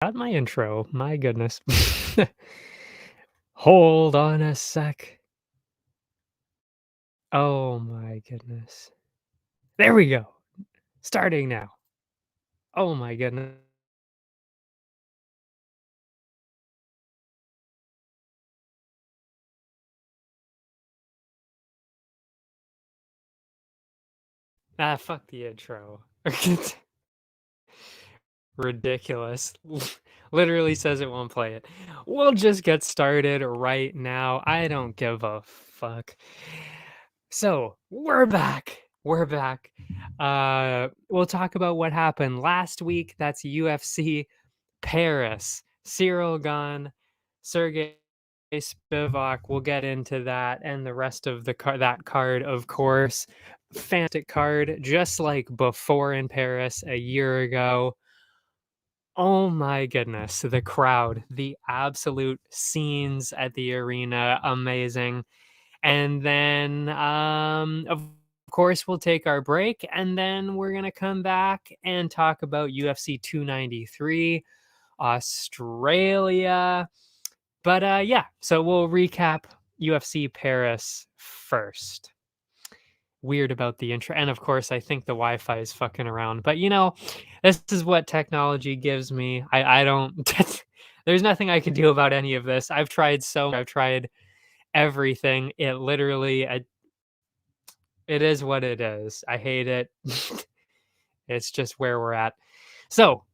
Got my intro, my goodness. Hold on a sec. Oh my goodness. There we go. Starting now. Oh my goodness. Ah, fuck the intro. Ridiculous. Literally says it won't play it. We'll just get started right now. I don't give a fuck. So, we're back. We're back. We'll talk about what happened last week. That's UFC Paris. Cyril gone, Sergey Spivak. We'll get into that and the rest of that card, of course. Fantastic card, just like before in Paris a year ago. Oh my goodness, the crowd, the absolute scenes at the arena, amazing. And then, of course, we'll take our break, and then we're gonna come back and talk about UFC 293, Australia. But yeah, so we'll recap UFC Paris first. Weird about the intro, and of course, I think the Wi-Fi is fucking around. But this is what technology gives me. I don't. There's nothing I can do about any of this. I've tried everything. It is what it is. I hate it. It's just where we're at. So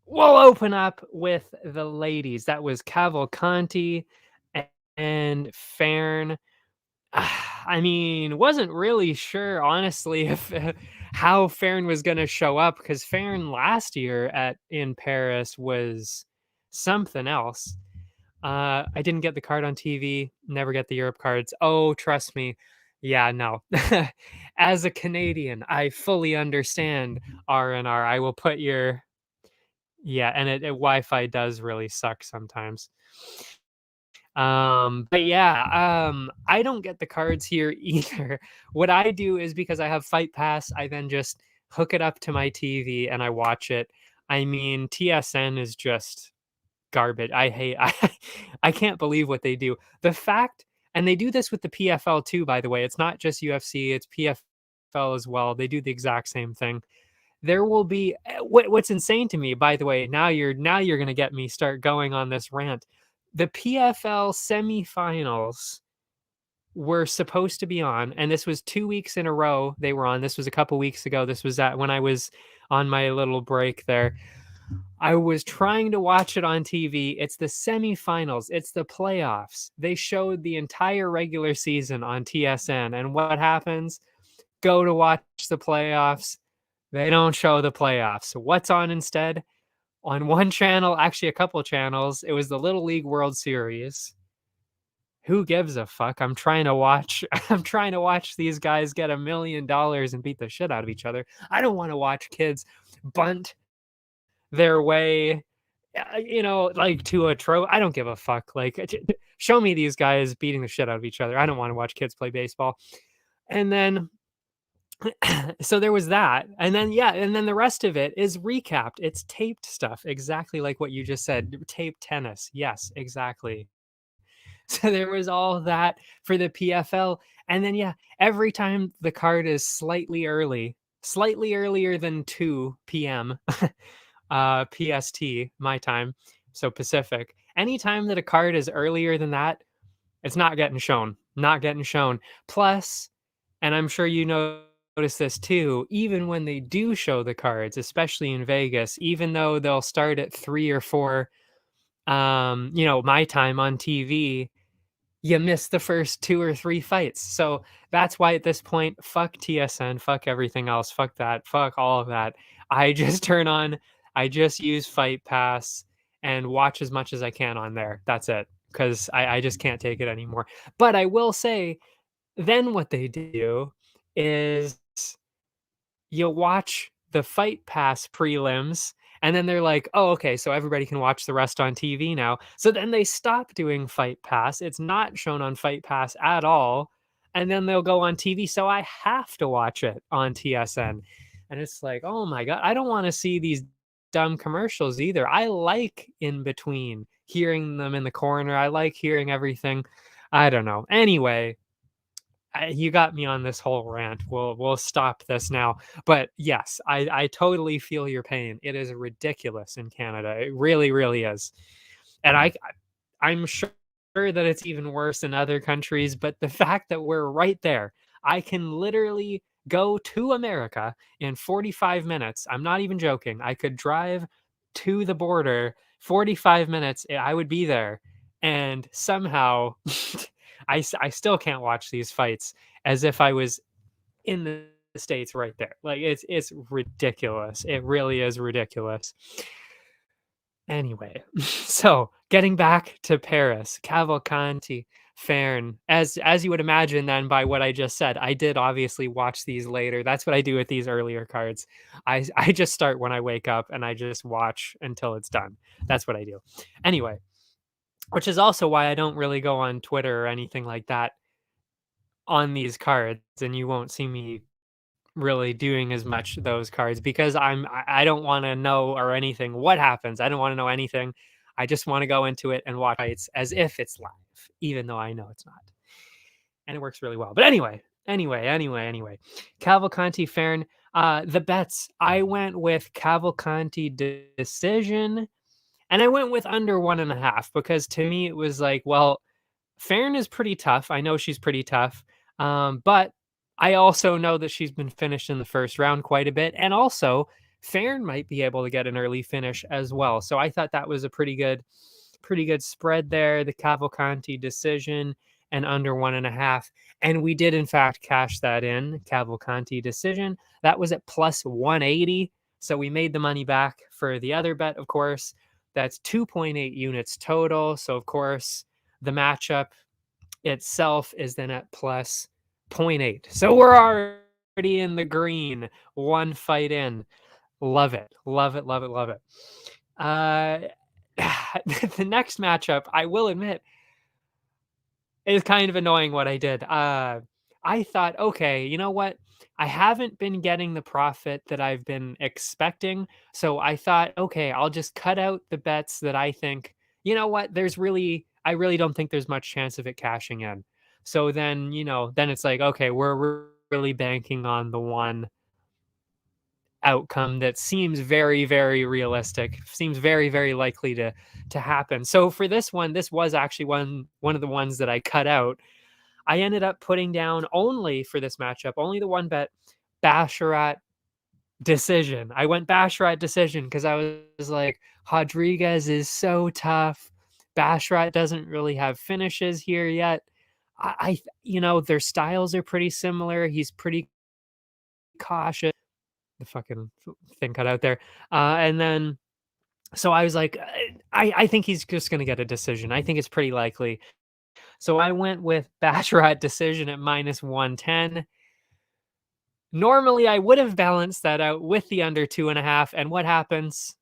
we'll open up with the ladies. That was Cavalcanti and Fern. I mean, wasn't really sure, honestly, if how Fern was going to show up because Fern last year at in Paris was something else. I didn't get the card on TV, never get the Europe cards. Oh, trust me. Yeah, no. As a Canadian, I fully understand R&R. I will put your yeah, and Wi-Fi does really suck sometimes. But yeah, I don't get the cards here either. What I do is because I have Fight Pass, I then just hook it up to my TV and I watch it. I mean, TSN is just garbage. I can't believe what they do. The fact and they do this with the PFL too, by the way. It's not just UFC, it's PFL as well. They do the exact same thing. There will be what's insane to me, by the way. Now you're going to get me start going on this rant. The PFL semifinals were supposed to be on, and this was 2 weeks in a row they were on. This was a couple weeks ago. This was when I was on my little break there. I was trying to watch it on TV. It's the semifinals, it's the playoffs. They showed the entire regular season on TSN. And what happens? Go to watch the playoffs. They don't show the playoffs. What's on instead? On one channel, actually a couple channels, it was the Little League World Series. Who gives a fuck? I'm trying to watch I'm trying to watch these guys get $1 million and beat the shit out of each other. I don't want to watch kids bunt their way like to a tro. I don't give a fuck. Like show me these guys beating the shit out of each other. I don't want to watch kids play baseball. And then so there was that. And then yeah, and then the rest of it is recapped. It's taped stuff, exactly like what you just said. Taped tennis. Yes, exactly. So there was all that for the PFL. And then, yeah, every time the card is slightly earlier than 2 p.m. PST, my time, so Pacific. Anytime that a card is earlier than that, it's not getting shown. Not getting shown. Plus, and I'm sure you notice this too, even when they do show the cards, especially in Vegas, even though they'll start at 3 or 4, my time on TV, you miss the first 2 or 3 fights. So that's why at this point, fuck TSN, fuck everything else, fuck that, fuck all of that. I just I just use Fight Pass and watch as much as I can on there. That's it. Because I just can't take it anymore. But I will say, then what they do is you watch the Fight Pass prelims, and then they're like, "Oh, okay, so everybody can watch the rest on TV now." So then they stop doing Fight Pass. It's not shown on Fight Pass at all, and then they'll go on TV. So I have to watch it on TSN, and it's like, "Oh my god, I don't want to see these dumb commercials either. I like in between hearing them in the corner. I like hearing everything. I don't know. Anyway, you got me on this whole rant. We'll stop this now. But yes, I totally feel your pain. It is ridiculous in Canada. It really, really is. And I'm sure that it's even worse in other countries, but the fact that we're right there, I can literally go to America in 45 minutes. I'm not even joking. I could drive to the border 45 minutes. I would be there. And somehow I still can't watch these fights as if I was in the States right there. Like it's ridiculous. It really is ridiculous. Anyway, so getting back to Paris, Cavalcanti, Fern, as you would imagine then by what I just said, I did obviously watch these later. That's what I do with these earlier cards. I just start when I wake up and I just watch until it's done. That's what I do. Anyway, which is also why I don't really go on Twitter or anything like that on these cards, and you won't see me really doing as much those cards because I don't want to know or anything what happens. I don't want to know anything. I just want to go into it and watch fights as if it's live, even though I know it's not. And it works really well. But anyway. Cavalcanti Fern. The bets. I went with Cavalcanti decision, and I went with under 1.5 because to me it was like, well, Farron is pretty tough. I know she's pretty tough. But I also know that she's been finished in the first round quite a bit. And also, Farron might be able to get an early finish as well. So I thought that was a pretty good spread there. The Cavalcanti decision and under 1.5. And we did, in fact, cash that in. Cavalcanti decision. That was at plus 180. So we made the money back for the other bet, of course. That's 2.8 units total. So, of course, the matchup itself is then at plus 0.8. So we're already in the green, one fight in. Love it. Love it. Love it. Love it. The next matchup, I will admit, is kind of annoying what I did. I thought, okay, you know what? I haven't been getting the profit that I've been expecting. So I thought, okay, I'll just cut out the bets that I think, you know what, I really don't think there's much chance of it cashing in. So then, then it's like, okay, we're really banking on the one outcome that seems very, very realistic, seems very, very likely to happen. So for this one, this was actually one of the ones that I cut out. I ended up putting down only for this matchup, only the one bet, Basharat decision. I went Basharat decision because I was like, Rodriguez is so tough. Basharat doesn't really have finishes here yet. Their styles are pretty similar. He's pretty cautious. The fucking thing cut out there. And then, so I was like, I think he's just going to get a decision. I think it's pretty likely. So I went with Basharat decision at minus 110. Normally, I would have balanced that out with the under 2.5. And what happens?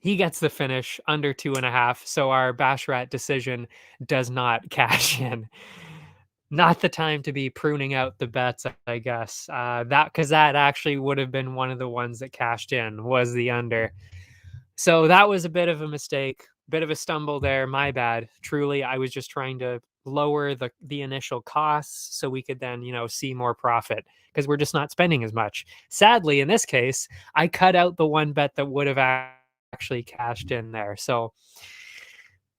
He gets the finish under 2.5. So our Basharat decision does not cash in. Not the time to be pruning out the bets, I guess. Because that actually would have been one of the ones that cashed in, was the under. So that was a bit of a mistake, bit of a stumble there. My bad. Truly, I was just trying to lower the initial costs so we could then, see more profit because we're just not spending as much. Sadly, in this case, I cut out the one bet that would have actually cashed in there. So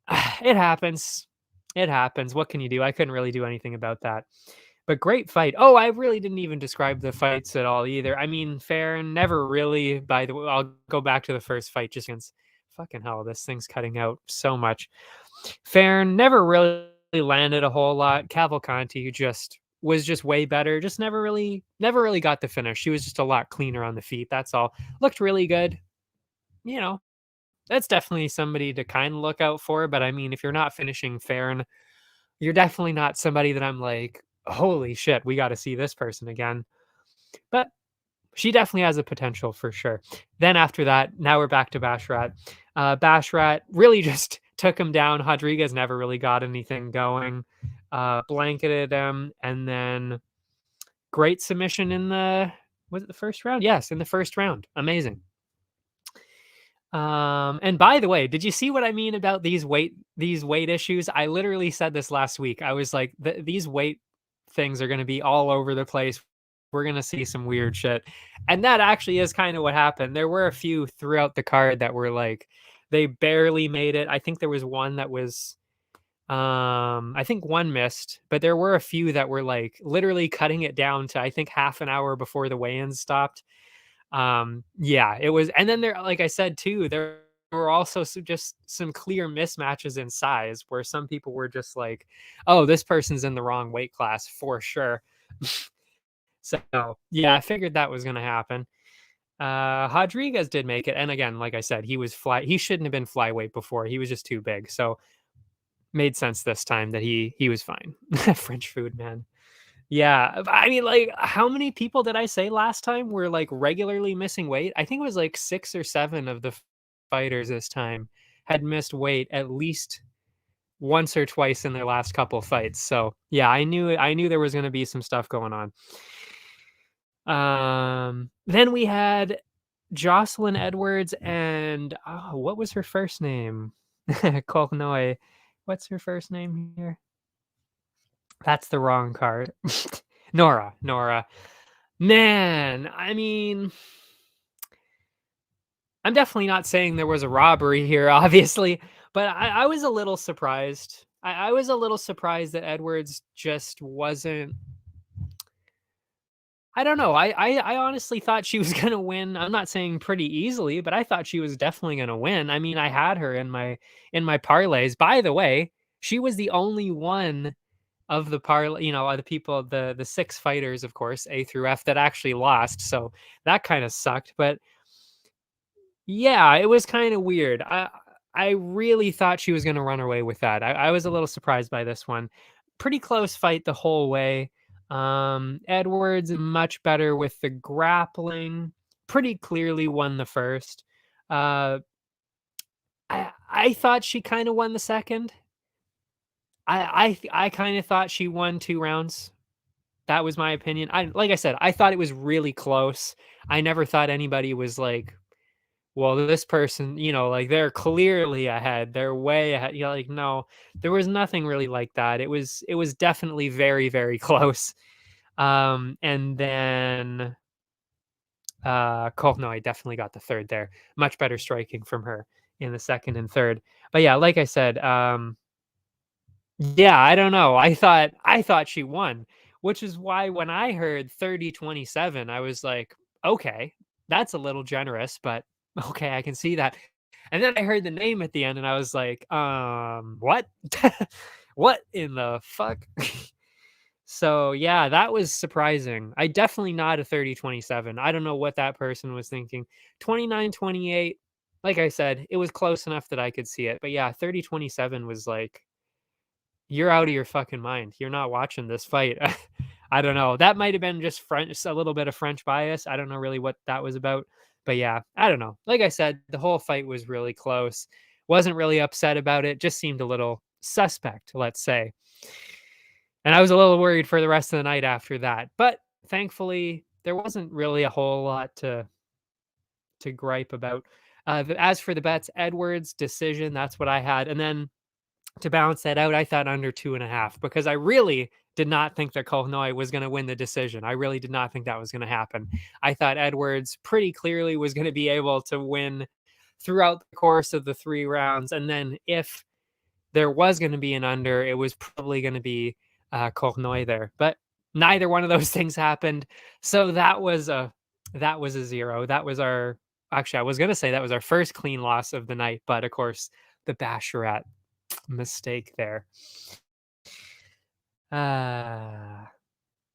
it happens. It happens. What can you do? I couldn't really do anything about that. But great fight. Oh, I really didn't even describe the fights at all either. I mean, Farron never really, by the way, I'll go back to the first fight just against fucking hell, this thing's cutting out so much. Farron never really landed a whole lot. Cavalcanti was just way better. Just never really got the finish. She was just a lot cleaner on the feet. That's all. Looked really good. That's definitely somebody to kind of look out for. But I mean, if you're not finishing Farron, you're definitely not somebody that I'm like, holy shit, we got to see this person again. But she definitely has a potential for sure. Then after that, now we're back to Basharat. Basharat really just took him down. Rodriguez never really got anything going. Blanketed him, and then great submission was it the first round? Yes, in the first round. Amazing. And by the way, did you see what I mean about these weight issues? I literally said this last week. I was like, these weight things are going to be all over the place. We're going to see some weird shit. And that actually is kind of what happened. There were a few throughout the card that were like, they barely made it. I think there was one that was, I think one missed, but there were a few that were like literally cutting it down to, I think, half an hour before the weigh-ins stopped. Yeah, it was, and then there, like I said too, there were also just some clear mismatches in size where some people were just like, oh, this person's in the wrong weight class for sure. So yeah, I figured that was going to happen. Rodriguez did make it, and again, like I said, he shouldn't have been flyweight before. He was just too big, so made sense this time that he was fine. French food, man. Yeah, I mean, like, how many people did I say last time were, like, regularly missing weight? I think it was, like, 6 or 7 of the fighters this time had missed weight at least once or twice in their last couple fights, so, yeah, I knew there was gonna be some stuff going on. Then we had Jocelyn Edwards and, oh, what was her first name? Koknoi. What's her first name here? That's the wrong card. Nora. Man, I mean, I'm definitely not saying there was a robbery here, obviously, but I was a little surprised. I was a little surprised that Edwards just wasn't. I don't know. I honestly thought she was gonna win. I'm not saying pretty easily, but I thought she was definitely gonna win. I mean, I had her in my parlays. By the way, she was the only one of the parlay, the people, the 6 fighters, of course, A through F, that actually lost. So that kind of sucked. But yeah, it was kind of weird. I really thought she was going to run away with that. I was a little surprised by this one. Pretty close fight the whole way. Edwards much better with the grappling. Pretty clearly won the first. Uh, I thought she kind of won the second. I kind of thought she won 2 rounds. That was my opinion. Like I said, I thought it was really close. I never thought anybody was like, well, this person, like, they're clearly ahead. They're way ahead. Like, no, there was nothing really like that. It was definitely very, very close. And then no, I definitely got the third there. Much better striking from her in the second and third. But yeah, like I said, yeah, I don't know. I thought she won, which is why when I heard 30-27, I was like, okay, that's a little generous, but okay, I can see that. And then I heard the name at the end and I was like, what? What in the fuck? So yeah, that was surprising. I definitely not a 30-27. I don't know what that person was thinking. 29-28, like I said, it was close enough that I could see it. But yeah, 30-27 was like, you're out of your fucking mind. You're not watching this fight. I don't know. That might have been just French, a little bit of French bias. I don't know really what that was about. But yeah, I don't know. Like I said, the whole fight was really close. Wasn't really upset about it. Just seemed a little suspect, let's say. And I was a little worried for the rest of the night after that. But thankfully, there wasn't really a whole lot to gripe about. As for the bets, Edwards decision, that's what I had. And then to balance that out, I thought under 2.5 because I really did not think that Kohnoy was going to win the decision. I really did not think that was going to happen. I thought Edwards pretty clearly was going to be able to win throughout the course of the 3 rounds. And then if there was going to be an under, it was probably going to be Kohnoy there. But neither one of those things happened. So that was a 0. That was our, actually, I was going to say that was our first clean loss of the night. But of course, the Basharat mistake there.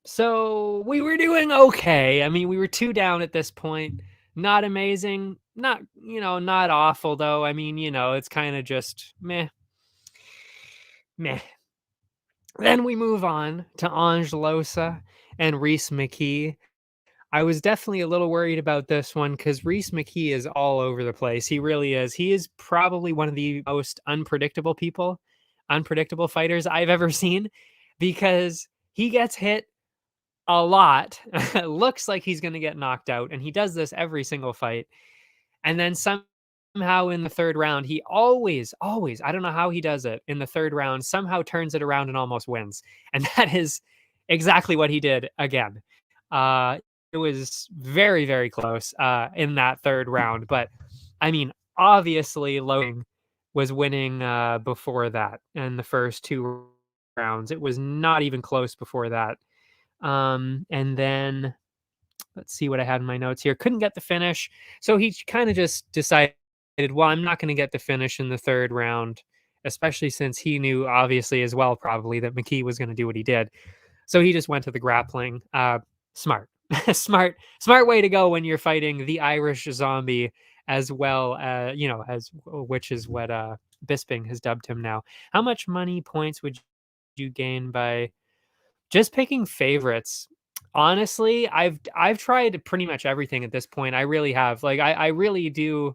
So we were doing okay. I mean, we were 2 down at this point. Not amazing. Not awful though. I mean, it's kind of just meh. Then we move on to Angelosa and Reese McKee. I was definitely a little worried about this one because Reese McKee is all over the place. He really is. He is probably one of the most unpredictable fighters I've ever seen because he gets hit a lot. Looks like he's going to get knocked out, and he does this every single fight. And then somehow in the third round, he always, I don't know how he does it in the third round, somehow turns it around and almost wins. And that is exactly what he did again. It was very, very close in that third round. But I mean, obviously, Logan was winning before that in the first two rounds. It was not even close before that. And then let's see what I had in my notes here. Couldn't get the finish. So he kind of just decided, well, I'm not going to get the finish in the third round, especially since he knew, obviously, as well, probably, that McKee was going to do what he did. So he just went to the grappling. Smart. smart way to go when you're fighting the Irish zombie, as well as which is what Bisping has dubbed him now. How much money points would you gain by just picking favorites? Honestly, I've tried pretty much everything at this point. I really have. Like I really do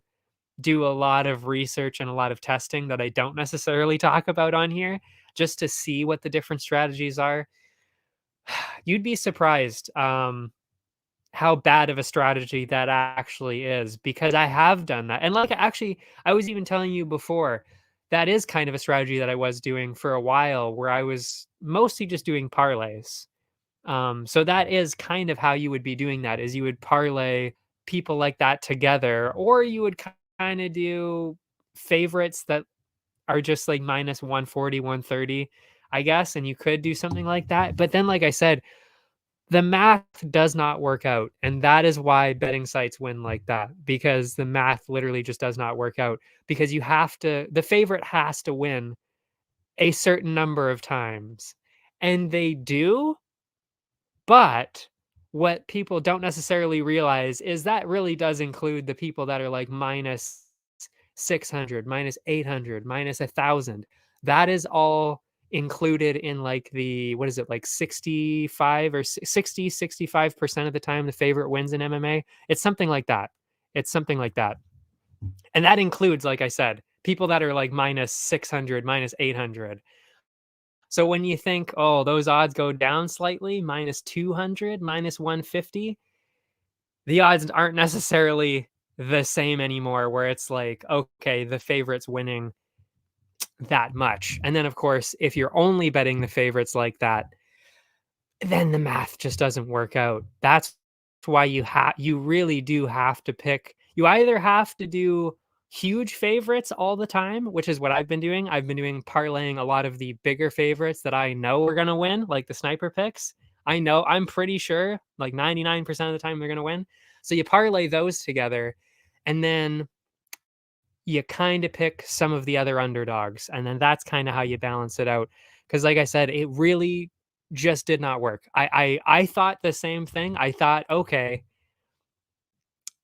a lot of research and a lot of testing that I don't necessarily talk about on here, just to see what the different strategies are. You'd be surprised how bad of a strategy that actually is, because I have done that. And like, actually, I was even telling you before, that is kind of a strategy that I was doing for a while, where I was mostly just doing parlays. So that is kind of how you would be doing that, is you would parlay people like that together, or you would kind of do favorites that are just like minus 140, 130, I guess. And you could do something like that. But then, like I said, the math does not work out. And that is why betting sites win like that, because the math literally just does not work out, because the favorite has to win a certain number of times. And they do, but what people don't necessarily realize is that really does include the people that are like minus 600, minus 800, minus 1,000. That is all included in like the, what is it, like 65 or 60, 65% of the time the favorite wins in MMA. It's something like that. It's something like that. And that includes, like I said, people that are like minus 600, minus 800. So when you think, oh, those odds go down slightly, minus 200, minus 150, the odds aren't necessarily the same anymore, where it's like, okay, the favorite's winning that much. And then, of course, if you're only betting the favorites like that, then the math just doesn't work out. That's why you really do have to pick. You either have to do huge favorites all the time, which is what I've been doing. I've been doing parlaying a lot of the bigger favorites that I know are going to win, like the sniper picks. I'm pretty sure like 99% of the time they're going to win. So you parlay those together, and then you kind of pick some of the other underdogs, and then that's kind of how you balance it out. Because like I said, it really just did not work. I thought the same thing. I thought, okay,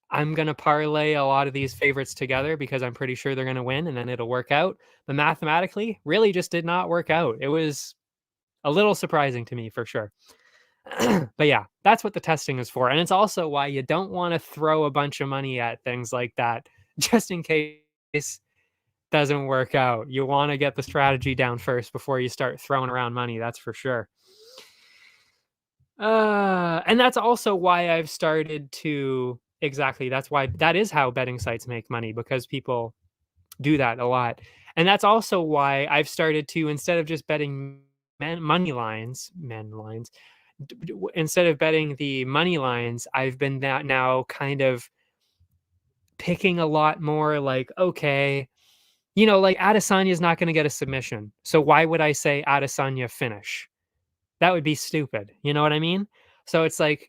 I'm gonna parlay a lot of these favorites together because I'm pretty sure they're gonna win, and then it'll work out. But mathematically, really just did not work out. It was a little surprising to me, for sure. But yeah, that's what the testing is for. And it's also why you don't want to throw a bunch of money at things like that, just in case doesn't work out. You want to get the strategy down first before you start throwing around money. That's for sure. And that's also why I've started to, exactly. That is how betting sites make money, because people do that a lot. And that's also why I've started to, instead of just betting money lines, instead of betting the money lines, I've been now kind of picking a lot more like, okay, like Adesanya is not going to get a submission. So why would I say Adesanya finish? That would be stupid. You know what I mean? So it's like,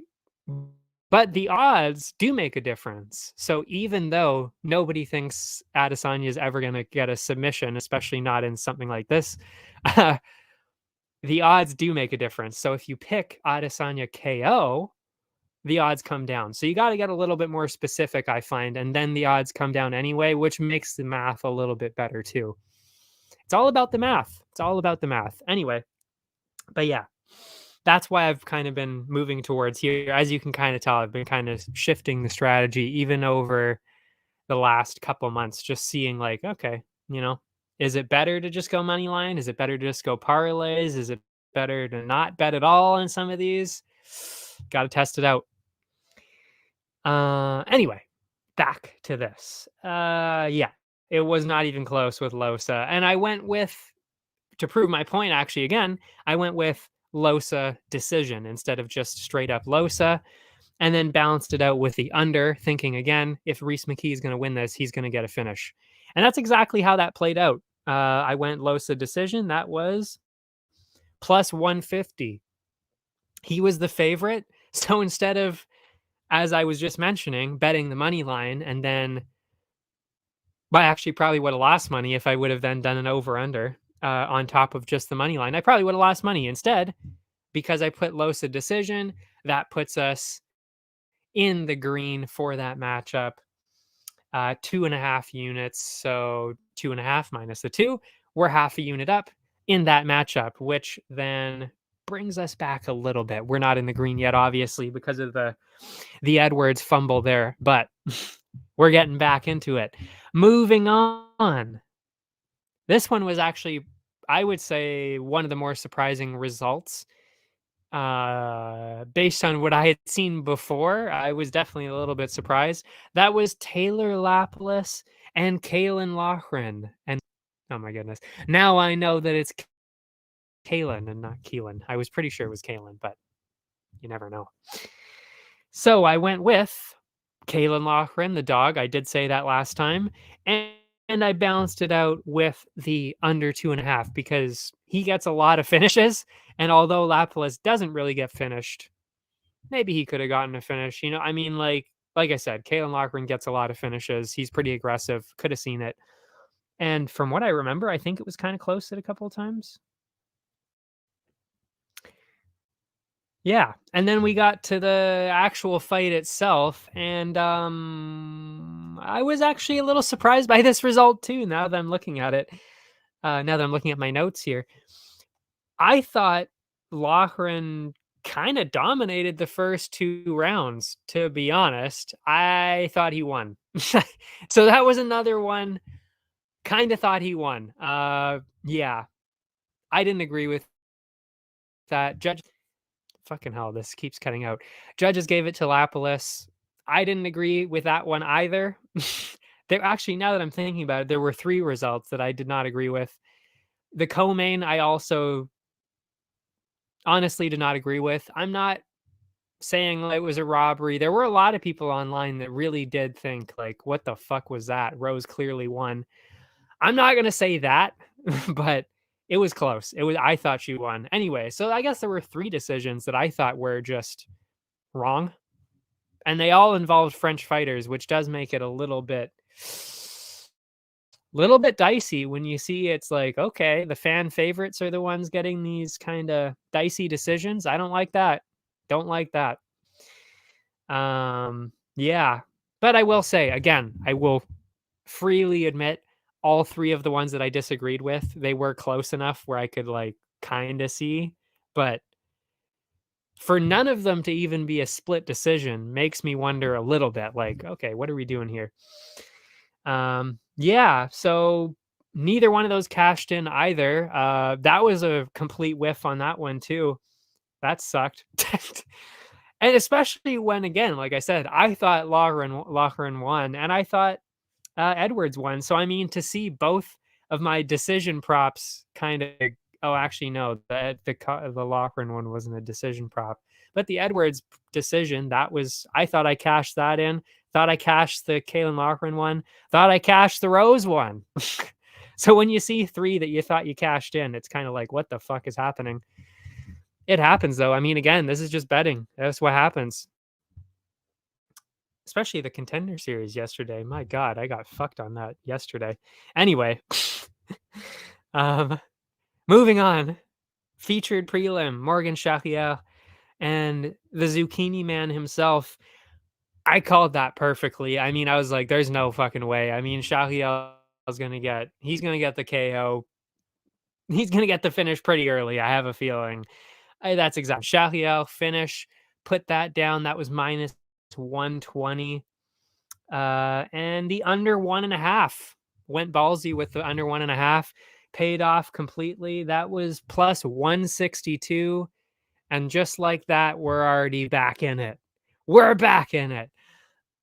but the odds do make a difference. So even though nobody thinks Adesanya is ever going to get a submission, especially not in something like this, the odds do make a difference. So if you pick Adesanya KO, the odds come down. So you got to get a little bit more specific, I find, and then the odds come down anyway, which makes the math a little bit better too. It's all about the math. It's all about the math. Anyway, but yeah, that's why I've kind of been moving towards here. As you can kind of tell, I've been kind of shifting the strategy even over the last couple months, just seeing like, okay, is it better to just go money line? Is it better to just go parlays? Is it better to not bet at all in some of these? Got to test it out. Anyway, back to this. Yeah, it was not even close with Losa. And I went with, to prove my point, actually, again, I went with Losa decision instead of just straight up Losa, and then balanced it out with the under, thinking again, if Reese McKee is going to win this, he's going to get a finish. And that's exactly how that played out. I went Losa decision. That was plus 150. He was the favorite. So instead of, as I was just mentioning, betting the money line, and then I actually probably would have lost money if I would have then done an over under on top of just the money line. I probably would have lost money. Instead, because I put Losa decision, that puts us in the green for that matchup. 2.5 units. So 2.5 minus the 2, we're half a unit up in that matchup, which then brings us back a little bit. We're not in the green yet, obviously, because of the Edwards fumble there, but we're getting back into it. Moving on. This one was actually, I would say, one of the more surprising results. Based on what I had seen before, I was definitely a little bit surprised. That was Taylor Lapilus and Kaylin Loughran. And oh my goodness, now I know that it's Kaylin and not Keelan. I was pretty sure it was Kaylin, but you never know. So I went with Kaylin Loughran, the dog. I did say that last time. And I balanced it out with the under 2.5 because he gets a lot of finishes. And although Lapilus doesn't really get finished, maybe he could have gotten a finish. You know, I mean, like I said, Kaylin Loughran gets a lot of finishes. He's pretty aggressive. Could have seen it. And from what I remember, I think it was kind of close at a couple of times. Yeah, and then we got to the actual fight itself, and I was actually a little surprised by this result too. Now that I'm looking at it, now that I'm looking at my notes here, I thought Loughran kind of dominated the first 2 rounds. To be honest, I thought he won. So that was another one. Kind of thought he won. Yeah, I didn't agree with that. Judge. Fucking hell, this keeps cutting out. Judges gave it to Lapilus. I didn't agree with that one either. There actually, now that I'm thinking about it, there were 3 results that I did not agree with. The co-main, I also honestly did not agree with. I'm not saying it was a robbery. There were a lot of people online that really did think, like, what the fuck was that? Rose clearly won. I'm not going to say that, but it was close. I thought she won. Anyway, so I guess there were 3 decisions that I thought were just wrong. And they all involved French fighters, which does make it a little bit dicey when you see it's like, okay, the fan favorites are the ones getting these kind of dicey decisions. I don't like that. Don't like that. Yeah. But I will say, again, I will freely admit all 3 of the ones that I disagreed with, they were close enough where I could like kind of see, but for none of them to even be a split decision makes me wonder a little bit, like, okay, what are we doing here? Yeah, so neither one of those cashed in either. That was a complete whiff on that one too. That sucked. And especially when, again, like I said, I thought Loughran won, and I thought Edwards won. So I mean, to see both of my decision props kind of, oh, actually no, the Loughran one wasn't a decision prop, but the Edwards decision, that was, I thought I cashed that in. Thought I cashed the Kaylin Loughran one. Thought I cashed the Rose one. So when you see 3 that you thought you cashed in, it's kind of like, what the fuck is happening? It happens though. I mean, again, this is just betting. That's what happens. Especially the Contender Series yesterday. My God, I got fucked on that yesterday. Anyway, moving on. Featured prelim, Morgan Charrier and the Zucchini Man himself. I called that perfectly. I mean, I was like, there's no fucking way. I mean, Charrier is going to get the KO. He's going to get the finish pretty early. I have a feeling. That's exactly. Charrier finish, put that down. That was minus 120. And the under 1.5 went ballsy with the under 1.5, paid off completely. That was plus 162. And just like that, we're already back in it. We're back in it.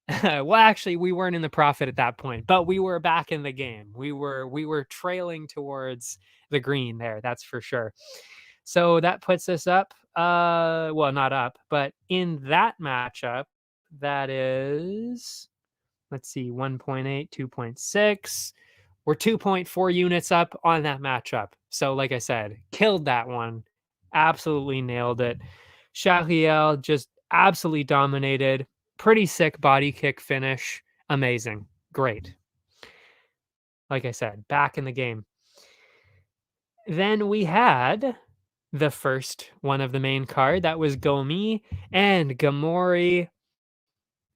Well, actually, we weren't in the profit at that point, but we were back in the game. We were trailing towards the green there, that's for sure. So that puts us up, well, not up, but in that matchup, that is, let's see, 1.8, 2.6. We're 2.4 units up on that matchup. So, like I said, killed that one. Absolutely nailed it. Shahriel just absolutely dominated. Pretty sick body kick finish. Amazing. Great. Like I said, back in the game. Then we had the first one of the main card. That was Gomi and Gamori.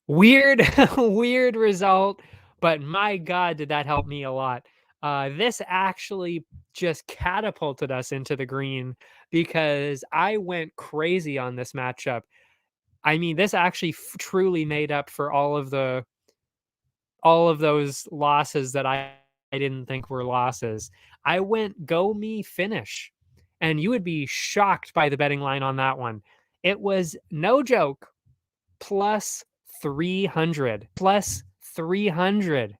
Weird, weird result, but my God, did that help me a lot. This actually just catapulted us into the green because I went crazy on this matchup. I mean, this actually truly made up for all of those losses that I didn't think were losses. I went go me finish, and you would be shocked by the betting line on that one. It was no joke, plus 300, plus 300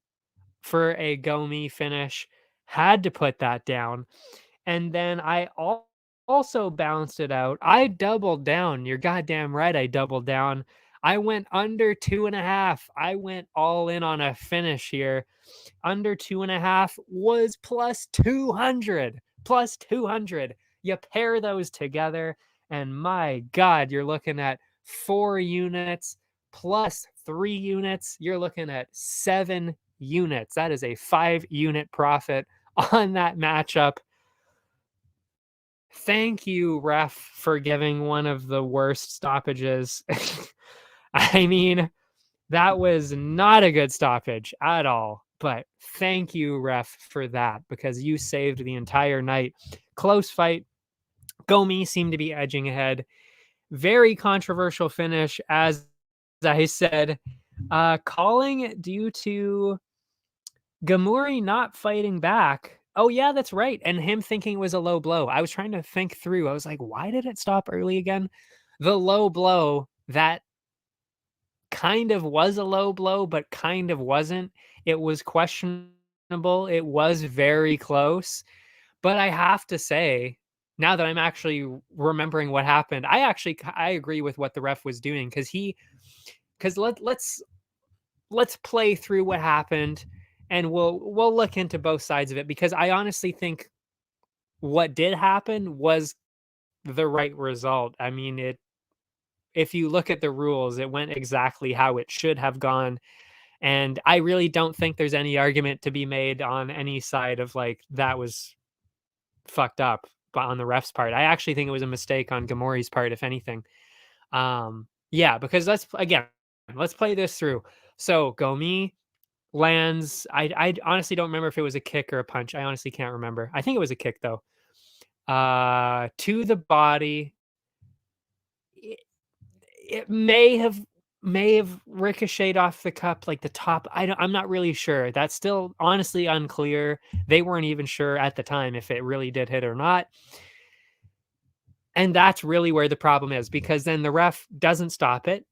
for a go me finish. Had to put that down. And then I also balanced it out. I doubled down. You're goddamn right. I doubled down. I went under 2.5. I went all in on a finish here. Under 2.5 was plus 200. Plus 200. You pair those together, and my God, you're looking at 4 units plus 3 units. You're looking at 7 units. That is a 5-unit profit on that matchup. Thank you, ref, for giving one of the worst stoppages. I mean, that was not a good stoppage at all. But thank you, ref, for that, because you saved the entire night. Close fight. Gomi seemed to be edging ahead. Very controversial finish, as I said. Calling due to Gamuri not fighting back. Oh, yeah, that's right. And him thinking it was a low blow. I was trying to think through. I was like, why did it stop early again? The low blow, that kind of was a low blow, but kind of wasn't. It was questionable. It was very close. But I have to say, now that I'm actually remembering what happened, I agree with what the ref was doing, because let's play through what happened, and we'll look into both sides of it, because I honestly think what did happen was the right result. I mean, if you look at the rules, it went exactly how it should have gone. And I really don't think there's any argument to be made on any side of like that was fucked up on the ref's part. I actually think it was a mistake on Gamori's part, if anything. Yeah, because let's play this through. So Gomi lands. I honestly don't remember if it was a kick or a punch. I honestly can't remember. I think it was a kick though. To the body. It may have ricocheted off the cup, like the top. I'm not really sure. That's still honestly unclear. They weren't even sure at the time if it really did hit or not. And that's really where the problem is, because then the ref doesn't stop it.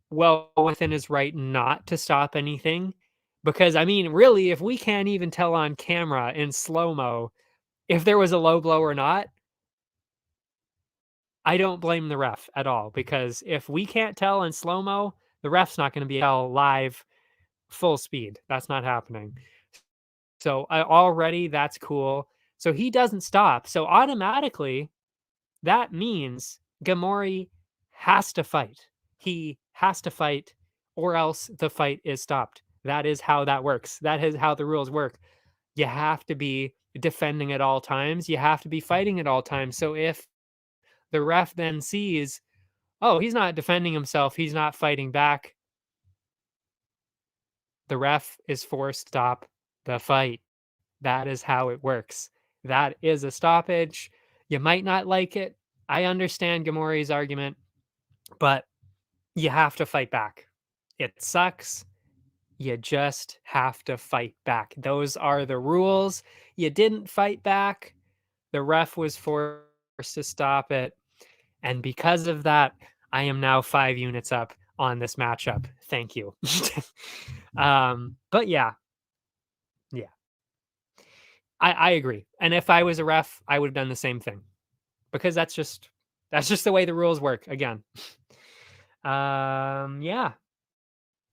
Well within his right not to stop anything. Because I mean, really, if we can't even tell on camera in slow-mo if there was a low blow or not, I don't blame the ref at all, because if we can't tell in slow-mo, the ref's not going to be able to live full speed. That's not happening. So already that's cool. So he doesn't stop. So automatically that means Gamori has to fight. He has to fight, or else the fight is stopped. That is how that works. That is how the rules work. You have to be defending at all times. You have to be fighting at all times. So if the ref then sees, oh, he's not defending himself, he's not fighting back, the ref is forced to stop the fight. That is how it works. That is a stoppage. You might not like it. I understand Gamori's argument, but you have to fight back. It sucks. You just have to fight back. Those are the rules. You didn't fight back. The ref was forced to stop it. And because of that, I am now 5 units up on this matchup. Thank you. But yeah, yeah, I agree. And if I was a ref, I would have done the same thing because that's just the way the rules work. Again, yeah.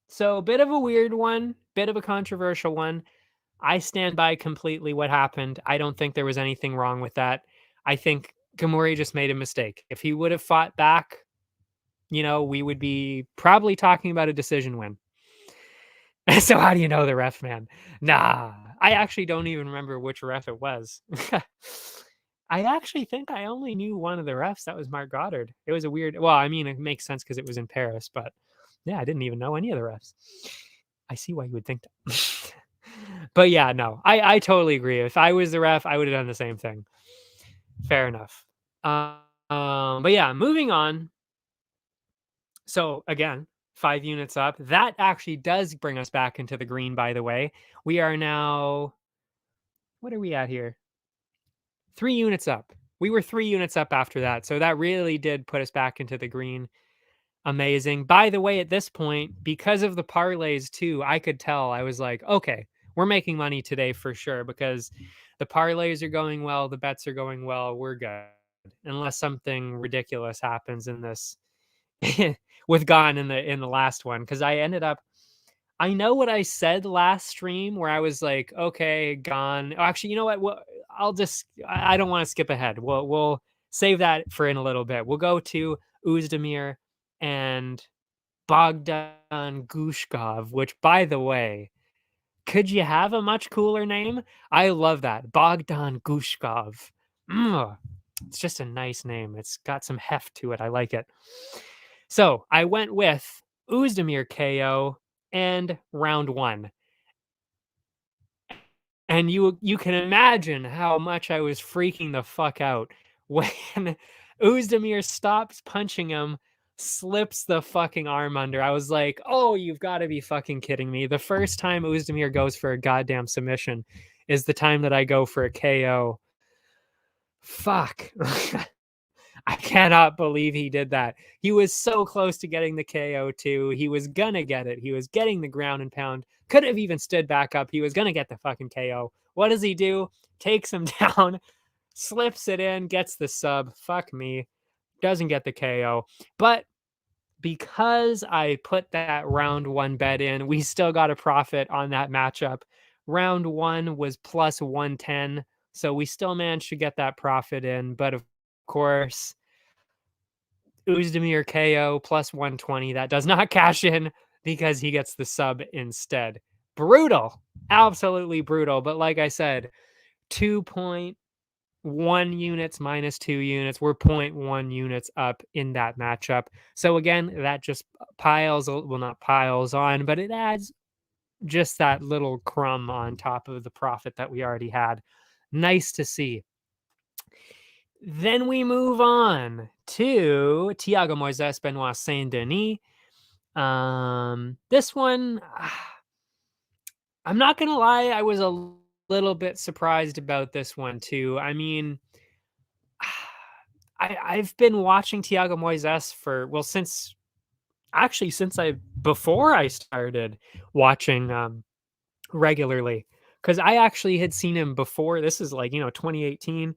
So bit of a weird one, bit of a controversial one. I stand by completely what happened. I don't think there was anything wrong with that. I think Gamori just made a mistake. If he would have fought back, we would be probably talking about a decision win. So how do you know the ref, man? Nah, I actually don't even remember which ref it was. I actually think I only knew one of the refs. That was Mark Goddard. It was a weird. Well, I mean, it makes sense because it was in Paris, but yeah, I didn't even know any of the refs. I see why you would think that. But yeah, no, I totally agree. If I was the ref, I would have done the same thing. Fair enough. But yeah, moving on. So again, 5 units up. That actually does bring us back into the green, by the way. We are now, what are we at here? 3 units up. We were 3 units up after that. So that really did put us back into the green. Amazing. By the way, at this point, because of the parlays too, I could tell. I was like, okay, we're making money today for sure because the parlays are going well, the bets are going well, we're good. Unless something ridiculous happens in this with Gone in the last one. Because I know what I said last stream where I was like, okay, Gone. Oh, actually, you know what? Well, I don't want to skip ahead. We'll save that for in a little bit. We'll go to Uzdemir and Bogdan Gushkov, which, by the way, could you have a much cooler name? I love that. Bogdan Gushkov. It's just a nice name. It's got some heft to it. I like it. So I went with Uzdemir KO and round one. And you can imagine how much I was freaking the fuck out when Uzdemir stops punching him, slips the fucking arm under. I was like, oh, you've got to be fucking kidding me. The first time Uzdemir goes for a goddamn submission is the time that I go for a KO. Fuck. I cannot believe he did that. He was so close to getting the KO too. He was gonna get it. He was getting the ground and pound. Could have even stood back up. He was gonna get the fucking KO. What does he do? Takes him down, slips it in, gets the sub. Fuck me. Doesn't get the KO. But because I put that round one bet in, we still got a profit on that matchup. Round one was plus 110. So we still managed to get that profit in. But of course, Uzdemir KO plus 120. That does not cash in because he gets the sub instead. Brutal. Absolutely brutal. But like I said, 2.1 units minus 2 units. We're 0.1 units up in that matchup. So again, that just not piles on, but it adds just that little crumb on top of the profit that we already had. Nice to see. Then we move on to Thiago Moises, Benoit Saint Denis. This one, I'm not gonna lie, I was a little bit surprised about this one too. I mean, I've been watching Thiago Moises before I started watching regularly, because I actually had seen him before. This is 2018.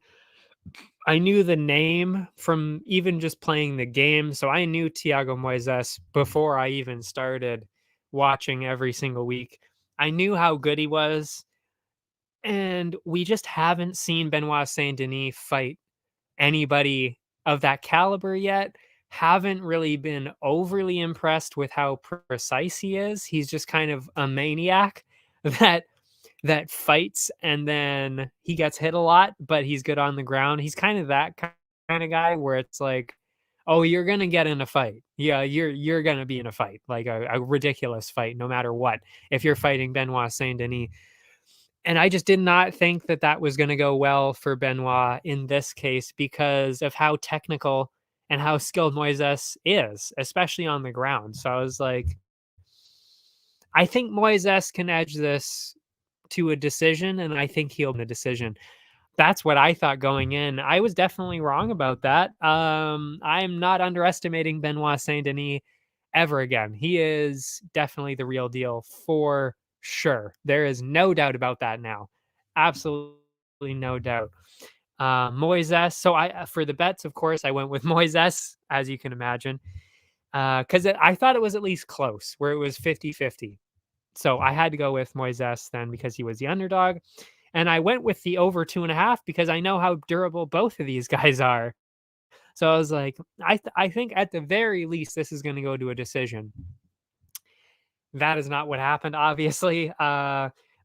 I knew the name from even just playing the game. So I knew Thiago Moises before I even started watching every single week. I knew how good he was. And we just haven't seen Benoit Saint Denis fight anybody of that caliber yet. Haven't really been overly impressed with how precise he is. He's just kind of a maniac that fights and then he gets hit a lot, but he's good on the ground. He's kind of that kind of guy where it's like, oh, you're gonna get in a fight. Yeah, you're gonna be in a fight, like a ridiculous fight, no matter what. If you're fighting Benoit Saint Denis, and I just did not think that was gonna go well for Benoit in this case because of how technical and how skilled Moises is, especially on the ground. So I was like, I think Moises can edge this to a decision, and I think he'll win a decision. That's what I thought going in. I was definitely wrong about that. I'm not underestimating Benoit Saint Denis ever again. He is definitely the real deal for sure. There is no doubt about that now. Absolutely no doubt. Moises. So for the bets, of course, I went with Moises, as you can imagine, because I thought it was at least close, where it was 50-50. So I had to go with Moises then because he was the underdog. And I went with the over 2.5 because I know how durable both of these guys are. So I was like, I think at the very least, this is going to go to a decision. That is not what happened, obviously.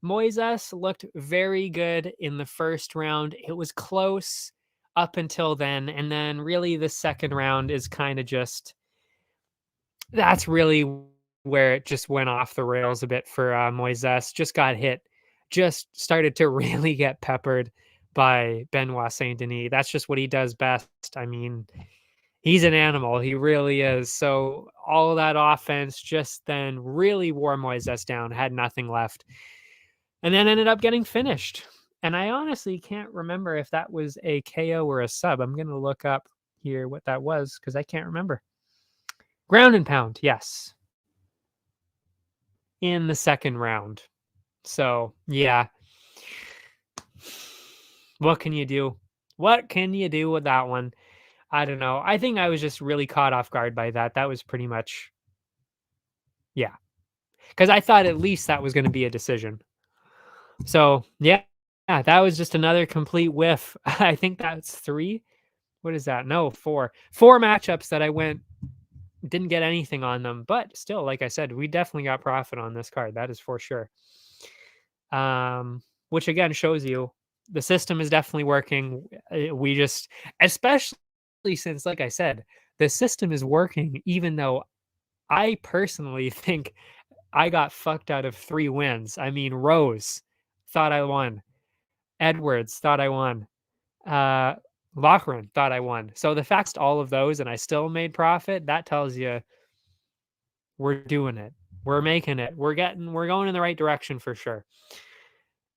Moises looked very good in the first round. It was close up until then. And then really the second round is kind of just, that's really where it just went off the rails a bit for Moises. Just got hit, just started to really get peppered by Benoit Saint Denis. That's just what he does best. I mean, he's an animal. He really is. So all of that offense just then really wore Moises down, had nothing left, and then ended up getting finished. And I honestly can't remember if that was a KO or a sub. I'm going to look up here what that was because I can't remember. Ground and pound, yes. In the second round. So, yeah. What can you do? What can you do with that one? I don't know. I think I was just really caught off guard by that. That was pretty much, yeah. Because I thought at least that was going to be a decision. So, yeah, that was just another complete whiff. I think that's 3. What is that? No, 4. 4 matchups that I didn't get anything on them. But still, like I said, we definitely got profit on this card. That is for sure. Which again shows you the system is definitely working. We just, especially since, like I said, the system is working, even though I personally think I got fucked out of 3 wins. I mean, Rose thought I won. Edwards thought I won. Loughran thought I won. So the fact all of those and I still made profit, that tells you we're doing it. We're making it. We're going in the right direction for sure.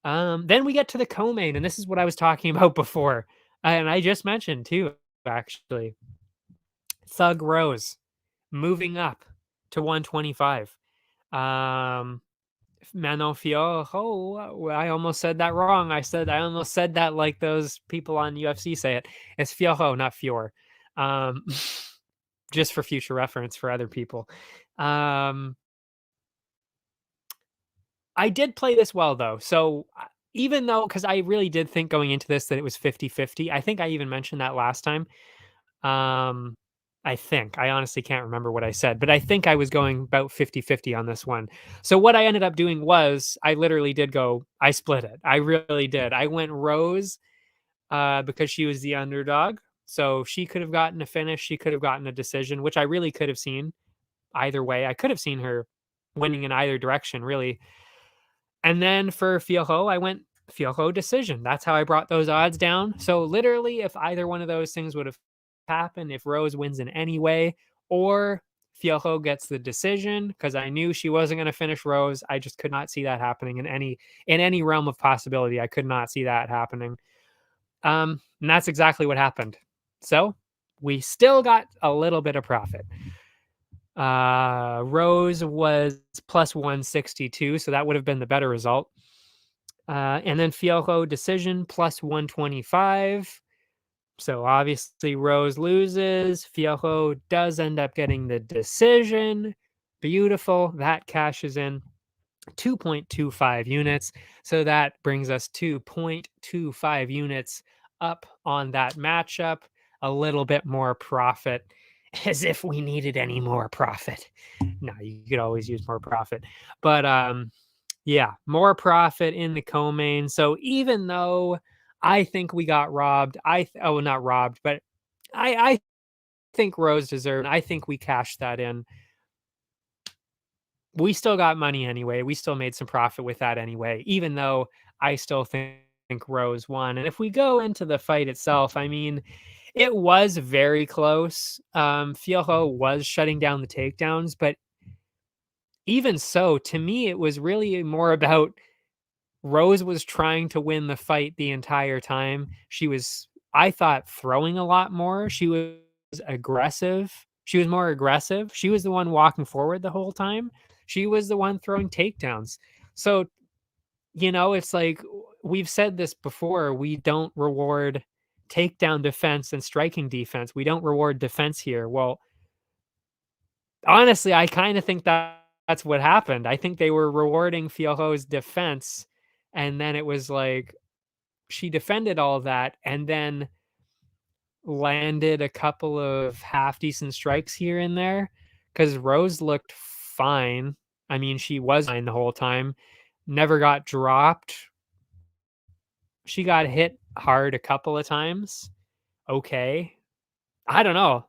Then we get to the co-main, and this is what I was talking about before. And I just mentioned too, actually. Thug Rose moving up to 125. Manon Fior. Oh, I almost said that wrong. I almost said that like those people on UFC say it. It's Fioro, not Fior. Just for future reference for other people. I did play this well though. So even though, because I really did think going into this that it was 50-50. I think I even mentioned that last time. I honestly can't remember what I said, but I think I was going about 50-50 on this one. So what I ended up doing was I literally did I split it. I really did. I went Rose because she was the underdog. So she could have gotten a finish. She could have gotten a decision, which I really could have seen either way. I could have seen her winning in either direction, really. And then for Fioro, I went Fioro decision. That's how I brought those odds down. So literally, if either one of those things would have happened, if Rose wins in any way, or Fioro gets the decision, because I knew she wasn't going to finish Rose, I just could not see that happening in any realm of possibility. I could not see that happening. And that's exactly what happened. So we still got a little bit of profit. Rose was plus 162, so that would have been the better result. And then Fioro decision plus 125. So obviously Rose loses. Fioro does end up getting the decision. Beautiful. That cashes in 2.25 units. So that brings us to 0.25 units up on that matchup. A little bit more profit, as if we needed any more profit. No, you could always use more profit. But yeah, more profit in the co-main. So even though I think we got robbed, not robbed, but I think Rose deserved. I think we cashed that in. We still got money anyway. We still made some profit with that anyway, even though I still think Rose won. And if we go into the fight itself, I mean, it was very close. Fioro was shutting down the takedowns, but even so, to me, it was really more about Rose was trying to win the fight the entire time. She was, I thought, throwing a lot more. She was aggressive. She was more aggressive. She was the one walking forward the whole time. She was the one throwing takedowns. So, it's like we've said this before. We don't reward takedown defense and striking defense. We don't reward defense here. Well, honestly, I kind of think that's what happened. I think they were rewarding Fiorot's defense, and then it was like she defended all of that and then landed a couple of half decent strikes here and there because Rose looked fine. I mean, she was fine the whole time, never got dropped. She got hit hard a couple of times. Okay. I don't know.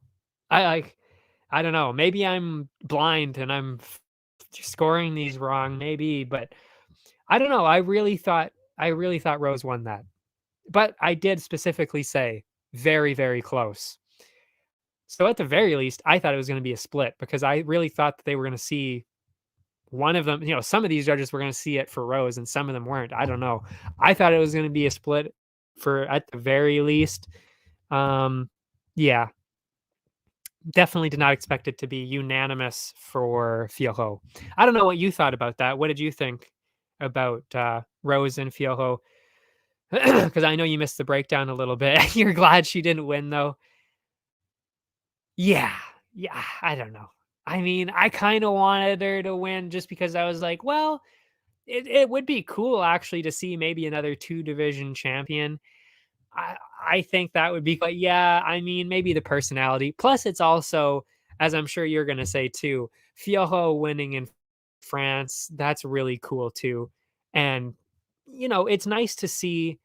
I like I don't know. Maybe I'm blind and I'm scoring these wrong, maybe, but I don't know. I really thought Rose won that. But I did specifically say very, very close. So at the very least, I thought it was going to be a split because I really thought that they were going to see one of them. Some of these judges were going to see it for Rose and some of them weren't. I don't know. I thought it was going to be a split for at the very least. Yeah, definitely did not expect it to be unanimous for Fiorot. I don't know what you thought about that. What did you think about Rose and Fiorot? Because I know you missed the breakdown a little bit. You're glad she didn't win, though. Yeah, yeah. I don't know. I mean, I kind of wanted her to win just because I was like, well, it would be cool actually to see maybe another two division champion. I I think that would be, but yeah, I mean, maybe the personality. Plus, it's also, as I'm sure you're gonna say too, Fiorot winning in France. That's really cool too, and it's nice to see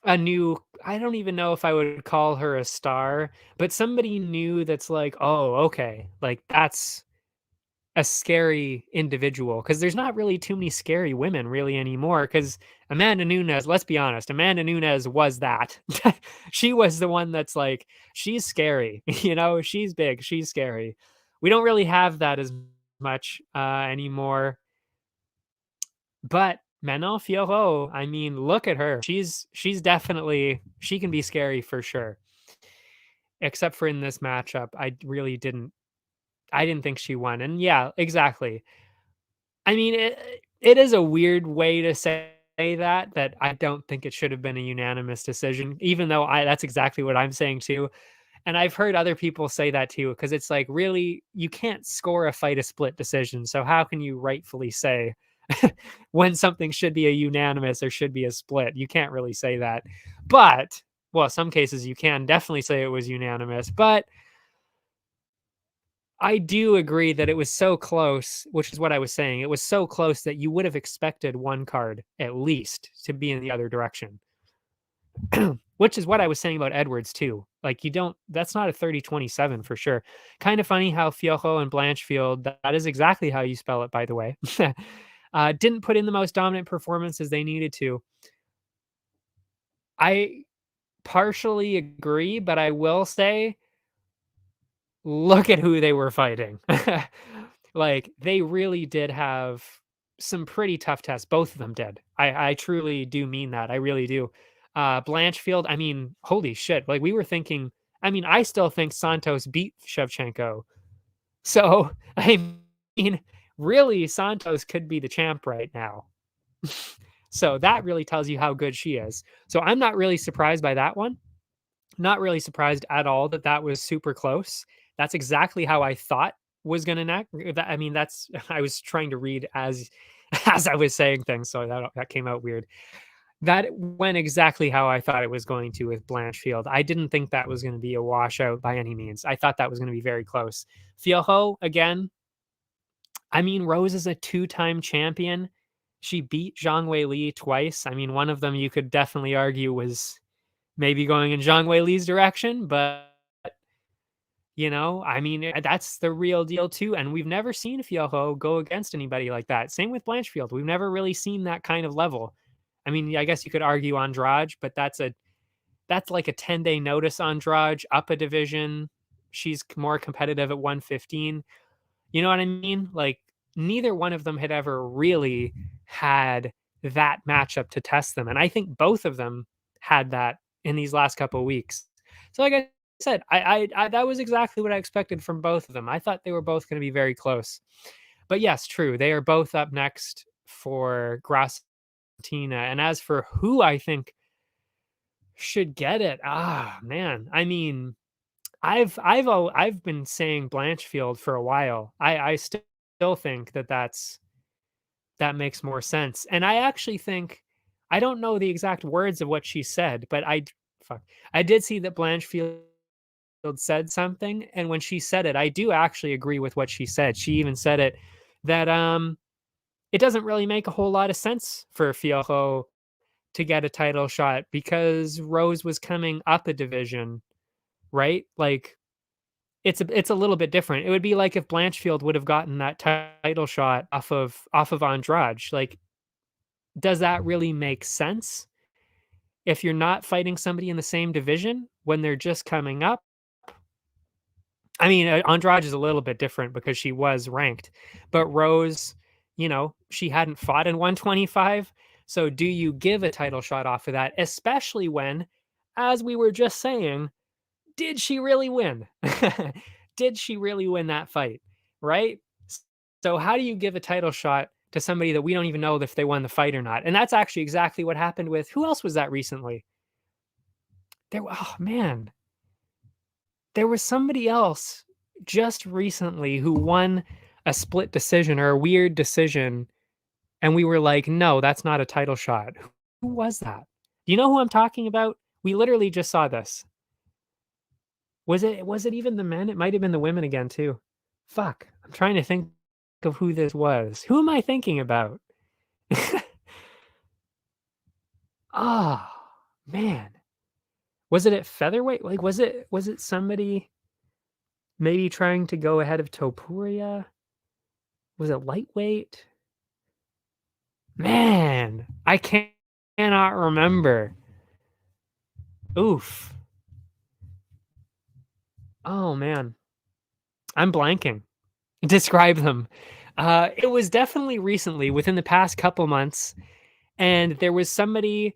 a new. I don't even know if I would call her a star, but somebody new that's like, oh, okay, like that's a scary individual because there's not really too many scary women really anymore. Because Amanda Nunes, let's be honest, Amanda Nunes was that. She was the one that's like, she's scary, she's big, she's scary. We don't really have that as much anymore. But Manon Fiorot, I mean, look at her. She's definitely, she can be scary for sure. Except for in this matchup, I didn't think she won. And yeah, exactly. I mean, it is a weird way to say that I don't think it should have been a unanimous decision, even though that's exactly what I'm saying too. And I've heard other people say that too, because it's like, really, you can't score a fight a split decision. So how can you rightfully say when something should be a unanimous or should be a split? You can't really say that. But, well, some cases you can definitely say it was unanimous, but I do agree that it was so close, which is what I was saying. It was so close that you would have expected one card at least to be in the other direction, which is what I was saying about Edwards too. Like, that's not a 30-27 for sure. Kind of funny how Fiorot and Blanchfield, that is exactly how you spell it, by the way, didn't put in the most dominant performances they needed to. I partially agree, but I will say, look at who they were fighting. Like, they really did have some pretty tough tests. Both of them did. I truly do mean that. I really do. Blanchfield, I mean, holy shit. Like, we were thinking, I mean, I still think Santos beat Shevchenko. So, I mean, really, Santos could be the champ right now. So that really tells you how good she is. So I'm not really surprised by that one. Not really surprised at all that was super close. That's exactly how I thought was gonna I mean, that's I was trying to read as as I was saying things, so that came out weird. That went exactly how I thought it was going to with Blanchfield. I didn't think that was gonna be a washout by any means. I thought that was gonna be very close. Fiorot, again, I mean, Rose is a two-time champion. She beat Zhang Weili twice. I mean, one of them you could definitely argue was maybe going in Zhang Weili's direction, but I mean, that's the real deal too. And we've never seen Fiorot go against anybody like that. Same with Blanchfield. We've never really seen that kind of level. I mean, I guess you could argue Andrade, but that's like a 10-day notice Andrade up a division. She's more competitive at 115. You know what I mean? Like, neither one of them had ever really had that matchup to test them. And I think both of them had that in these last couple of weeks. So like I said, I that was exactly what I expected from both of them. I thought they were both going to be very close. But yes, true. They are both up next for Grastina. And as for who I think should get it, man. I mean, I've been saying Blanchfield for a while. I still think that makes more sense. And I actually think I don't know the exact words of what she said, but fuck, I did see that Blanchfield said something, and when she said it, I do actually agree with what she said. She even said it that it doesn't really make a whole lot of sense for Fiorot to get a title shot because Rose was coming up a division, right? Like it's a little bit different. It would be like if Blanchfield would have gotten that title shot off of Andrade. Like, does that really make sense? If you're not fighting somebody in the same division when they're just coming up. I mean, Andrade is a little bit different because she was ranked, but Rose, she hadn't fought in 125. So do you give a title shot off of that, especially when, as we were just saying, did she really win? Did she really win that fight? Right? So how do you give a title shot to somebody that we don't even know if they won the fight or not? And that's actually exactly what happened with who else was that recently? Oh man, there was somebody else just recently who won a split decision or a weird decision, and we were like, "No, that's not a title shot." Who was that? Do you know who I'm talking about? We literally just saw this. Was it even the men? It might have been the women again too. Fuck. I'm trying to think of who this was. Who am I thinking about? Oh, man. Was it at featherweight? Like was it somebody maybe trying to go ahead of Topuria? Was it lightweight? Man, cannot remember. Oof. Oh man, I'm blanking. Describe them. It was definitely recently, within the past couple months, and there was somebody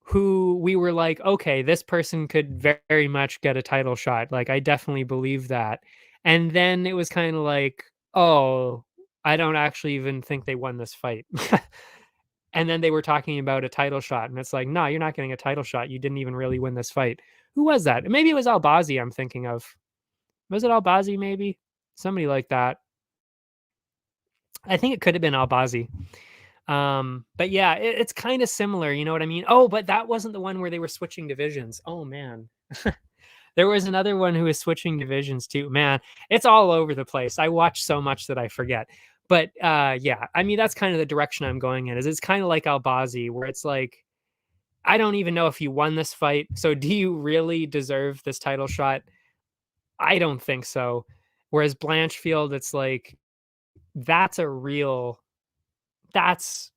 who we were like, okay, this person could very much get a title shot. Like, I definitely believe that. And then it was kind of like, oh, I don't actually even think they won this fight. And then they were talking about a title shot, and it's like, no, you're not getting a title shot. You didn't even really win this fight. Who was that? Maybe it was Albazi. I'm thinking of. Was it Albazi? Maybe somebody like that. I think it could have been Albazi. But yeah, it's kind of similar. You know what I mean? Oh, but that wasn't the one where they were switching divisions. Oh man. There was another one who was switching divisions too. Man, it's all over the place. I watch so much that I forget. But yeah, I mean that's kind of the direction I'm going in. Is it's kind of like Albazi, where it's like I don't even know if you won this fight. So do you really deserve this title shot? I don't think so. Whereas Blanchfield, it's like that's a real that's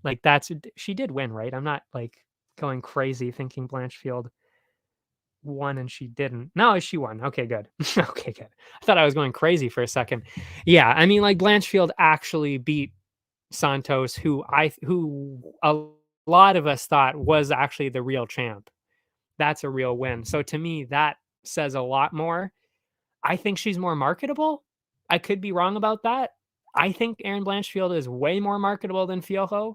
like that's she did win, right? I'm not like going crazy thinking Blanchfield won and she didn't. No, she won. Okay, good. Okay, good. I thought I was going crazy for a second. Yeah, I mean, like Blanchfield actually beat Santos, who a lot of us thought was actually the real champ. That's a real win. So to me, that says a lot more. I think she's more marketable. I could be wrong about that. I think Erin Blanchfield is way more marketable than Fiojo.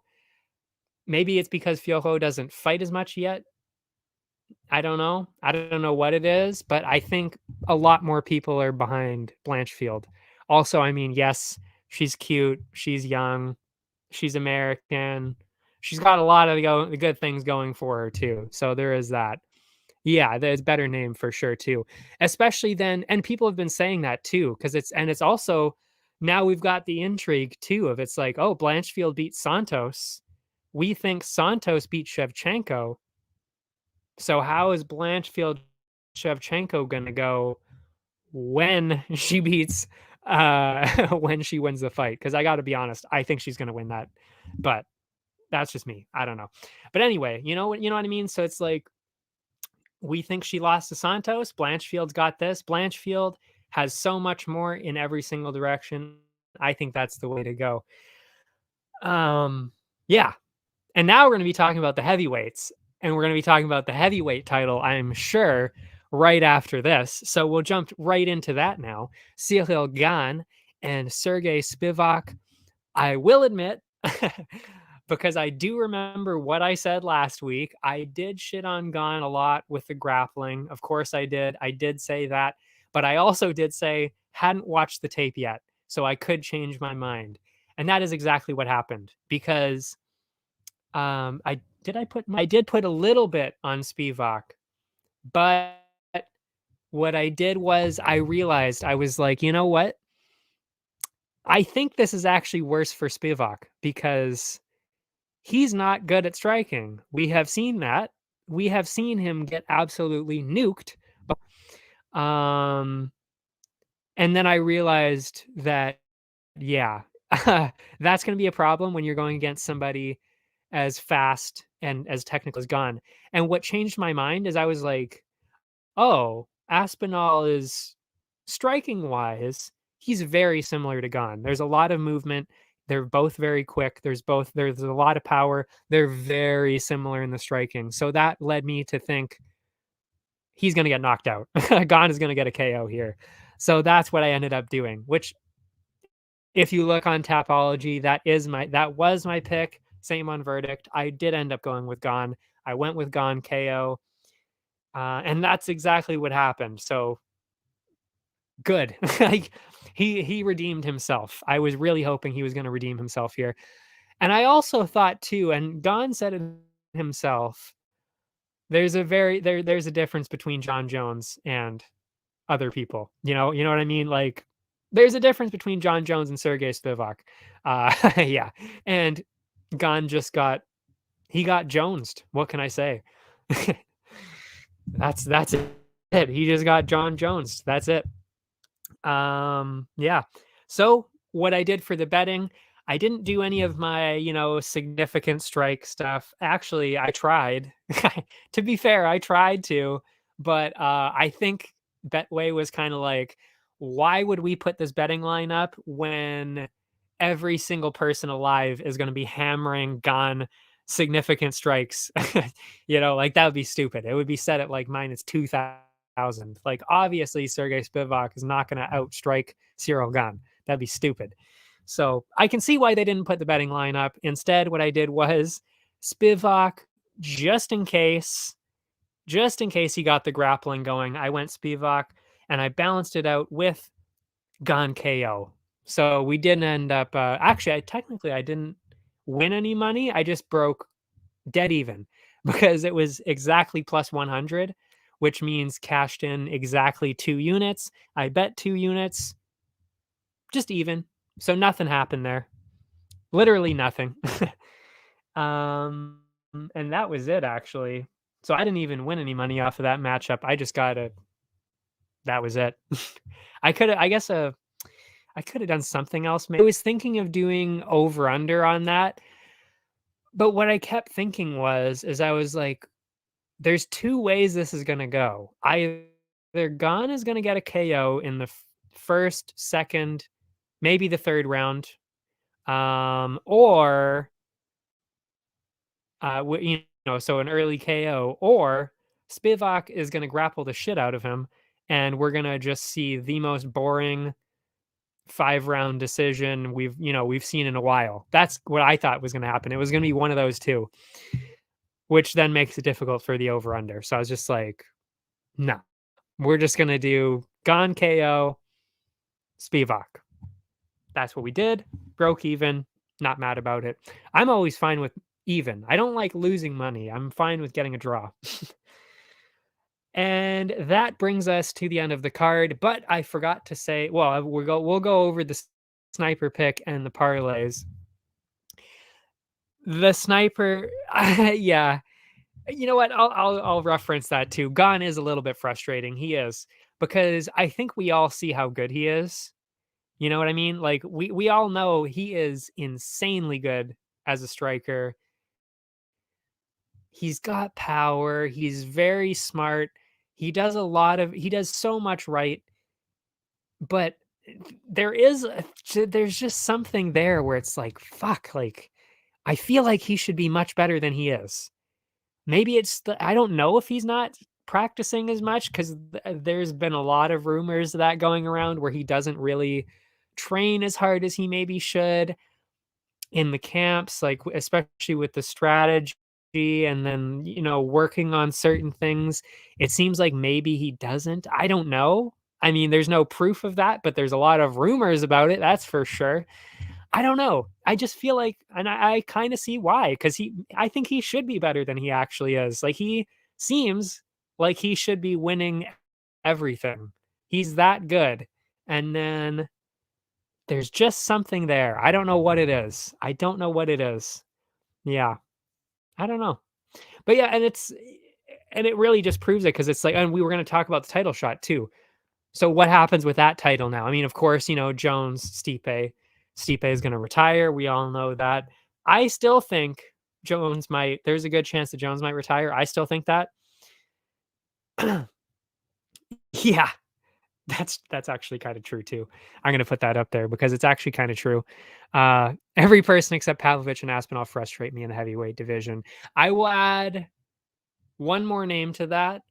Maybe it's because Fiojo doesn't fight as much yet. I don't know. I don't know what it is, but I think a lot more people are behind Blanchfield. Also, I mean, yes, she's cute, she's young, she's American. She's got a lot of the good things going for her too. So there is that. Yeah, there's better name for sure too. Especially then, and people have been saying that too, because it's also now we've got the intrigue too of it's like, oh, Blanchfield beat Santos. We think Santos beat Shevchenko. So how is Blanchfield Shevchenko gonna go when she beats when she wins the fight? Because I gotta be honest, I think she's gonna win that. But that's just me. I don't know. But anyway, you know what I mean? So it's like we think she lost to Santos. Blanchfield's got this. Blanchfield has so much more in every single direction. I think that's the way to go. Yeah. And now we're going to be talking about the heavyweights, and we're going to be talking about the heavyweight title, I'm sure, right after this. So we'll jump right into that now. Cyril Gane and Sergey Spivak. I will admit, because I do remember what I said last week, I did shit on Gane a lot with the grappling. Of course I did. I did say that. But I also did say hadn't watched the tape yet, so I could change my mind. And that is exactly what happened because I did put a little bit on Spivak, but what I did was I realized I was like, you know what? I think this is actually worse for Spivak because he's not good at striking. We have seen that. We have seen him get absolutely nuked. Um, and then I realized that, yeah, that's going to be a problem when you're going against somebody as fast and as technical as Gunn. And what changed my mind is I was like, oh, Aspinall is striking wise, he's very similar to Gunn. There's a lot of movement. They're both very quick. There's a lot of power. They're very similar in the striking. So that led me to think he's going to get knocked out. Gunn is going to get a KO here. So that's what I ended up doing, which if you look on Tapology, that was my pick. Same on verdict. I did end up going with Gon. I went with Gon KO. And that's exactly what happened. So good. Like he redeemed himself. I was really hoping he was going to redeem himself here. And I also thought too, and Don said it himself, there's a difference between John Jones and other people. You know what I mean? Like there's a difference between John Jones and Sergey Spivak. Yeah. And Gon he got jonesed. What can I say? That's it. He just got John Jones. That's it. Yeah. So what I did for the betting, I didn't do any of my, significant strike stuff. Actually, I tried. To be fair, I tried to, but I think Betway was kind of like, why would we put this betting line up when every single person alive is going to be hammering Gon significant strikes? Like that would be stupid. It would be set at like minus 2,000. Like obviously Sergey Spivak is not going to outstrike Cyril Gane. That'd be stupid. So I can see why they didn't put the betting line up. Instead, what I did was Spivak, just in case he got the grappling going, I went Spivak and I balanced it out with Gane KO. So we didn't end up, actually, I didn't win any money. I just broke dead even because it was exactly plus 100, which means cashed in exactly 2 units. I bet 2 units, just even. So nothing happened there. Literally nothing. And that was it actually. So I didn't even win any money off of that matchup. I just that was it. I could have done something else. I was thinking of doing over under on that. But what I kept thinking is I was like, there's 2 ways this is going to go. Either Gon is going to get a KO in the first, second, maybe the 3rd round, or so an early KO, or Spivak is going to grapple the shit out of him, and we're going to just see the most boring 5-round decision we've seen in a while. That's what I thought was going to happen. It was going to be one of those 2, which then makes it difficult for the over under. So I was just like, no, we're just going to do Gon KO, Spivak. That's what we did. Broke even. Not mad about it. I'm always fine with even. I don't like losing money. I'm fine with getting a draw. And that brings us to the end of the card. But I forgot to say, well, we'll go over the sniper pick and the parlays. The sniper, yeah. You know what? I'll reference that too. Gon is a little bit frustrating. He is, because I think we all see how good he is. You know what I mean? Like we all know he is insanely good as a striker. He's got power. He's very smart. He does so much right. But there's just something there where it's like, fuck, like I feel like he should be much better than he is. Maybe I don't know if he's not practicing as much because there's been a lot of rumors of that going around where he doesn't really train as hard as he maybe should in the camps, like especially with the strategy and then, working on certain things. It seems like maybe he doesn't. I don't know. I mean, there's no proof of that, but there's a lot of rumors about it. That's for sure. I don't know. I just feel like, and I kind of see why, because I think he should be better than he actually is. Like he seems like he should be winning everything. He's that good. And then there's just something there. I don't know what it is. I don't know what it is. Yeah. I don't know. But yeah, and it really just proves it because it's like, and we were going to talk about the title shot too. So what happens with that title now? I mean, of course, Jones, Stipe. Stipe is going to retire. We all know that. I still think there's a good chance that Jones might retire. I still think that. Yeah, that's actually kind of true too. I'm going to put that up there because it's actually kind of true. Every person except Pavlovich and Aspinall frustrate me in the heavyweight division. I will add one more name to that.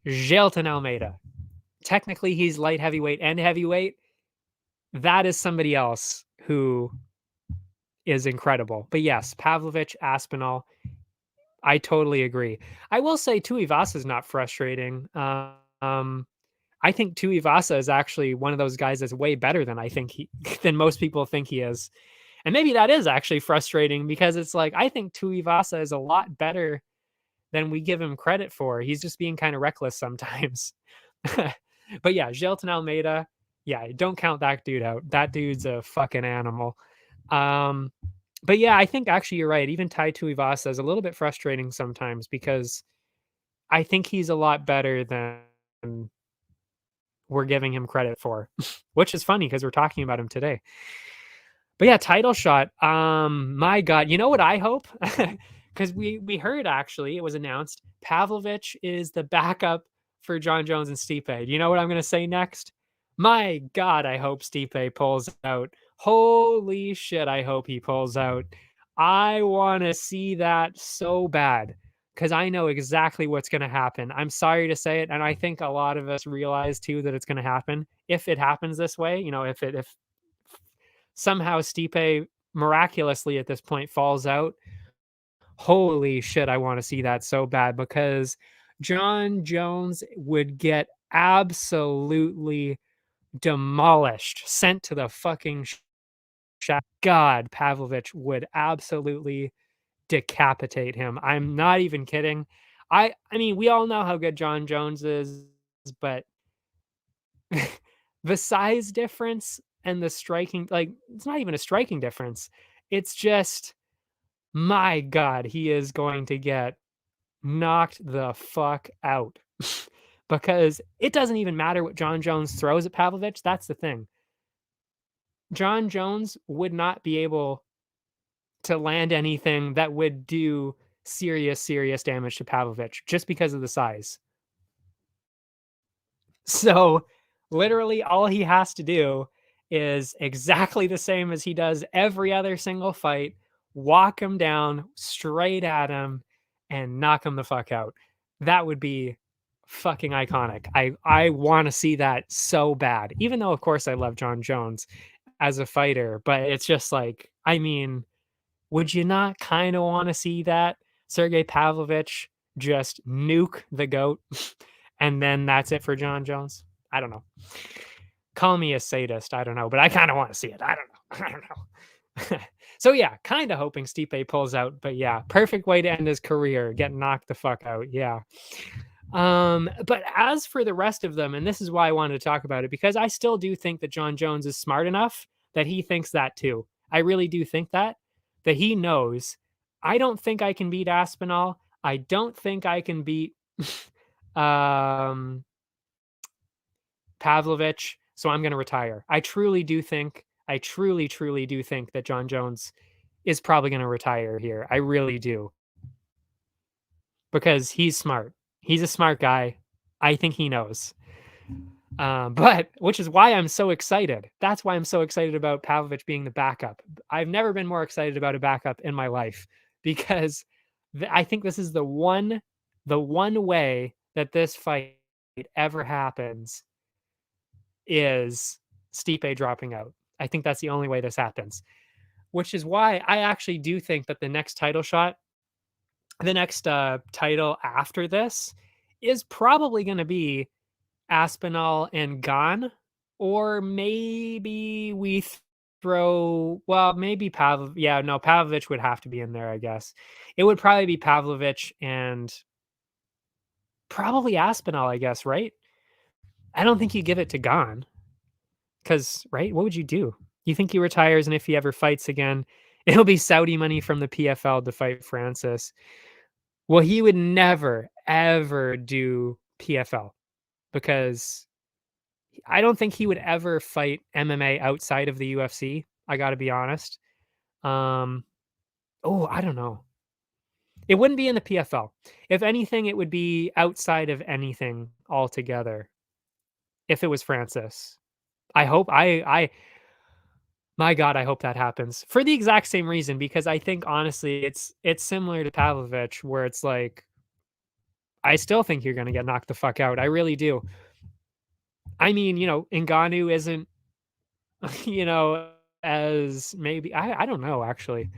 Jailton Almeida. Technically, he's light heavyweight and heavyweight. That is somebody else who is incredible. But yes, Pavlovich, Aspinall, I totally agree. I will say Tuivasa is not frustrating. I think Tuivasa is actually one of those guys that's way better than than most people think he is. And maybe that is actually frustrating because it's like I think Tuivasa is a lot better than we give him credit for. He's just being kind of reckless sometimes. But yeah, Jailton Almeida, yeah, don't count that dude out. That dude's a fucking animal. But yeah, I think actually you're right. Even Tai Tuivasa is a little bit frustrating sometimes because I think he's a lot better than we're giving him credit for, which is funny because we're talking about him today. But yeah, title shot. My God, you know what I hope? Because we heard actually it was announced Pavlovich is the backup for John Jones and Stipe. Do you know what I'm going to say next? My God, I hope Stipe pulls out. Holy shit, I hope he pulls out. I want to see that so bad because I know exactly what's going to happen. I'm sorry to say it, and I think a lot of us realize too that it's going to happen. If it happens this way, if somehow Stipe miraculously at this point falls out, holy shit, I want to see that so bad because John Jones would get absolutely demolished, sent to the fucking shack. God, Pavlovich would absolutely decapitate him. I'm not even kidding. I mean, we all know how good John Jones is, but the size difference and the striking, like, it's not even a striking difference. It's just, my God, he is going to get knocked the fuck out. Because it doesn't even matter what John Jones throws at Pavlovich. That's the thing. John Jones would not be able to land anything that would do serious damage to Pavlovich just because of the size. So literally all he has to do is exactly the same as he does every other single fight, walk him down straight at him and knock him the fuck out. That would be fucking iconic. I want to see that so bad. Even though of course I love John Jones as a fighter, but it's just like, I mean, would you not kind of want to see that Sergey Pavlovich just nuke the GOAT and then that's it for John Jones? I don't know. Call me a sadist. I don't know, but I kind of want to see it. I don't know. I don't know. So yeah, kind of hoping Stipe pulls out, but yeah, perfect way to end his career, get knocked the fuck out. Yeah. But as for the rest of them, and this is why I wanted to talk about it, because I still do think that John Jones is smart enough that he thinks that too. I really do think that he knows I don't think I can beat Aspinall. I don't think I can beat um Pavlovich, so I'm going to retire. I truly do think, I truly do think that John Jones is probably going to retire here. I really do. Because he's smart. He's a smart guy. I think he knows. But which is why I'm so excited. That's why I'm so excited about Pavlovich being the backup. I've never been more excited about a backup in my life because I think this is the one the one way that this fight ever happens is Stipe dropping out. I think that's the only way this happens, which is why I actually do think that the next title shot, the next title after this, is probably going to be Aspinall and Gane, or maybe we throw, well, maybe Pavlovich. Yeah, no, Pavlovich would have to be in there, I guess. It would probably be Pavlovich and probably Aspinall, I guess, right? I don't think you give it to Gane because, right? What would you do? You think he retires, and if he ever fights again, it'll be Saudi money from the PFL to fight Francis. Well, he would never, ever do PFL because I don't think he would ever fight MMA outside of the UFC. I got to be honest. Um, oh, I don't know. It wouldn't be in the PFL. If anything, it would be outside of anything altogether. If it was Francis, I hope my God, I hope that happens for the exact same reason, because I think honestly, it's similar to Pavlovich, where it's like I still think you're gonna get knocked the fuck out. I really do. I mean, Ngannou isn't, you know, as maybe I don't know actually.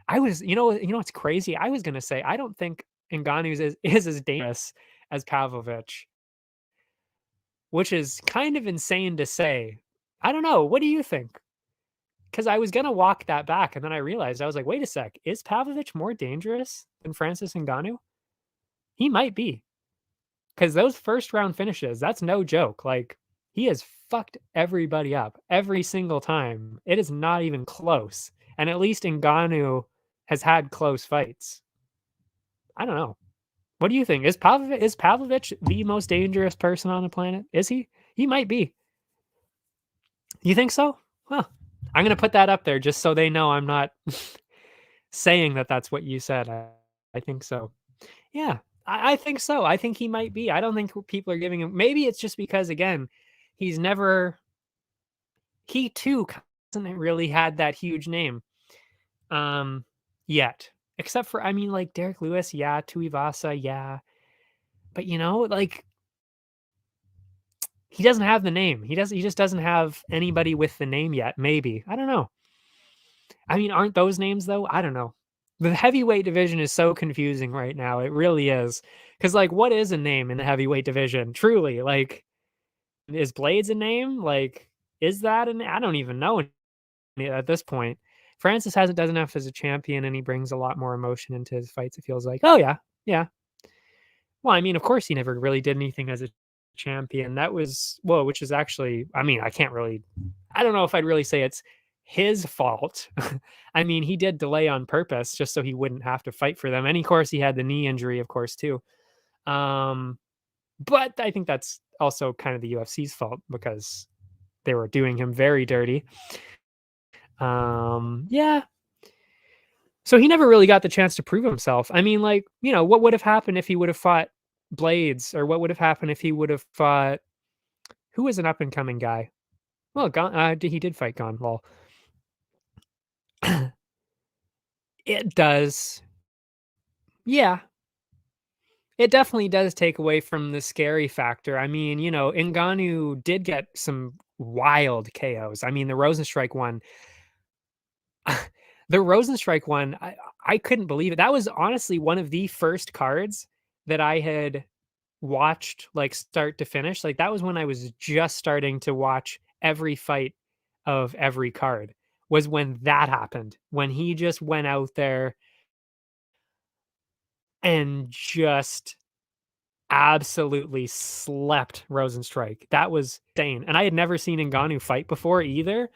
I was, what's crazy? I was gonna say I don't think Ngannou is as dangerous as Pavlovich, which is kind of insane to say. I don't know. What do you think? Because I was gonna walk that back, and then I realized I was like, wait a sec, is Pavlovich more dangerous than Francis Ngannou? He might be, because those first round finishes, that's no joke. Like, he has fucked everybody up every single time. It is not even close. And at least Ngannou has had close fights. I don't know. What do you think? Is Pavlovich the most dangerous person on the planet? Is he? He might be. You think so? Huh. I'm gonna put that up there just so they know I'm not saying that that's what you said. I think so. Yeah, I think so. I think he might be. I don't think people are giving him. Maybe it's just because again, he's never. He too hasn't really had that huge name, yet. Except for, I mean, like Derek Lewis, yeah, Tuivasa, yeah, but like he doesn't have the name. He does. He just doesn't have anybody with the name yet. Maybe, I don't know. I mean, aren't those names though? I don't know. The heavyweight division is so confusing right now. It really is. Because, like, what is a name in the heavyweight division? Truly, like, is Blades a name? Like, is that an? I don't even know at this point. Francis hasn't done enough as a champion, and he brings a lot more emotion into his fights. It feels like, oh yeah, yeah. Well, I mean, of course, he never really did anything as a champion. That was, well, which is actually, I mean, I can't really, I don't know if I'd really say it's his fault. I mean, he did delay on purpose just so he wouldn't have to fight for them. And of course, he had the knee injury, of course, too. But I think that's also kind of the UFC's fault because they were doing him very dirty. Yeah. So he never really got the chance to prove himself. I mean, like, what would have happened if he would have fought Blades, or what would have happened if he would have fought, who was an up and coming guy? Well, he did fight Gon. Lol. It does. Yeah. It definitely does take away from the scary factor. I mean, Ngannou did get some wild KOs. I mean, the Rosenstrike one, I couldn't believe it. That was honestly one of the first cards that I had watched, like, start to finish. Like, that was when I was just starting to watch every fight of every card, was when that happened. When he just went out there and just absolutely slept Rosenstrike. That was insane. And I had never seen Ngannou fight before either.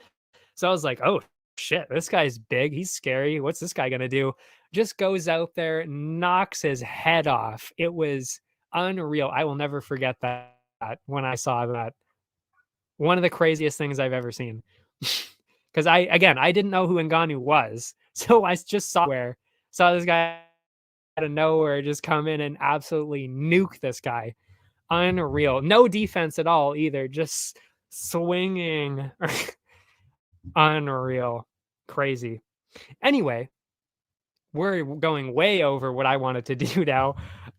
So I was like, oh shit, this guy's big. He's scary. What's this guy gonna do? Just goes out there, knocks his head off. It was unreal. I will never forget that when I saw that. One of the craziest things I've ever seen. Because I didn't know who Ngannou was. So I just saw this guy out of nowhere just come in and absolutely nuke this guy. Unreal. No defense at all either. Just swinging. Unreal. Crazy. Anyway, we're going way over what I wanted to do now.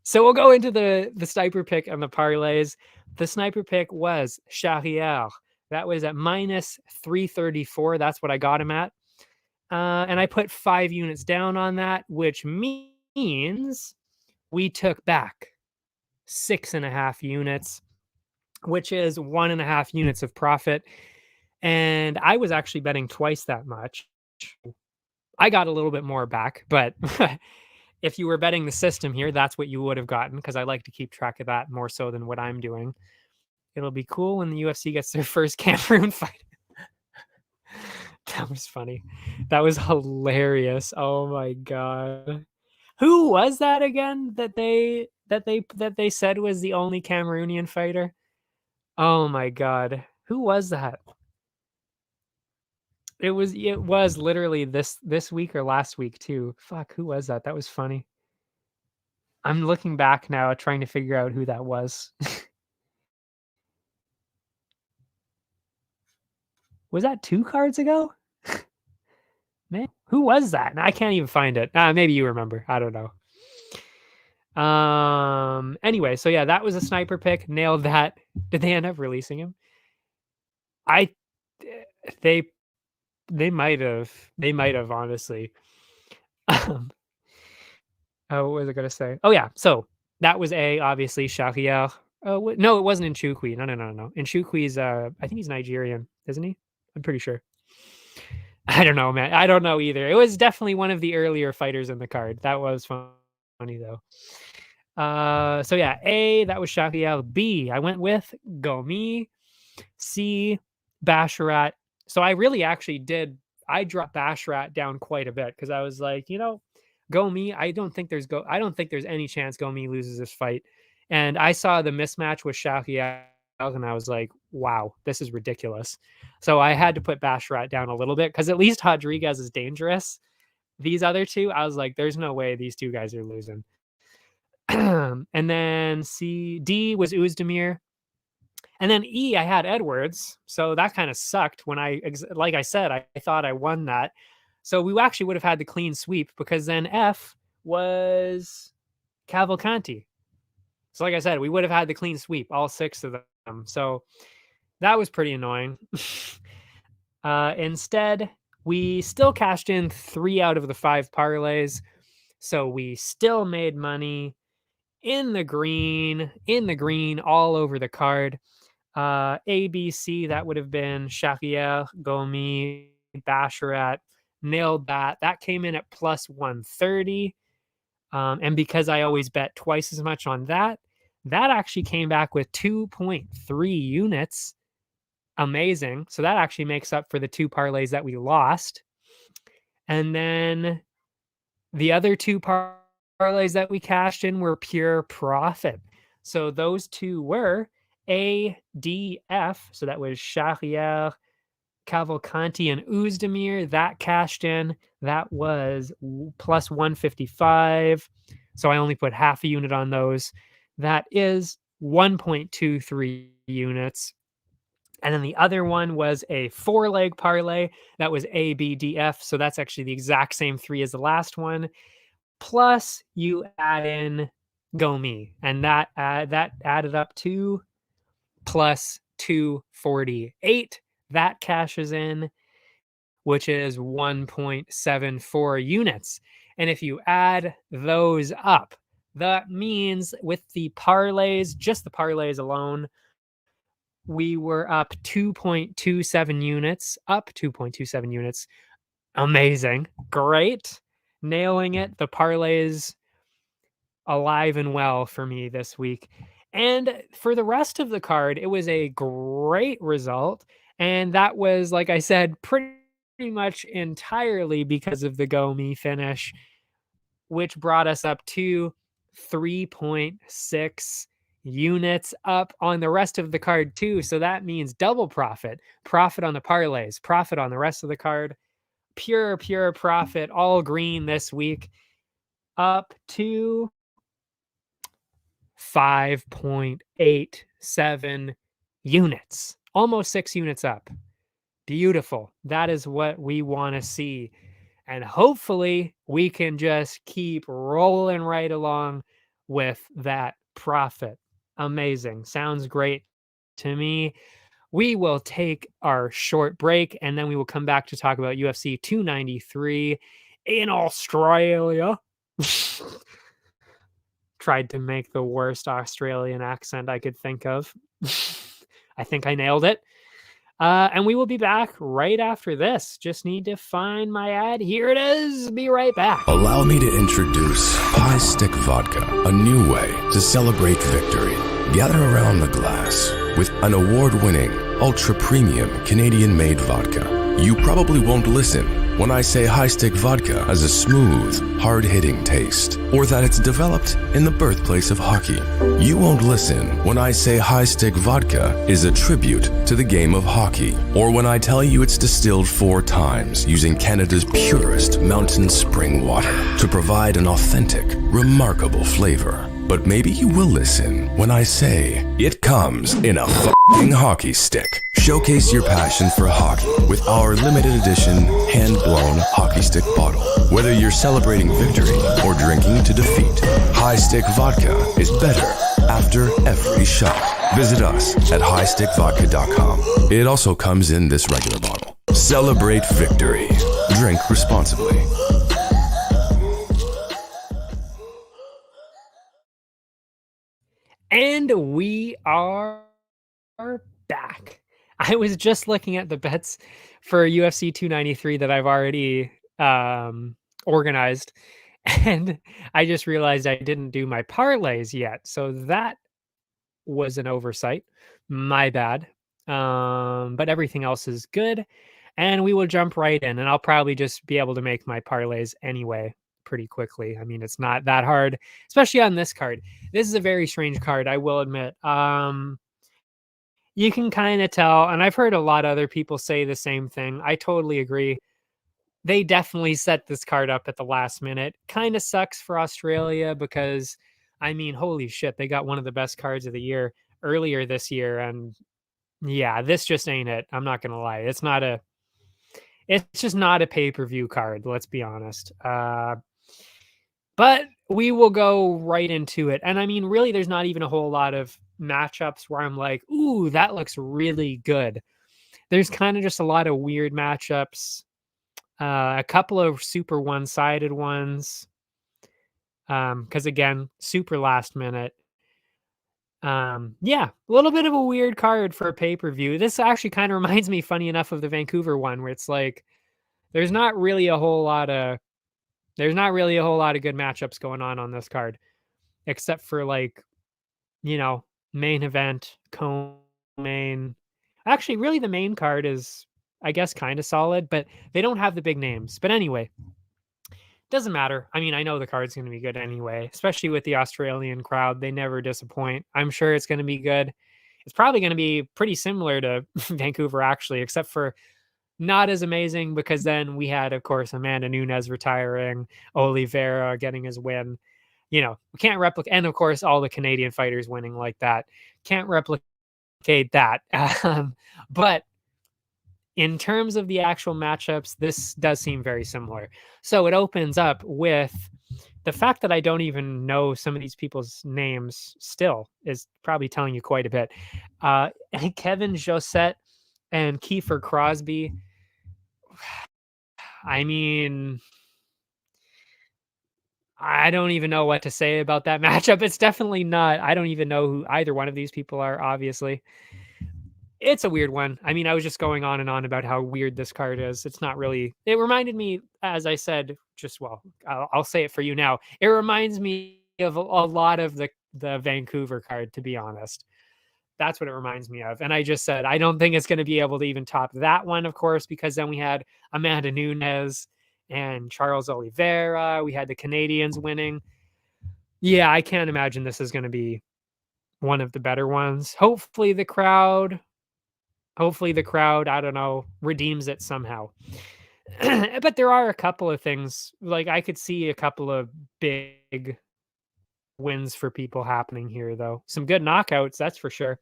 So we'll go into the sniper pick and the parlays. The sniper pick was Charrière. That was at minus 334. That's what I got him at. And I put 5 units down on that, which means we took back 6.5 units, which is 1.5 units of profit. And I was actually betting twice that much. I got a little bit more back, but if you were betting the system here, that's what you would have gotten, because I like to keep track of that more so than what I'm doing. It'll be cool when the UFC gets their first Cameroon fight. That was funny. That was hilarious. Oh my god. Who was that again that they said was the only Cameroonian fighter? Oh my god. Who was that? It was literally this week or last week too. Fuck, who was that? That was funny. I'm looking back now trying to figure out who that was. Was that 2 cards ago? Man, who was that? I can't even find it. Maybe you remember. I don't know. Anyway, so yeah, that was a sniper pick. Nailed that. Did they end up releasing him? I they they might have. They might have, honestly. What was I gonna say? Oh yeah, so that was obviously Charrière. Oh no, it wasn't in Chukwi. No. In Chukwi's I think he's Nigerian, isn't he? I'm pretty sure. I don't know, man. I don't know either. It was definitely one of the earlier fighters in the card. That was funny though. So yeah, A, that was Shakiel. B, I went with Gomi. C, Basharat. So I really actually did. I dropped Basharat down quite a bit because I was like, Gomi. I don't think there's any chance Gomi loses this fight. And I saw the mismatch with Shakiel, and I was like, wow, this is ridiculous. So I had to put Basharat down a little bit because at least Rodriguez is dangerous. These other two, I was like, there's no way these two guys are losing. And then D was Uzdemir. And then E, I had Edwards. So that kind of sucked when like I said, I thought I won that. So we actually would have had the clean sweep because then F was Cavalcanti. So like I said, we would have had the clean sweep, all 6 of them. So that was pretty annoying. Instead, we still cashed in 3 out of the 5 parlays. So we still made money in the green, all over the card. ABC, that would have been Shakiel, Gomi, Basharat. Nailed that. That came in at plus 130. And because I always bet twice as much on that actually came back with 2.3 units. Amazing. So that actually makes up for the 2 parlays that we lost. And then the other 2 parlays that we cashed in were pure profit. So those 2 were ADF. So that was Charrière, Cavalcanti, and Uzdemir. That cashed in. That was plus 155. So I only put half a unit on those. That is 1.23 units. And then the other one was a 4-leg parlay. That was ABDF. So that's actually the exact same 3 as the last one. Plus you add in Gomi, and that added up to plus 248. That cashes in, which is 1.74 units. And if you add those up, that means with the parlays, just the parlays alone, we were up 2.27 units, up 2.27 units. Amazing. Great. Nailing it. The parlays alive and well for me this week. And for the rest of the card, it was a great result. And that was, like I said, pretty much entirely because of the Gomi finish, which brought us up to 3.6 units up on the rest of the card too. So that means double profit on the parlays, profit on the rest of the card, pure profit, all green this week, up to 5.87 units, almost 6 units up. Beautiful. That is what we want to see. And hopefully we can just keep rolling right along with that profit. Amazing. Sounds great to me. We will take our short break and then we will come back to talk about UFC 293 in Australia. Tried to make the worst Australian accent I could think of. I think I nailed it. And we will be back right after this. Just need to find my ad. Here it is. Be right back. Allow me to introduce High Stick Vodka, a new way to celebrate victory. Gather around the glass with an award-winning, ultra-premium Canadian-made vodka. You probably won't listen when I say High Stick Vodka has a smooth, hard-hitting taste, or that it's developed in the birthplace of hockey. You won't listen when I say High Stick Vodka is a tribute to the game of hockey, or when I tell you it's distilled 4 times using Canada's purest mountain spring water to provide an authentic, remarkable flavor. But maybe you will listen when I say it comes in a f***ing hockey stick. Showcase your passion for hockey with our limited edition hand-blown hockey stick bottle. Whether you're celebrating victory or drinking to defeat, High Stick Vodka is better after every shot. Visit us at highstickvodka.com. It also comes in this regular bottle. Celebrate victory. Drink responsibly. And we are back. I was just looking at the bets for UFC 293 that I've already organized, and I just realized I didn't do my parlays yet. So that was an oversight. My bad. But everything else is good. And we will jump right in, and I'll probably just be able to make my parlays anyway pretty quickly. I mean, it's not that hard, especially on this card. This is a very strange card, I will admit. You can kind of tell, and I've heard a lot of other people say the same thing. I totally agree. They definitely set this card up at the last minute. Kind of sucks for Australia because, I mean, holy shit, they got one of the best cards of the year earlier this year, and yeah, this just ain't it. I'm not gonna lie. It's just not a pay-per-view card, let's be honest. But we will go right into it. And I mean, really, there's not even a whole lot of matchups where I'm like, ooh, that looks really good. There's kind of just a lot of weird matchups, a couple of super one-sided ones. Because again, super last minute. Yeah, a little bit of a weird card for a pay-per-view. This actually kind of reminds me, funny enough, of the Vancouver one, where it's like there's not really a whole lot of good matchups going on this card, except for like, main event, co-main. Actually, really, the main card is, I guess, kind of solid, but they don't have the big names. But anyway, doesn't matter. I mean, I know the card's going to be good anyway, especially with the Australian crowd. They never disappoint. I'm sure it's going to be good. It's probably going to be pretty similar to Vancouver, actually, except for not as amazing because then we had, of course, Amanda Nunes retiring, Oliveira getting his win. We can't replicate, and of course, all the Canadian fighters winning like that. Can't replicate that. But in terms of the actual matchups, this does seem very similar. So it opens up with the fact that I don't even know some of these people's names still is probably telling you quite a bit. Kevin Josette and Kiefer Crosby. I mean, I don't even know what to say about that matchup. It's definitely not. I don't even know who either one of these people are, obviously. It's a weird one. I mean, I was just going on and on about how weird this card is. It's not really. It reminded me, as I said, I'll say it for you now. It reminds me of a lot of the Vancouver card, to be honest. That's what it reminds me of. And I just said, I don't think it's going to be able to even top that one, of course, because then we had Amanda Nunes and Charles Oliveira. We had the Canadians winning. Yeah, I can't imagine this is going to be one of the better ones. Hopefully the crowd, I don't know, redeems it somehow. But there are a couple of things, like I could see a couple of big wins for people happening here, though. Some good knockouts, that's for sure.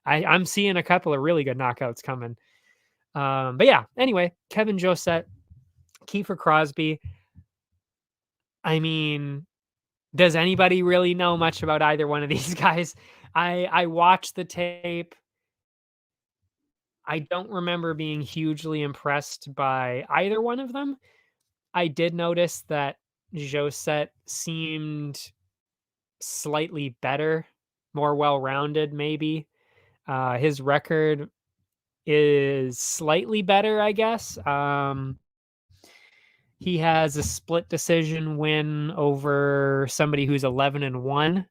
I'm seeing a couple of really good knockouts coming. But yeah, anyway, Kevin Josette, Kiefer Crosby. I mean, Does anybody really know much about either one of these guys? I watched the tape. I don't remember being hugely impressed by either one of them. I did notice that Josette seemed slightly better, more well-rounded maybe. His record is slightly better, I guess. He has a split decision win over somebody who's 11-1.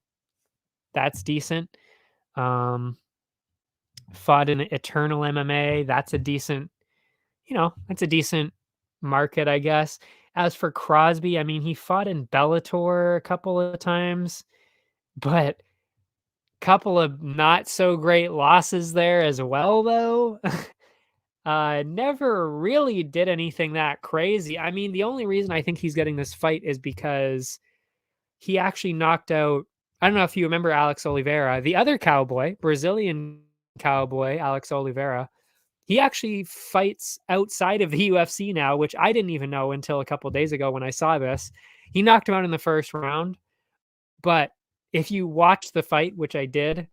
That's decent. Um, Fought in Eternal MMA. That's a decent, that's a decent market, I guess. As for Crosby, I mean, he fought in Bellator a couple of times, but couple of not so great losses there as well, though. Never really did anything that crazy. I mean, the only reason I think he's getting this fight is because he actually knocked out, I don't know if you remember Alex Oliveira, the other cowboy, Brazilian cowboy, Alex Oliveira. He actually fights outside of the UFC now, which I didn't even know until a couple of days ago when I saw this. He knocked him out in the first round. But if you watch the fight, which I did,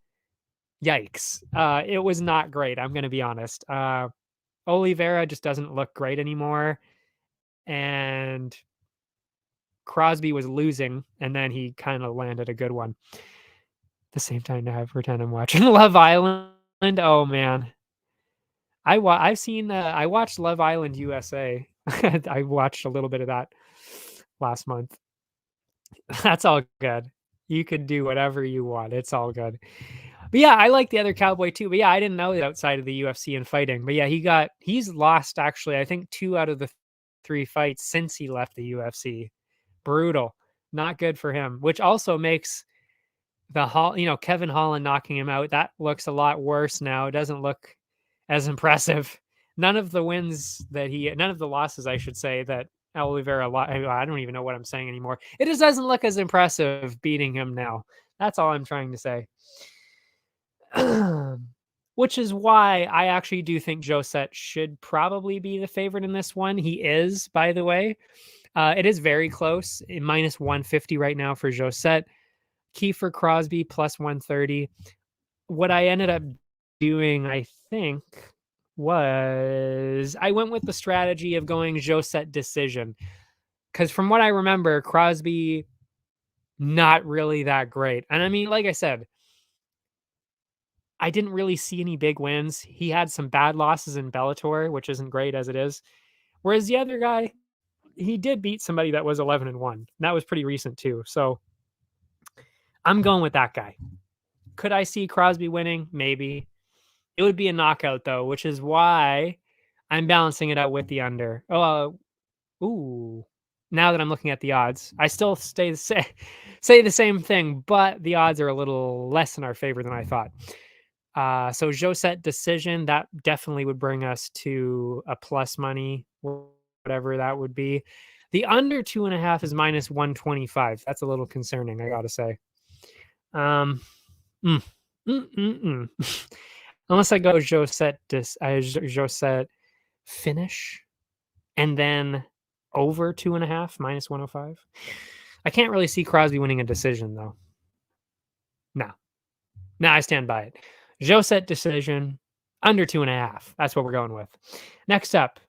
yikes. It was not great. I'm going to be honest. Oliveira just doesn't look great anymore. And Crosby was losing, and then he kind of landed a good one. At the same time, now I pretend I'm watching Love Island. Oh man, I watched Love Island USA. I watched a little bit of that last month. That's all good. You could do whatever you want. It's all good. But yeah, I like the other cowboy too. But yeah, I didn't know that outside of the UFC and fighting. But yeah, he's lost actually, I think 2 out of the 3 fights since he left the UFC. Brutal. Not good for him, which also makes Kevin Holland knocking him out, that looks a lot worse now. It doesn't look as impressive. None of the losses, I should say, that Oliveira, I don't even know what I'm saying anymore. It just doesn't look as impressive beating him now. That's all I'm trying to say. Which is why I actually do think Josette should probably be the favorite in this one. He is, by the way. It is very close. Minus 150 right now for Josette. Kiefer Crosby plus 130. What I ended up doing, I think, was I went with the strategy of going Josette decision. Because from what I remember, Crosby, not really that great. And I mean, like I said, I didn't really see any big wins. He had some bad losses in Bellator, which isn't great as it is. Whereas the other guy, he did beat somebody that was 11-1. That was pretty recent too. So I'm going with that guy. Could I see Crosby winning? Maybe. It would be a knockout though, which is why I'm balancing it out with the under. Ooh. Now that I'm looking at the odds, I still say the same thing, but the odds are a little less in our favor than I thought. So Josette decision, that definitely would bring us to a plus money, whatever that would be. The under 2.5 is minus 125. That's a little concerning, I gotta say. Unless I go Josette finish and then over 2.5 minus 105. I can't really see Crosby winning a decision though. No, I stand by it. Josette decision, under 2.5. That's what we're going with. Next up,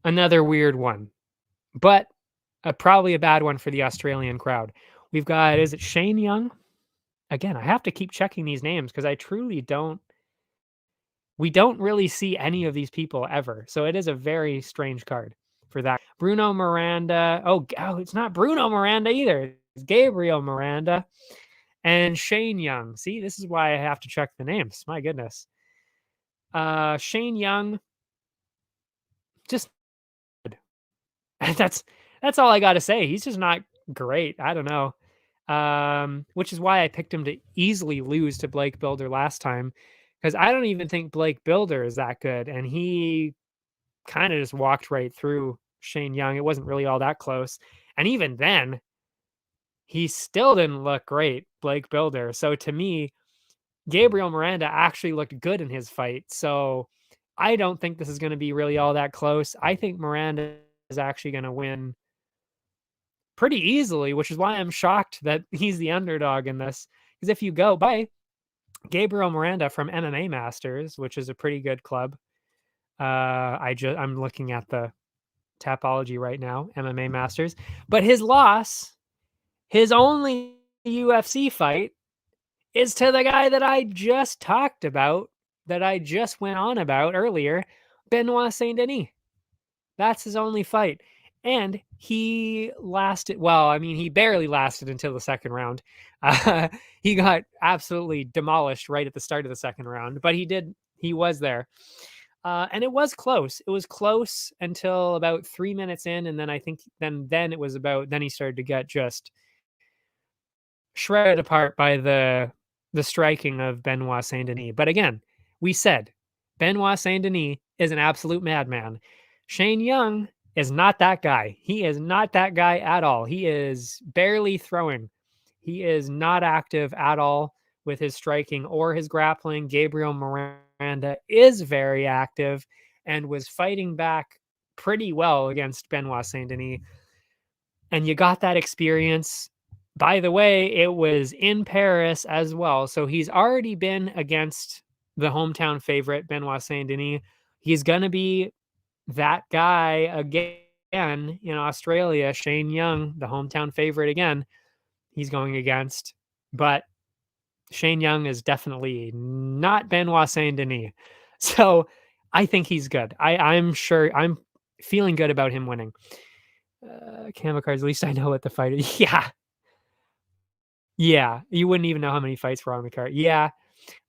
another weird one, but probably a bad one for the Australian crowd. We've got, is it Shane Young? Again, I have to keep checking these names because I truly don't. We don't really see any of these people ever. So it is a very strange card for that. Bruno Miranda. Oh, it's not Bruno Miranda either. It's Gabriel Miranda. And Shane Young. See, this is why I have to check the names. My goodness. Shane Young, just that's all I got to say. He's just not great. I don't know. Which is why I picked him to easily lose to Blake Builder last time, because I don't even think Blake Builder is that good, and he kind of just walked right through Shane Young. It wasn't really all that close, and even then, he still didn't look great, Blake Builder. So to me, Gabriel Miranda actually looked good in his fight. So I don't think this is going to be really all that close. I think Miranda is actually going to win pretty easily, which is why I'm shocked that he's the underdog in this. Because if you go by Gabriel Miranda from MMA Masters, which is a pretty good club, I'm looking at the Tapology right now, MMA Masters, but his loss, his only UFC fight, is to the guy that I just talked about, that I just went on about earlier, Benoit Saint Denis. That's his only fight. And he lasted, well, I mean, he barely lasted until the second round. He got absolutely demolished right at the start of the second round, but he was there. And it was close. It was close until about 3 minutes in. And then I think then he started to get just shredded apart by the striking of Benoit Saint Denis. But again, we said Benoit Saint Denis is an absolute madman. Shane Young is not that guy. He is not that guy at all. He is barely throwing. He is not active at all with his striking or his grappling. Gabriel Miranda is very active and was fighting back pretty well against Benoit Saint Denis. And you got that experience. By the way, it was in Paris as well. So he's already been against the hometown favorite, Benoit Saint Denis. He's going to be that guy again in Australia. Shane Young, the hometown favorite again, he's going against. But Shane Young is definitely not Benoit Saint Denis. So I think he's good. I'm sure, I'm feeling good about him winning. Camo cards, at least I know what the fight is. Yeah. Yeah. You wouldn't even know how many fights were on the card. Yeah.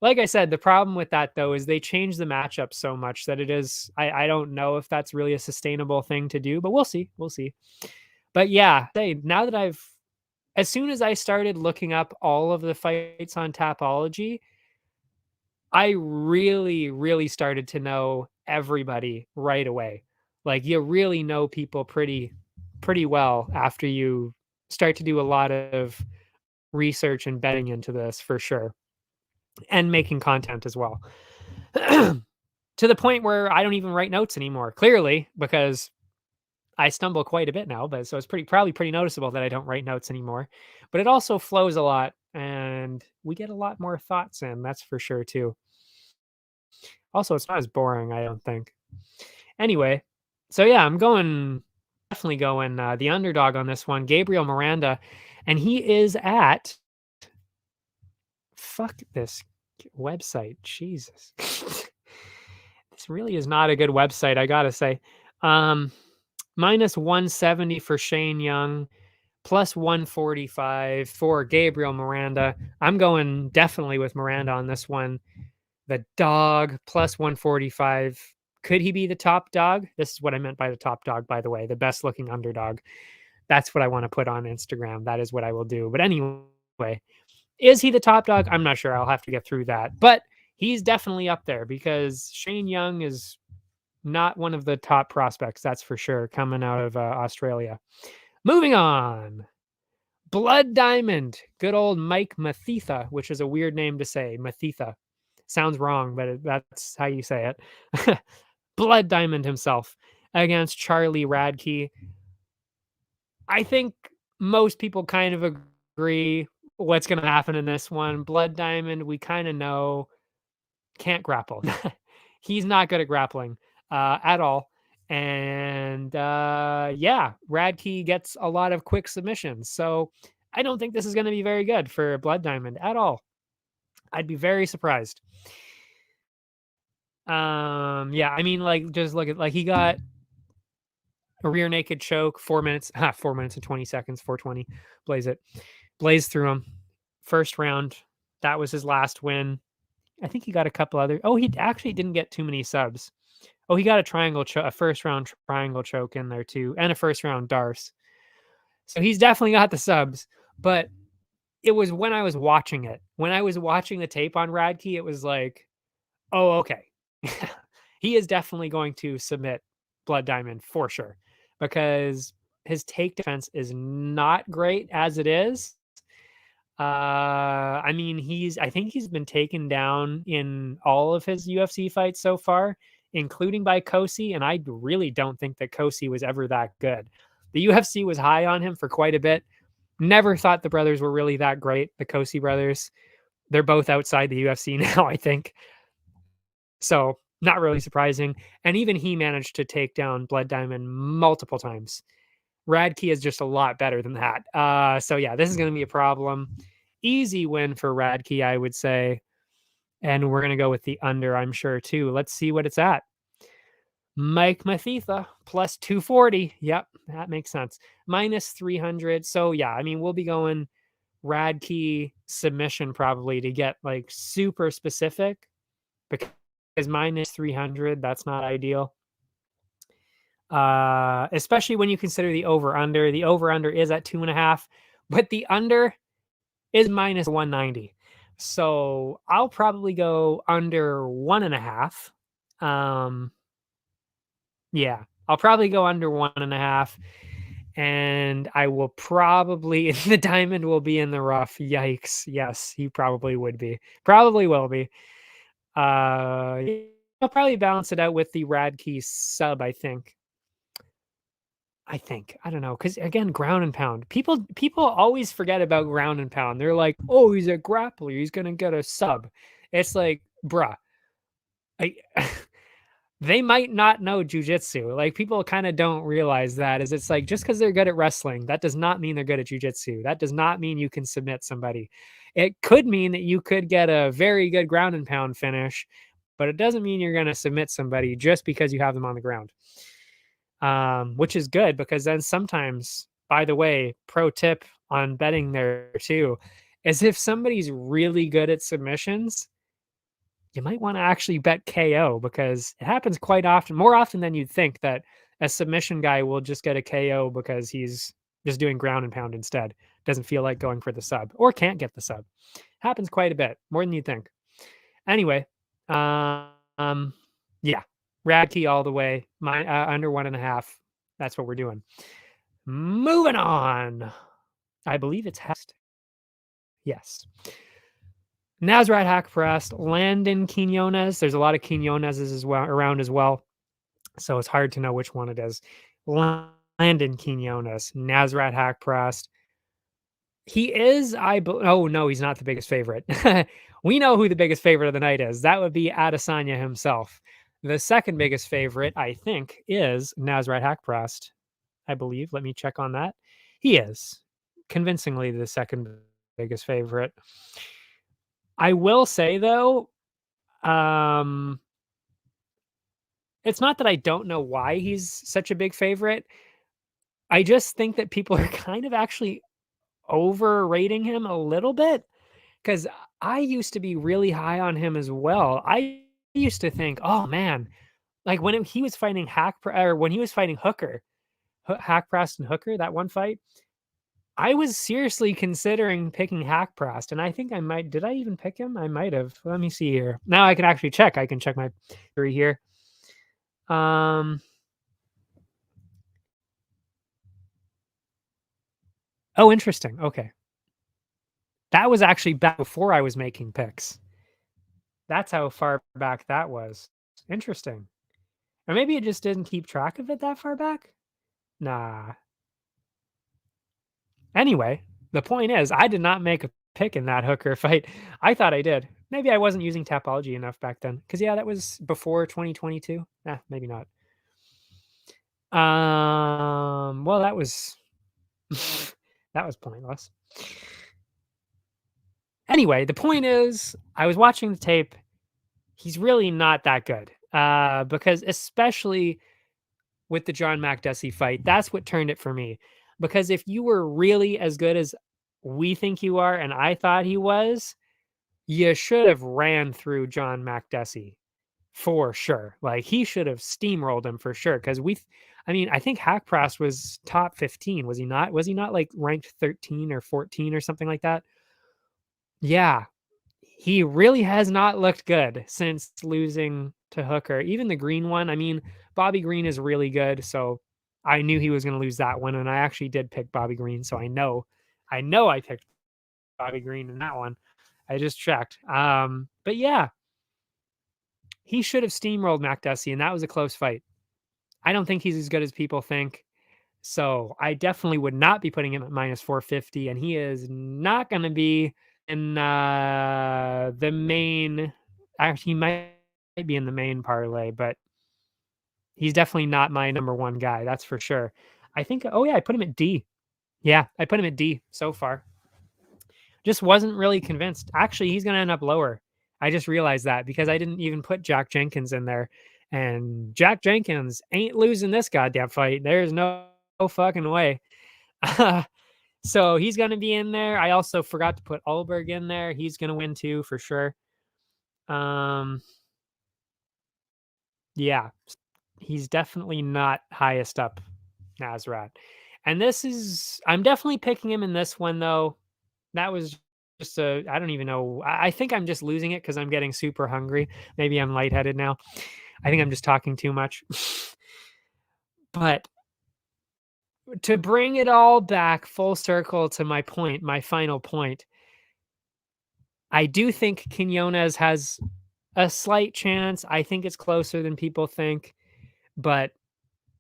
Like I said, the problem with that, though, is they changed the matchup so much that it is, I don't know if that's really a sustainable thing to do, but we'll see. We'll see. But yeah, now that as soon as I started looking up all of the fights on Tapology, I really, really started to know everybody right away. Like, you really know people pretty well after you start to do a lot of research and betting into this, for sure, and making content as well. To the point where I don't even write notes anymore, clearly, because I stumble quite a bit now, but so it's probably pretty noticeable that I don't write notes anymore. But it also flows a lot, and we get a lot more thoughts in, that's for sure too. Also, it's not as boring, I don't think. Anyway, so yeah, I'm definitely going the underdog on this one, Gabriel Miranda, and he is at, fuck this website, Jesus. This really is not a good website, I gotta say. Minus 170 for Shane Young, plus 145 for Gabriel Miranda. I'm going definitely with Miranda on this one. The dog, plus 145. Could he be the top dog? This is what I meant by the top dog, by the way, the best looking underdog. That's what I want to put on Instagram. That is what I will do. But anyway, is he the top dog? I'm not sure. I'll have to get through that. But he's definitely up there because Shane Young is not one of the top prospects, that's for sure, coming out of Australia. Moving on. Blood Diamond. Good old Mike Mathitha, which is a weird name to say. Mathitha. Sounds wrong, but that's how you say it. Blood Diamond himself against Charlie Radke. I think most people kind of agree what's going to happen in this one. Blood Diamond, we kind of know, can't grapple. He's not good at grappling at all. And yeah, Radke gets a lot of quick submissions. So I don't think this is going to be very good for Blood Diamond at all. I'd be very surprised. Yeah, I mean, like, just look at, like, he got a rear naked choke, 4 minutes, 4 minutes and 20 seconds, 4:20, blaze through him. First round, that was his last win. I think he got a couple other, he actually didn't get too many subs. He got a first round triangle choke in there too, and a first round Darce. So he's definitely got the subs, but it was when I was watching it. When I was watching the tape on Radke, it was like, oh, okay. He is definitely going to submit Blood Diamond for sure, because his take defense is not great as it is. I mean, I think he's been taken down in all of his UFC fights so far, including by Kosi, and I really don't think that Kosi was ever that good. The UFC was high on him for quite a bit. Never thought the brothers were really that great. The Kosi brothers, they're both outside the UFC now, I think. So not really surprising. And even he managed to take down Blood Diamond multiple times. Radke is just a lot better than that. So yeah, this is going to be a problem. Easy win for Radke, I would say. And we're going to go with the under, I'm sure, too. Let's see what it's at. Mike Mathetha plus 240. Yep, that makes sense. Minus 300. So yeah, I mean, we'll be going Radke submission probably to get like super specific, because minus 300, that's not ideal. Especially when you consider the over under. The over under is at 2.5, but the under is minus 190. So I'll probably go under 1.5. Yeah, I'll probably go under 1.5, and I will probably the diamond will be in the rough. Yikes! Yes, he probably would be. Probably will be. I'll probably balance it out with the Radke sub. I think. I don't know, because again, ground and pound. People always forget about ground and pound. They're like, oh, he's a grappler. He's gonna get a sub. It's like, bruh. I they might not know jujitsu. Like people kind of don't realize that. Is it's like just because they're good at wrestling, that does not mean they're good at jujitsu. That does not mean you can submit somebody. It could mean that you could get a very good ground and pound finish, but it doesn't mean you're going to submit somebody just because you have them on the ground. Which is good, because then sometimes, by the way, pro tip on betting there too, is if somebody's really good at submissions, you might want to actually bet KO, because it happens quite often, more often than you'd think, that a submission guy will just get a KO because he's just doing ground and pound instead. Doesn't feel like going for the sub, or can't get the sub. Happens quite a bit, more than you think. Anyway, yeah, Radke all the way. Under 1.5. That's what we're doing. Moving on. I believe it's Hest. Yes. Nasrat Haqparast, Landon Quinones. There's a lot of Quinoneses as well around as well, so it's hard to know which one it is. Landon Quinones, Nasrat Haqparast. He is, oh no, he's not the biggest favorite. We know who the biggest favorite of the night is. That would be Adesanya himself. The second biggest favorite, I think, is Nasrat Haqparast. I believe. Let me check on that. He is convincingly the second biggest favorite. I will say though, it's not that I don't know why he's such a big favorite. I just think that people are kind of actually overrating him a little bit, because I used to be really high on him as well. I used to think, oh man, like when he was fighting when he was fighting Hooker, Haqparast and Hooker, that one fight, I was seriously considering picking Haqparast, and I think I might. Did I even pick him? I might have. Let me see here. Now I can actually check. I can check my theory here. Oh, interesting. Okay. That was actually back before I was making picks. That's how far back that was. Interesting. Or maybe it just didn't keep track of it that far back? Nah. Anyway, the point is, I did not make a pick in that Hooker fight. I thought I did. Maybe I wasn't using Tapology enough back then. Because, yeah, that was before 2022. Maybe not. Well, that was that was pointless. Anyway, the point is, I was watching the tape. He's really not that good. Because especially with the John Makdessi fight, that's what turned it for me. Because if you were really as good as we think you are, and I thought he was, you should have ran through John Makdessi for sure. Like he should have steamrolled him for sure. Because I think Haqparast was top 15. Was he not? Was he not like ranked 13 or 14 or something like that? Yeah. He really has not looked good since losing to Hooker. Even the Green one. I mean, Bobby Green is really good. So I knew he was going to lose that one. And I actually did pick Bobby Green. So I know I picked Bobby Green in that one. I just checked. But yeah, he should have steamrolled Makdessi, and that was a close fight. I don't think he's as good as people think. So I definitely would not be putting him at minus 450, and he is not going to be in the main. Actually, he might be in the main parlay, but he's definitely not my number one guy. That's for sure. I think. Oh yeah, I put him at D. Yeah, I put him at D so far. Just wasn't really convinced. Actually, he's going to end up lower. I just realized that because I didn't even put Jack Jenkins in there. And Jack Jenkins ain't losing this goddamn fight. There's no fucking way. So he's going to be in there. I also forgot to put Ulberg in there. He's going to win too for sure. Yeah, he's definitely not highest up Nasrat. And this is, I'm definitely picking him in this one though. That was just I don't even know. I think I'm just losing it because I'm getting super hungry. Maybe I'm lightheaded now. I think I'm just talking too much. But to bring it all back full circle to my point, my final point, I do think Quinones has a slight chance. I think it's closer than people think, but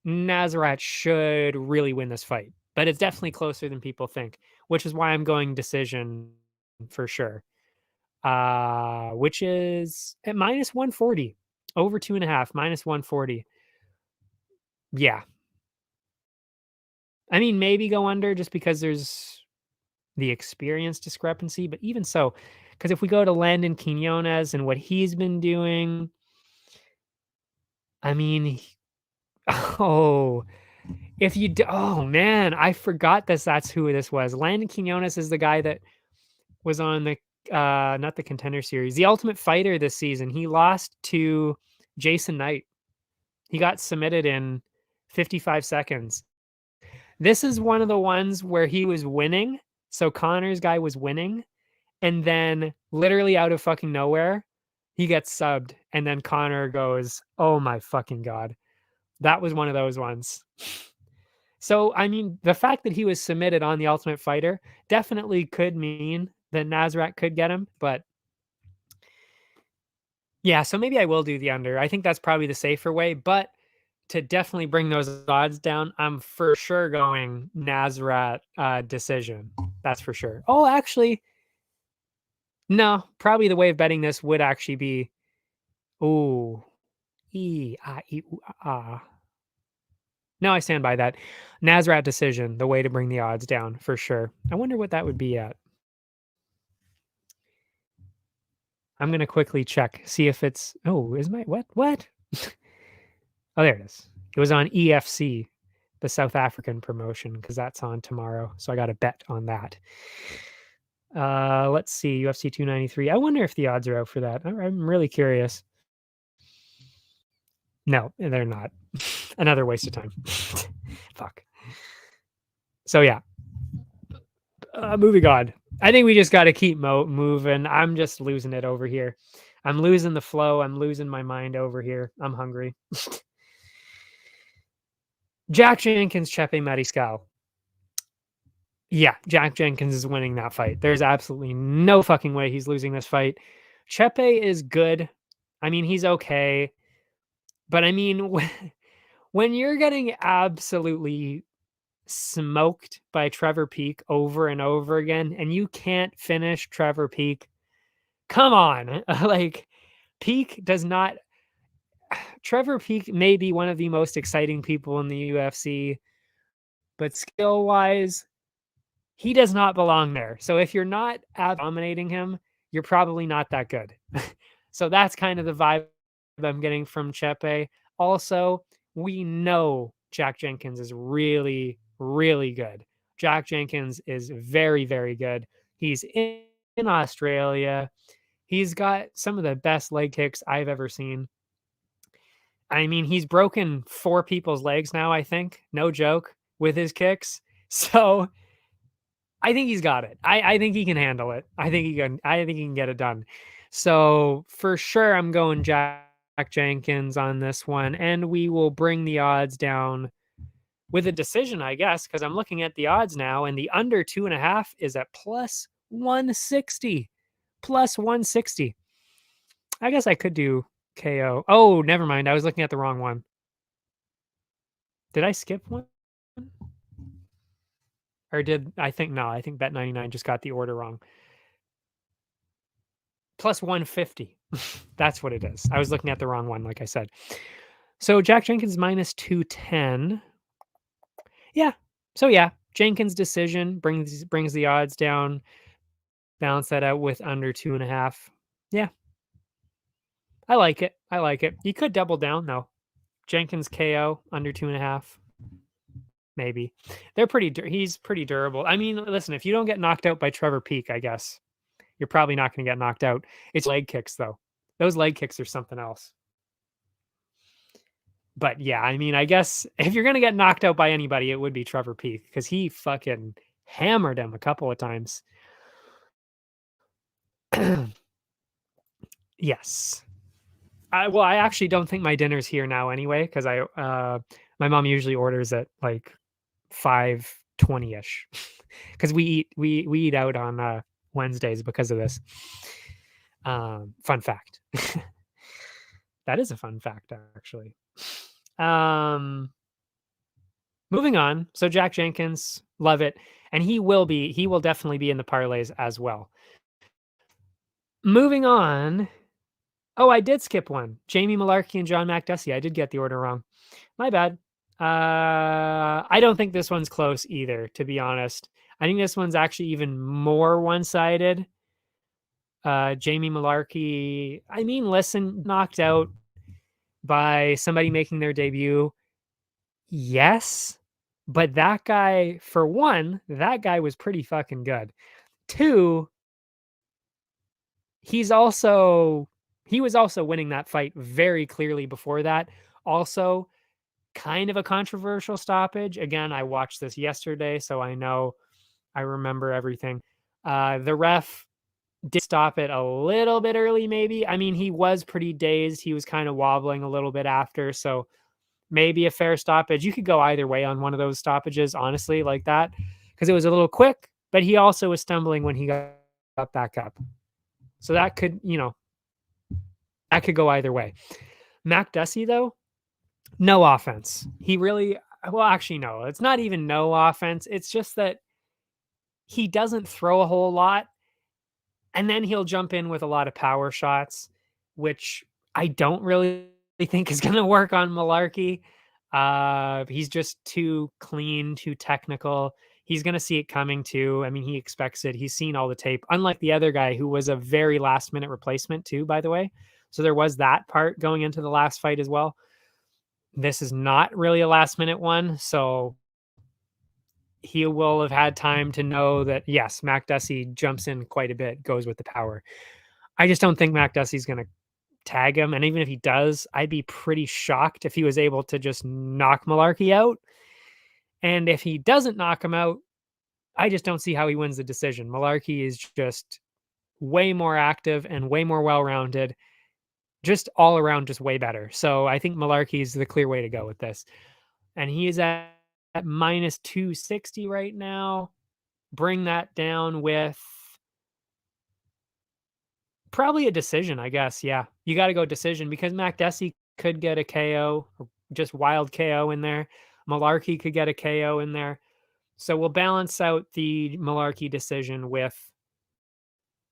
Nazareth should really win this fight. But it's definitely closer than people think, which is why I'm going decision for sure. Which is at minus 140, over 2.5, minus 140. Yeah. I mean, maybe go under just because there's the experience discrepancy, but even so, because if we go to Landon Quinones and what he's been doing, I mean, oh, if you, oh man, I forgot that's who this was. Landon Quinones is the guy that was on the, not the Contender Series, the Ultimate Fighter this season. He lost to Jason Knight. He got submitted in 55 seconds. This is one of the ones where he was winning. So Connor's guy was winning. And then literally out of fucking nowhere, he gets subbed. And then Connor goes, oh my fucking God. That was one of those ones. So, I mean, the fact that he was submitted on the Ultimate Fighter definitely could mean that Nazareth could get him. But yeah, so maybe I will do the under. I think that's probably the safer way. But to definitely bring those odds down, I'm for sure going Nazareth decision. That's for sure. Oh, actually, no, probably the way of betting this would actually be, ooh, ah. No, I stand by that. Nazareth decision, the way to bring the odds down for sure. I wonder what that would be at. I'm gonna quickly check, see if it's. Oh, is my what? What? Oh, there it is. It was on EFC, the South African promotion, because that's on tomorrow. So I got a bet on that. Let's see, UFC 293. I wonder if the odds are out for that. I'm really curious. No, they're not. Another waste of time. Fuck. So yeah, moving on. I think we just got to keep moving. I'm just losing it over here. I'm losing the flow. I'm losing my mind over here. I'm hungry. Jack Jenkins, Chepe Mariscal. Yeah, Jack Jenkins is winning that fight. There's absolutely no fucking way he's losing this fight. Chepe is good. I mean, he's okay. But I mean, when you're getting absolutely smoked by Trevor Peek over and over again, and you can't finish Trevor Peek, come on. Like, Peek does not. Trevor Peek may be one of the most exciting people in the UFC, but skill wise, he does not belong there. So if you're not dominating him, you're probably not that good. So that's kind of the vibe I'm getting from Chepe. Also, we know Jack Jenkins is really, really good. Jack Jenkins is very, very good. He's in Australia. He's got some of the best leg kicks I've ever seen. I mean, he's broken 4 people's legs now, I think. No joke, with his kicks. So I think he's got it. I think he can handle it. I think he can get it done. So for sure, I'm going Jack Jenkins on this one, and we will bring the odds down with a decision, I guess, because I'm looking at the odds now, and the under 2.5 is at plus 160. Plus 160. I guess I could do KO. Oh, never mind. I was looking at the wrong one. Did I skip one? Or I think Bet99 just got the order wrong. Plus 150. That's what it is. I was looking at the wrong one, like I said. So Jack Jenkins minus 210. Yeah. So yeah, Jenkins decision brings the odds down. Balance that out with under 2.5. Yeah. I like it. I like it. You could double down though. Jenkins KO under 2.5. Maybe. He's pretty durable. I mean, listen, if you don't get knocked out by Trevor Peak, I guess you're probably not going to get knocked out. It's leg kicks though. Those leg kicks are something else. But yeah, I mean, I guess if you're going to get knocked out by anybody, it would be Trevor Peak because he fucking hammered him a couple of times. Yes. I actually don't think my dinner's here now anyway because my mom usually orders at like 5:20ish because we eat out on Wednesdays because of this. Fun fact. That is a fun fact, actually. Moving on. So Jack Jenkins, love it. And he will definitely be in the parlays as well. Moving on. Oh, I did skip one. Jamie Malarkey and John McDuffie. I did get the order wrong. My bad. I don't think this one's close either, to be honest. I think this one's actually even more one-sided. Jamie Malarkey, I mean, listen, knocked out by somebody making their debut. Yes, but that guy, for one, that guy was pretty fucking good. Two, he was also winning that fight very clearly before that. Also, kind of a controversial stoppage. Again, I watched this yesterday, so I remember everything. The ref did stop it a little bit early, maybe. I mean, he was pretty dazed. He was kind of wobbling a little bit after, so maybe a fair stoppage. You could go either way on one of those stoppages, honestly, like that, because it was a little quick, but he also was stumbling when he got back up. So that could go either way. McDuffie, though, no offense. Actually, no, it's not even no offense. It's just that he doesn't throw a whole lot. And then he'll jump in with a lot of power shots, which I don't really think is going to work on Malarkey. He's just too clean, too technical. He's going to see it coming too. I mean, he expects it. He's seen all the tape, unlike the other guy who was a very last minute replacement too, by the way. So there was that part going into the last fight as well. This is not really a last minute one. So he will have had time to know that, yes, McDuffie jumps in quite a bit, goes with the power. I just don't think McDuffie's going to tag him. And even if he does, I'd be pretty shocked if he was able to just knock Malarkey out. And if he doesn't knock him out, I just don't see how he wins the decision. Malarkey is just way more active and way more well-rounded, just all around, just way better. So I think Malarkey is the clear way to go with this. And he is at minus 260 right now. Bring that down with probably a decision, I guess. Yeah, you got to go decision because McDuffie could get a KO, or just wild KO in there. Malarkey could get a KO in there. So we'll balance out the Malarkey decision with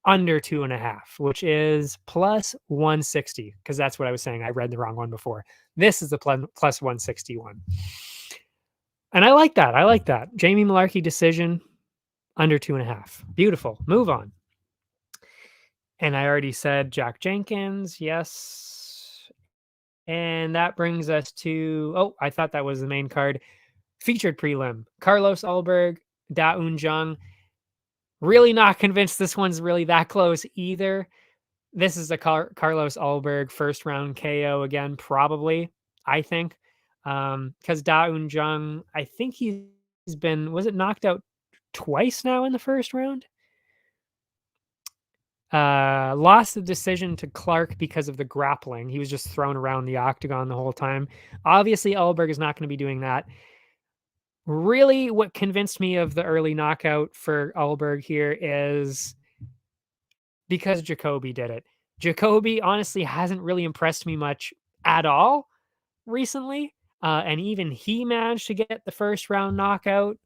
under 2.5, which is plus 160, because that's what I was saying. I read the wrong one before. This is the plus 161. And I like that. I like that. Jamie Malarkey decision under 2.5. Beautiful. Move on. And I already said Jack Jenkins. Yes. And that brings us to, I thought that was the main card. Featured prelim. Carlos Ulberg, Da Un Jung. Really not convinced this one's really that close either. This is a Carlos Ulberg first round KO again, probably, I think. Because Da Un Jung, I think he's been, was it knocked out twice now in the first round? Lost the decision to Clark because of the grappling. He was just thrown around the octagon the whole time. Obviously, Ulberg is not going to be doing that. Really, what convinced me of the early knockout for Ulberg here is because Jacoby did it. Jacoby honestly hasn't really impressed me much at all recently. And even he managed to get the first round knockout.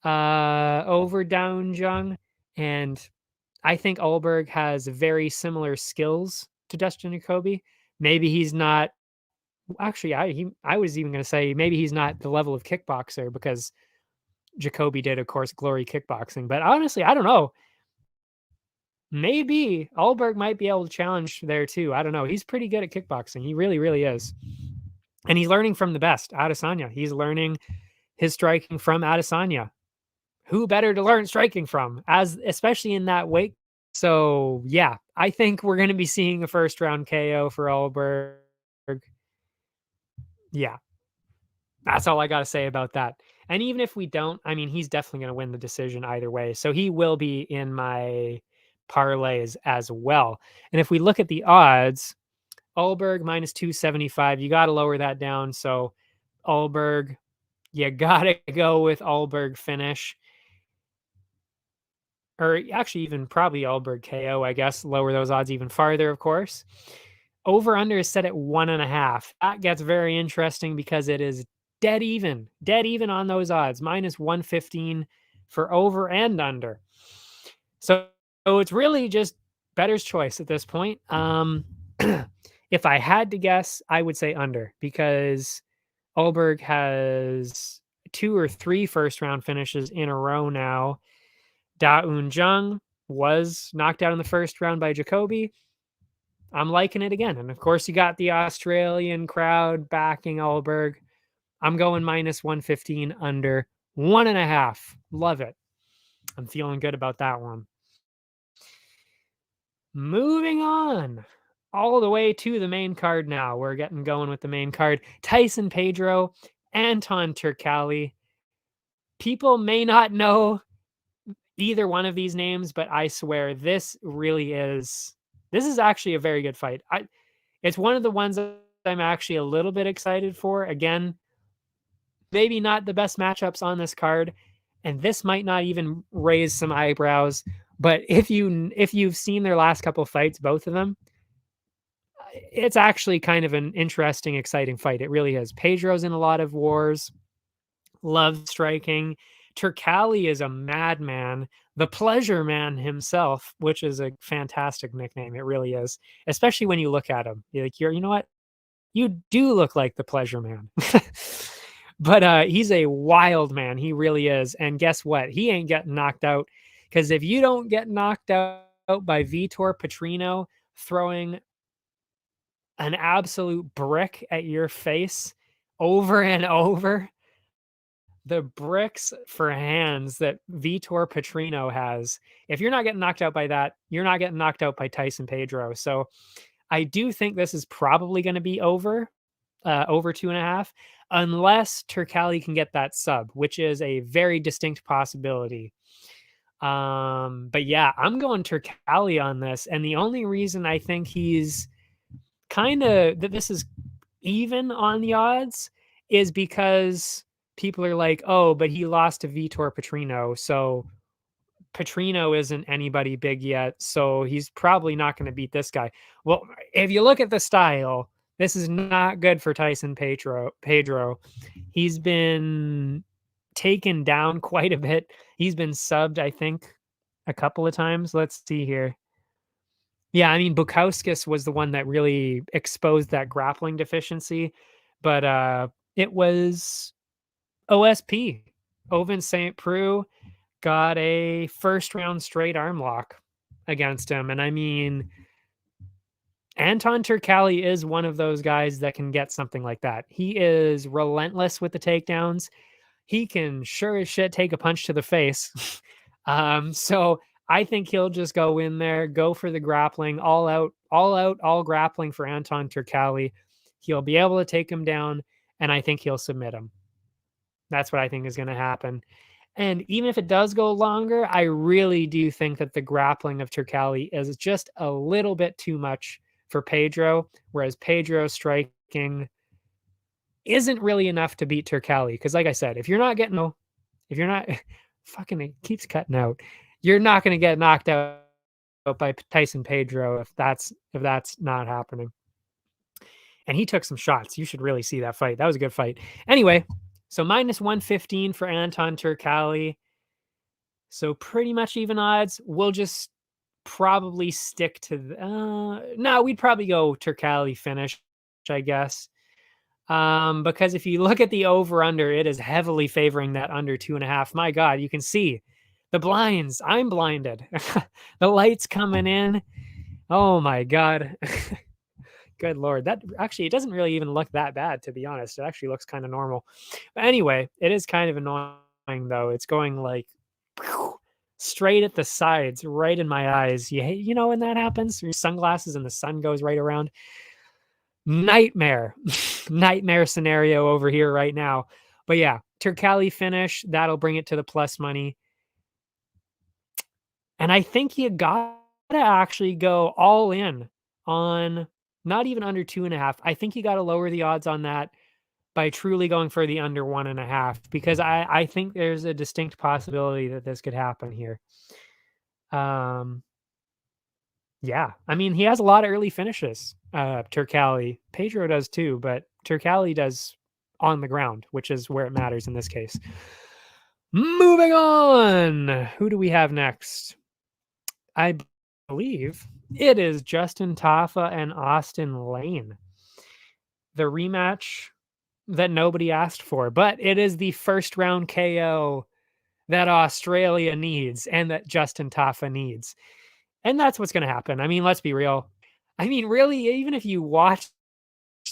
over Down Jung, and I think Ulberg has very similar skills to Dustin Jacoby. Maybe he's not. Actually, I was even going to say maybe he's not the level of kickboxer because Jacoby did, of course, glory kickboxing. But honestly, I don't know. Maybe Ulberg might be able to challenge there too. I don't know. He's pretty good at kickboxing. He really, really is. And he's learning from the best, Adesanya. He's learning his striking from Adesanya. Who better to learn striking from, as especially in that weight? So yeah, I think we're going to be seeing a first round KO for Ulberg. Yeah, that's all I got to say about that. And even if we don't, I mean, he's definitely going to win the decision either way. So he will be in my parlays as well. And if we look at the odds, Ulberg minus 275, you got to lower that down. So Ulberg, you got to go with Ulberg finish. Or actually, even probably Ulberg KO, I guess. Lower those odds even farther, of course. Over under is set at 1.5. That gets very interesting because it is dead even on those odds, minus 115 for over and under. So it's really just better's choice at this point. If I had to guess, I would say under because Ulberg has 2 or 3 first round finishes in a row now. Da Un Jung was knocked out in the first round by Jacoby. I'm liking it again. And of course, you got the Australian crowd backing Ulberg. I'm going minus 115 under 1.5. Love it. I'm feeling good about that one. Moving on all the way to the main card now. We're getting going with the main card. Tyson Pedro, Anton Turkalj. People may not know either one of these names, but I swear this is actually a very good fight. It's one of the ones that I'm actually a little bit excited for. Again, maybe not the best matchups on this card, and this might not even raise some eyebrows. But if you've seen their last couple fights, both of them, it's actually kind of an interesting, exciting fight. It really is. Pedro's in a lot of wars, loves striking. Turkalj is a madman, the pleasure man himself, which is a fantastic nickname. It really is, especially when you look at him. You know what? You do look like the pleasure man. But he's a wild man. He really is. And guess what? He ain't getting knocked out because if you don't get knocked out by Vitor Petrino throwing an absolute brick at your face over and over, the bricks for hands that Vitor Petrino has, if you're not getting knocked out by that, you're not getting knocked out by Tyson Pedro. So I do think this is probably going to be over 2.5, unless Turkalj can get that sub, which is a very distinct possibility. But yeah, I'm going Turkalj on this. And the only reason I think he's that this is even on the odds is because people are like, oh, but he lost to Vitor Petrino. So Petrino isn't anybody big yet. So he's probably not going to beat this guy. Well, if you look at the style, this is not good for Tyson Pedro. He's been taken down quite a bit. He's been subbed, I think, a couple of times. Let's see here. Yeah, I mean, Bukauskas was the one that really exposed that grappling deficiency, but it was OSP. Ovince St. Preux got a first round straight arm lock against him. And I mean, Anton Turkalj is one of those guys that can get something like that. He is relentless with the takedowns. He can sure as shit take a punch to the face. So I think he'll just go in there, go for the grappling, all grappling for Anton Turkalj. He'll be able to take him down, and I think he'll submit him. That's what I think is going to happen. And even if it does go longer, I really do think that the grappling of Turkalj is just a little bit too much for Pedro, whereas Pedro's striking isn't really enough to beat Turkalj. Because like I said, if you're not fucking, it keeps cutting out. You're not going to get knocked out by Tyson Pedro if that's not happening. And he took some shots. You should really see that fight. That was a good fight. Anyway, so minus 115 for Anton Turkalj. So pretty much even odds. We'll just probably stick to no, we'd probably go Turkali finish, I guess. Because if you look at the over under, it is heavily favoring that under 2.5. My God, you can see the blinds. I'm blinded. The lights coming in. Oh my God. Good Lord. That actually, it doesn't really even look that bad, to be honest. It actually looks kind of normal. But anyway, it is kind of annoying though. It's going like straight at the sides, right in my eyes. You know when that happens? Your sunglasses and the sun goes right around. Nightmare. Nightmare scenario over here right now. But yeah, Turkali finish, that'll bring it to the plus money. And I think you gotta actually go all in on not even under 2.5. I think you gotta lower the odds on that by truly going for the under 1.5 because I think there's a distinct possibility that this could happen here. Um, yeah, I mean, he has a lot of early finishes, Turkali. Pedro does too, but Turkali does on the ground, which is where it matters in this case. Moving on. Who do we have next? I believe it is Justin Tafa and Austin Lane. The rematch that nobody asked for, but it is the first round KO that Australia needs and that Justin Tafa needs. And that's what's going to happen. I mean, let's be real. I mean, really, even if you watch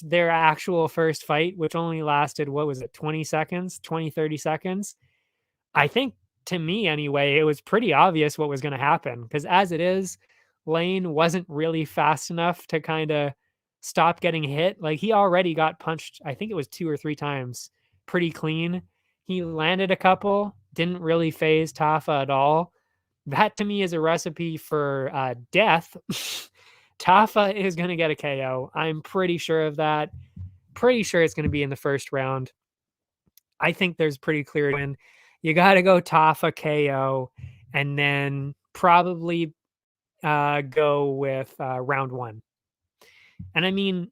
their actual first fight, which only lasted, what was it, 20 seconds, 20, 30 seconds, I think to me anyway, it was pretty obvious what was going to happen because as it is, Lane wasn't really fast enough to kind of stop getting hit. Like he already got punched, I think it was 2 or 3 times pretty clean. He landed a couple, didn't really phase Tafa at all. That to me is a recipe for death. Tafa is going to get a KO. I'm pretty sure of that. Pretty sure it's going to be in the first round. I think there's pretty clear win. You got to go Tafa KO and then probably go with round one. And I mean,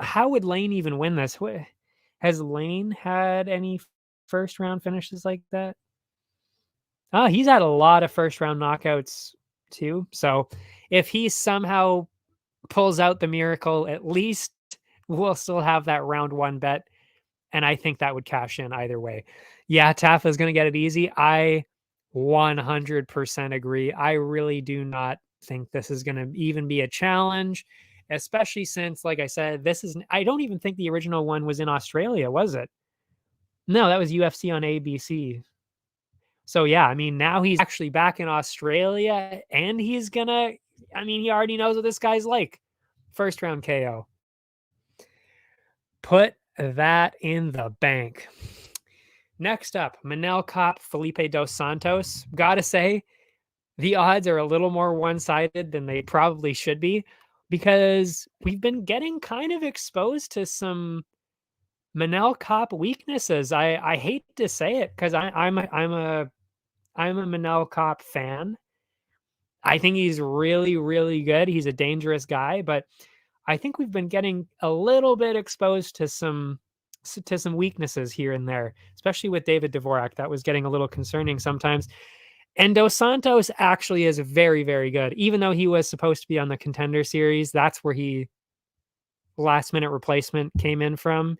how would Lane even win this? Has Lane had any first round finishes like that? He's had a lot of first round knockouts too. So if he somehow pulls out the miracle, at least we'll still have that round one bet. And I think that would cash in either way. Yeah, Tafa is going to get it easy. I 100% agree. I really do not think this is going to even be a challenge, especially since, like I said, I don't even think the original one was in Australia, was it? No, that was UFC on ABC. So yeah, I mean, now he's actually back in Australia and he already knows what this guy's like. First round KO. Put that in the bank. Next up, Manel Kape, Felipe dos Santos. Gotta say, the odds are a little more one-sided than they probably should be because we've been getting kind of exposed to some Manel Kape weaknesses. I hate to say it because I'm a Manel Kape fan. I think he's really, really good. He's a dangerous guy, but I think we've been getting a little bit exposed to some weaknesses here and there, especially with David Dvorak. That was getting a little concerning sometimes. And Dos Santos actually is very, very good. Even though he was supposed to be on the Contender Series, that's where he last minute replacement came in from.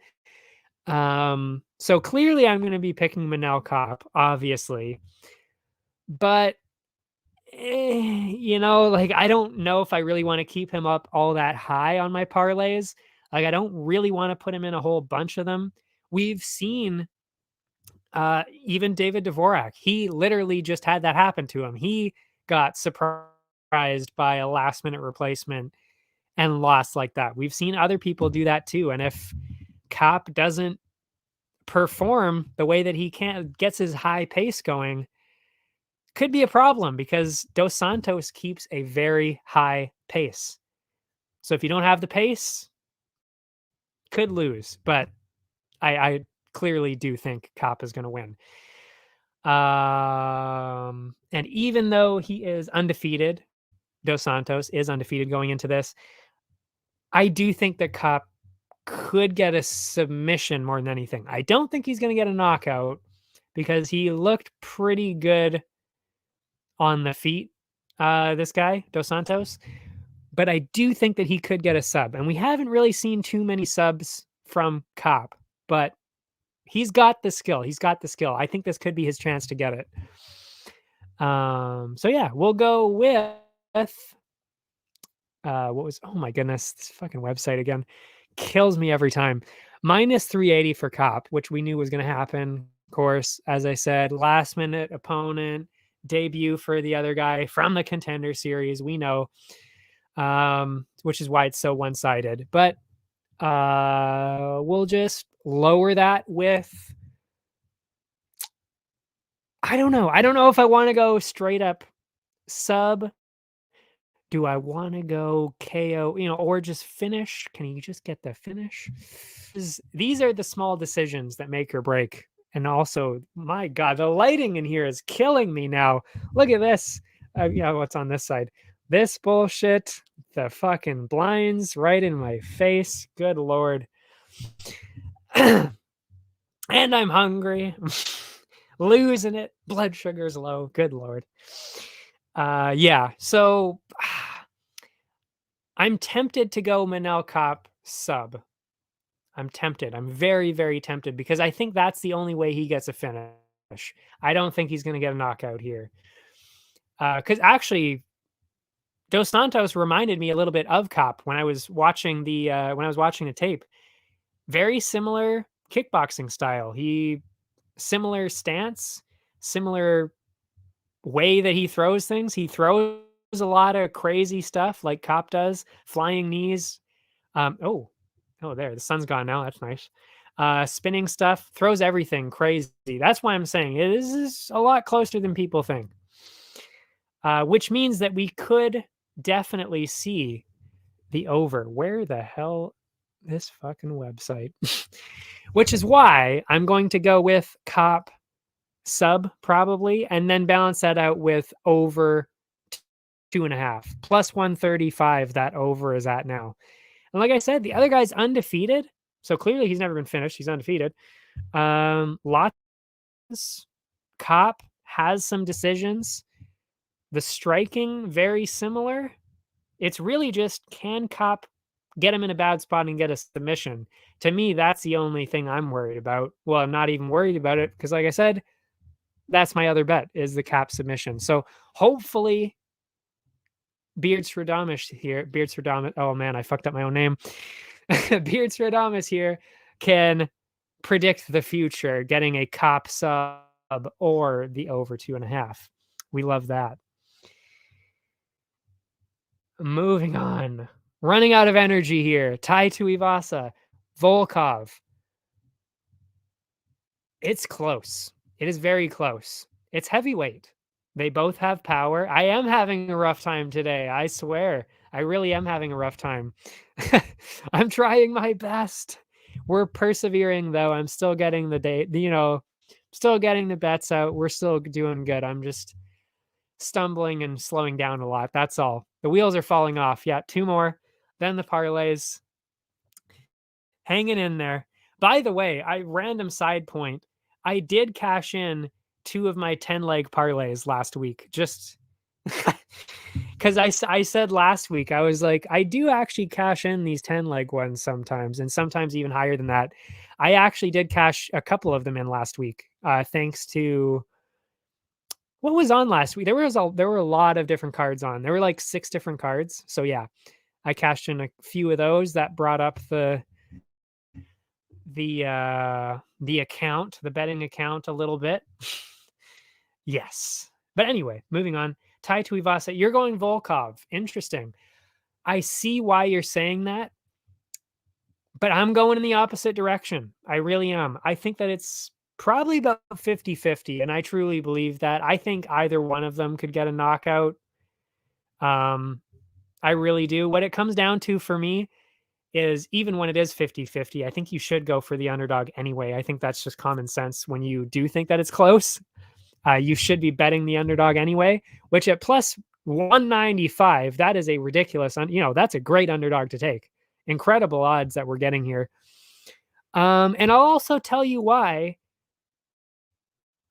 So clearly I'm going to be picking Manel Kape, obviously. But like I don't know if I really want to keep him up all that high on my parlays. Like I don't really want to put him in a whole bunch of them. We've seen even David Dvorak. He literally just had that happen to him. He got surprised by a last minute replacement and lost like that. We've seen other people do that too. And if Kape doesn't perform the way that he gets his high pace going, could be a problem because Dos Santos keeps a very high pace. So if you don't have the pace, could lose. But I clearly do think Kape is going to win. And even though he is undefeated, Dos Santos is undefeated going into this, I do think that Kape could get a submission more than anything. I don't think he's going to get a knockout, because he looked pretty good on the feet, this guy, Dos Santos. But I do think that he could get a sub. And we haven't really seen too many subs from Cop, but he's got the skill. He's got the skill. I think this could be his chance to get it. So yeah, we'll go with what was, oh my goodness, this fucking website again kills me every time. Minus 380 for Cop, which we knew was going to happen. Of course, as I said, last minute opponent, debut for the other guy from the Contender Series. We know, which is why it's so one-sided. But we'll just lower that with, I don't know. I don't know if I want to go straight up sub. Do I want to go KO, or just finish? Can you just get the finish? These are the small decisions that make or break. And also, my God, the lighting in here is killing me now. Look at this. What's on this side? This bullshit. The fucking blinds right in my face. Good Lord. And I'm hungry. Losing it. Blood sugar's low. Good Lord. Yeah. So I'm tempted to go Manel Cop sub. I'm tempted. I'm very, very tempted because I think that's the only way he gets a finish. I don't think he's going to get a knockout here. Because actually, Dos Santos reminded me a little bit of Cop when I was watching the tape. Very similar kickboxing style. Similar stance, similar way that he throws things. He throws a lot of crazy stuff like Cop does, flying knees. There, the sun's gone now. That's nice. Spinning stuff, throws everything crazy. That's why I'm saying it is a lot closer than people think. Which means that we could definitely see the over. Where the hell this fucking website? Which is why I'm going to go with Cop sub probably, and then balance that out with over 2.5 plus 135. That over is at now. And like I said, the other guy's undefeated. So clearly he's never been finished. He's undefeated. Lots. Cop has some decisions. The striking, very similar. It's really just, can Cop get him in a bad spot and get a submission? To me, that's the only thing I'm worried about. Well, I'm not even worried about it because, like I said, that's my other bet, is the Cop submission. So hopefully Beardsradamus here. Oh man, I fucked up my own name. Beardsradamus here can predict the future, getting a Cop sub or the over 2.5. We love that. Moving on. Running out of energy here. Tai Tuivasa, Volkov. It's close. It is very close. It's heavyweight. They both have power. I am having a rough time today. I swear. I really am having a rough time. I'm trying my best. We're persevering, though. I'm still getting still getting the bets out. We're still doing good. I'm just stumbling and slowing down a lot. That's all. The wheels are falling off. Yeah, 2 more. Then the parlays. Hanging in there. By the way, random side point. I did cash in 2 of my 10-leg parlays last week, just because I said last week, I was like, I do actually cash in these 10-leg ones sometimes, and sometimes even higher than that. I actually did cash a couple of them in last week, thanks to what was on last week. There were a lot of different cards on. There were like 6 different cards. So yeah, I cashed in a few of those. That brought up the account, the betting account, a little bit. Yes. But anyway, moving on. Tai Tuivasa, you're going Volkov. Interesting. I see why you're saying that, but I'm going in the opposite direction. I really am. I think that it's probably about 50-50, and I truly believe that. I think either one of them could get a knockout. I really do. What it comes down to for me is, even when it is 50-50, I think you should go for the underdog anyway. I think that's just common sense. When you do think that it's close, you should be betting the underdog anyway, which at plus 195, that is a ridiculous, that's a great underdog to take. Incredible odds that we're getting here. And I'll also tell you why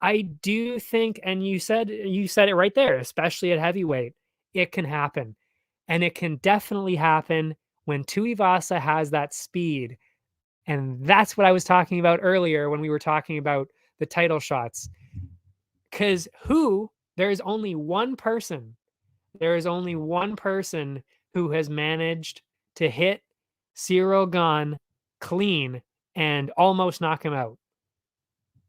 I do think, and you said it right there, especially at heavyweight, it can happen. And it can definitely happen when Tuivasa has that speed. And that's what I was talking about earlier when we were talking about the title shots. Because there is only one person, who has managed to hit Cyril Gane clean and almost knock him out.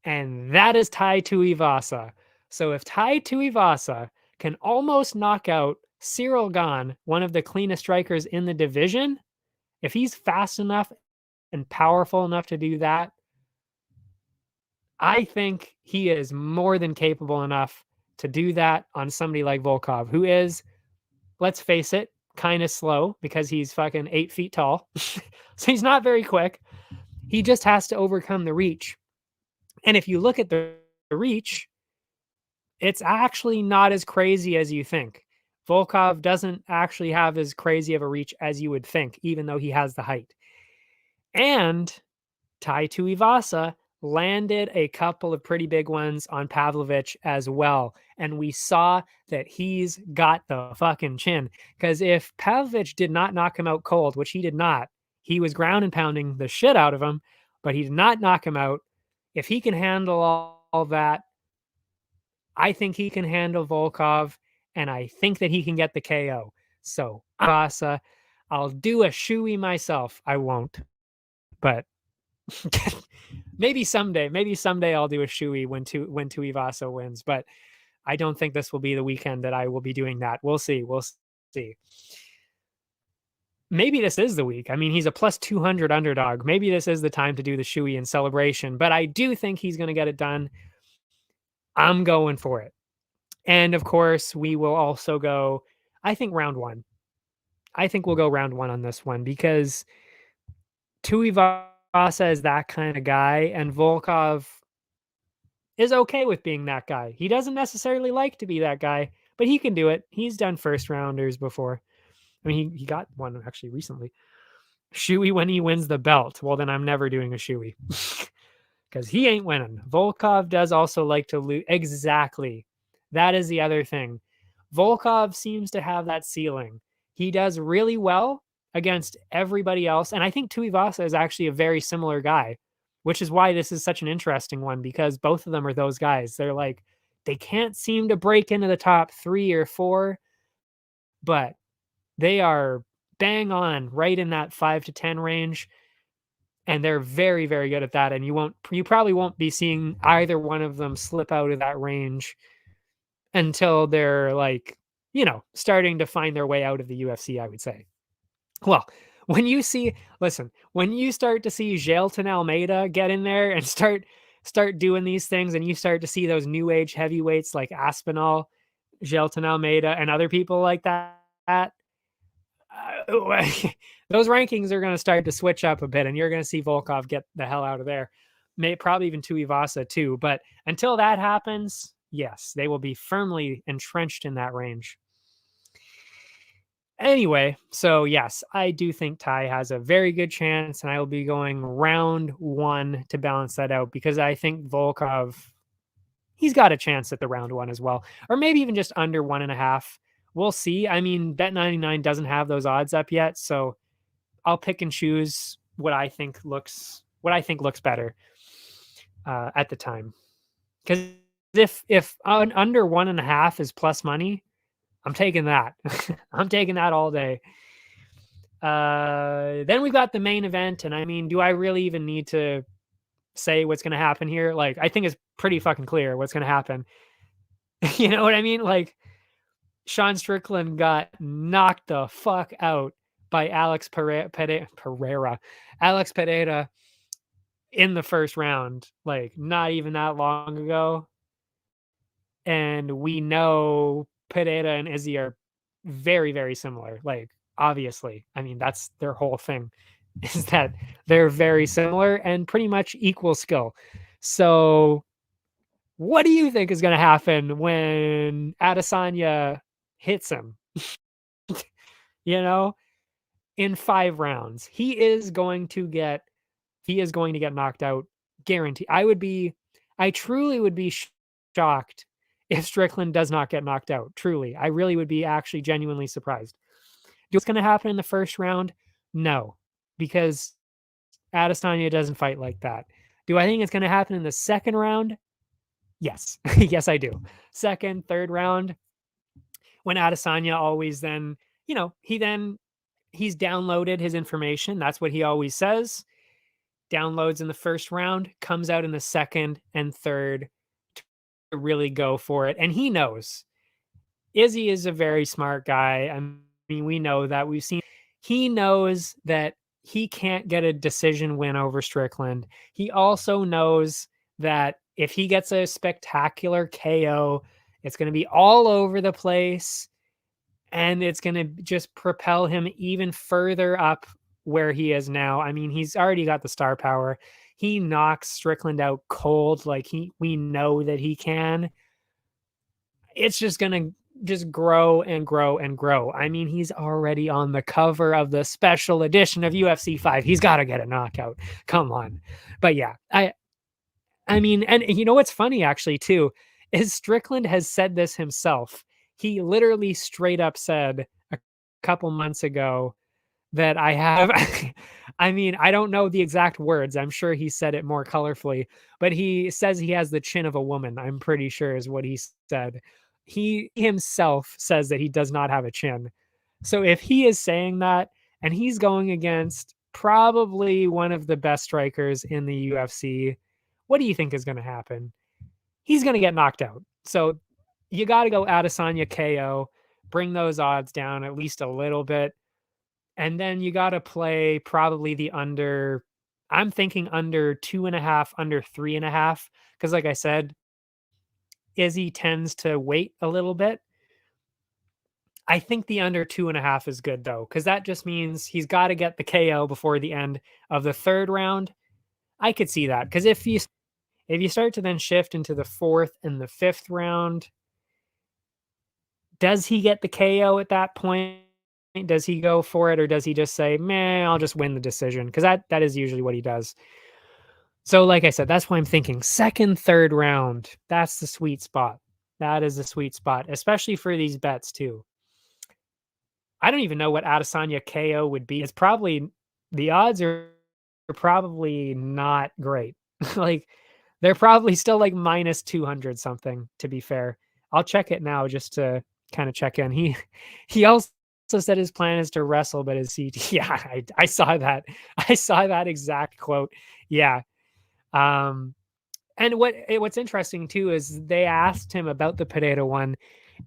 And that is Tai Tuivasa. So if Tai Tuivasa can almost knock out Cyril Gane, one of the cleanest strikers in the division, if he's fast enough and powerful enough to do that, I think he is more than capable enough to do that on somebody like Volkov, who is, let's face it, kind of slow because he's fucking 8 feet tall. So he's not very quick. He just has to overcome the reach. And if you look at the reach, it's actually not as crazy as you think. Volkov doesn't actually have as crazy of a reach as you would think, even though he has the height. And Tai Tuivasa landed a couple of pretty big ones on Pavlovich as well. And we saw that he's got the fucking chin. Because if Pavlovich did not knock him out cold, which he did not, he was ground and pounding the shit out of him, but he did not knock him out. If he can handle all that, I think he can handle Volkov, and I think that he can get the KO. So, Tuivasa, I'll do a shoey myself. I won't, but maybe someday I'll do a shoey when Tuivasa wins, but I don't think this will be the weekend that I will be doing that. We'll see. Maybe this is the week. I mean, he's a plus 200 underdog. Maybe this is the time to do the shoey in celebration, but I do think he's going to get it done. I'm going for it. And of course, we will also go, I think, round one. I think we'll go round one on this one because Tuivasa is that kind of guy, and Volkov is okay with being that guy. He doesn't necessarily like to be that guy, but he can do it. He's done first rounders before. I mean, he got one actually recently. Shoey when he wins the belt. Well, then I'm never doing a shoey because he ain't winning. Volkov does also like to lose. Exactly. That is the other thing. Volkov seems to have that ceiling. He does really well against everybody else. And I think Tuivasa is actually a very similar guy, which is why this is such an interesting one because both of them are those guys. They're like, they can't seem to break into the top 3 or 4, but they are bang on right in that 5 to 10 range. And they're very, very good at that. And you probably won't be seeing either one of them slip out of that range until they're like, starting to find their way out of the UFC, I would say. Well, when you start to see Jailton Almeida get in there and start doing these things, and you start to see those new age heavyweights like Aspinall, Jailton Almeida, and other people like that, those rankings are going to start to switch up a bit, and you're going to see Volkov get the hell out of there. Probably even Tuivasa too. But until that happens, yes, they will be firmly entrenched in that range. Anyway, so yes, I do think Tai has a very good chance, and I will be going round one to balance that out because I think Volkov, he's got a chance at the round one as well, or maybe even just under 1.5. We'll see. I mean, Bet99 doesn't have those odds up yet, so I'll pick and choose what I think looks better at the time. Because if under 1.5 is plus money, I'm taking that. I'm taking that all day. Then we've got the main event, and I mean, do I really even need to say what's going to happen here? Like, I think it's pretty fucking clear what's going to happen. You know what I mean? Like, Sean Strickland got knocked the fuck out by Alex Pereira in the first round, like not even that long ago. And we know Pereira and Izzy are very, very similar. Like, obviously, I mean, that's their whole thing is that they're very similar and pretty much equal skill. So what do you think is going to happen when Adesanya hits him? In 5 rounds, he is going to get knocked out, guaranteed. I truly would be shocked if Strickland does not get knocked out. Truly, I really would be actually genuinely surprised. Do what's going to happen in the first round? No, because Adesanya doesn't fight like that. Do I think it's going to happen in the second round? Yes. Yes, I do. Second, third round, when Adesanya always then, he's downloaded his information. That's what he always says. Downloads in the first round, comes out in the second and third to really go for it. And he knows. Izzy is a very smart guy. I mean, we know that. We've seen he knows that he can't get a decision win over Strickland. He also knows that if he gets a spectacular KO, it's going to be all over the place and it's going to just propel him even further up where he is now. I mean, he's already got the star power. He knocks Strickland out cold like we know that he can. It's just going to just grow and grow and grow. I mean, he's already on the cover of the special edition of UFC 5. He's got to get a knockout. Come on. But yeah, I mean, and you know what's funny actually too is Strickland has said this himself. He literally straight up said a couple months ago that I have I mean, I don't know the exact words. I'm sure he said it more colorfully, but he says he has the chin of a woman. I'm pretty sure is what he said. He himself says that he does not have a chin. So if he is saying that and he's going against probably one of the best strikers in the UFC, what do you think is going to happen? He's going to get knocked out. So you got to go Adesanya KO, bring those odds down at least a little bit. And then you got to play probably the under. I'm thinking under 2.5, under 3.5. Because like I said, Izzy tends to wait a little bit. I think the under 2.5 is good though, because that just means he's got to get the KO before the end of the third round. I could see that because if you start to then shift into the fourth and the fifth round, does he get the KO at that point? Does he go for it, or does he just say, "Man, I'll just win the decision"? Because that is usually what he does. So, like I said, that's why I'm thinking second, third round. That's the sweet spot. That is the sweet spot, especially for these bets too. I don't even know what Adesanya KO would be. It's probably the odds are probably not great. Like they're probably still like minus 200 something, to be fair. I'll check it now just to kind of check in. He also said his plan is to wrestle, but his CT. Yeah, I saw that. I saw that exact quote. Yeah. And what's interesting too is they asked him about the potato one,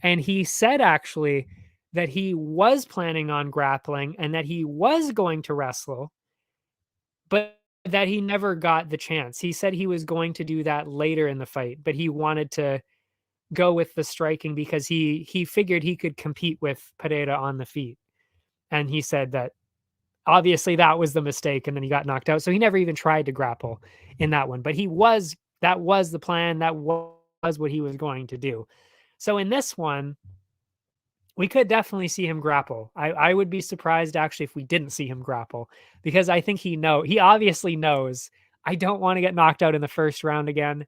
and he said actually that he was planning on grappling and that he was going to wrestle, but that he never got the chance. He said he was going to do that later in the fight, but he wanted to go with the striking because he figured he could compete with Pereira on the feet. And he said that obviously that was the mistake and then he got knocked out. So he never even tried to grapple in that one, but that was the plan. That was what he was going to do. So in this one, we could definitely see him grapple. I would be surprised actually if we didn't see him grapple, because I think he obviously knows I don't want to get knocked out in the first round again.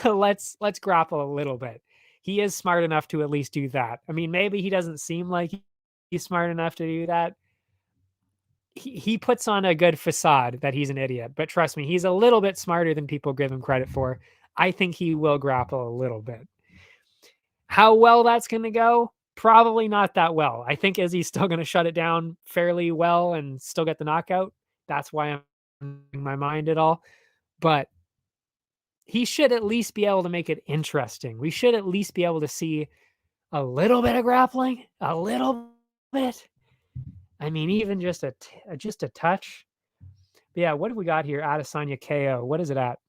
let's grapple a little bit. He is smart enough to at least do that. I mean, maybe he doesn't seem like he's smart enough to do that. He puts on a good facade that he's an idiot, but trust me, he's a little bit smarter than people give him credit for. I think he will grapple a little bit. How well that's going to go? Probably not that well. I think Izzy's still going to shut it down fairly well and still get the knockout. That's why I'm in my mind at all. But he should at least be able to make it interesting. We should at least be able to see a little bit of grappling, a little bit. I mean, even just a touch. But yeah, what have we got here? Adesanya KO. What is it at?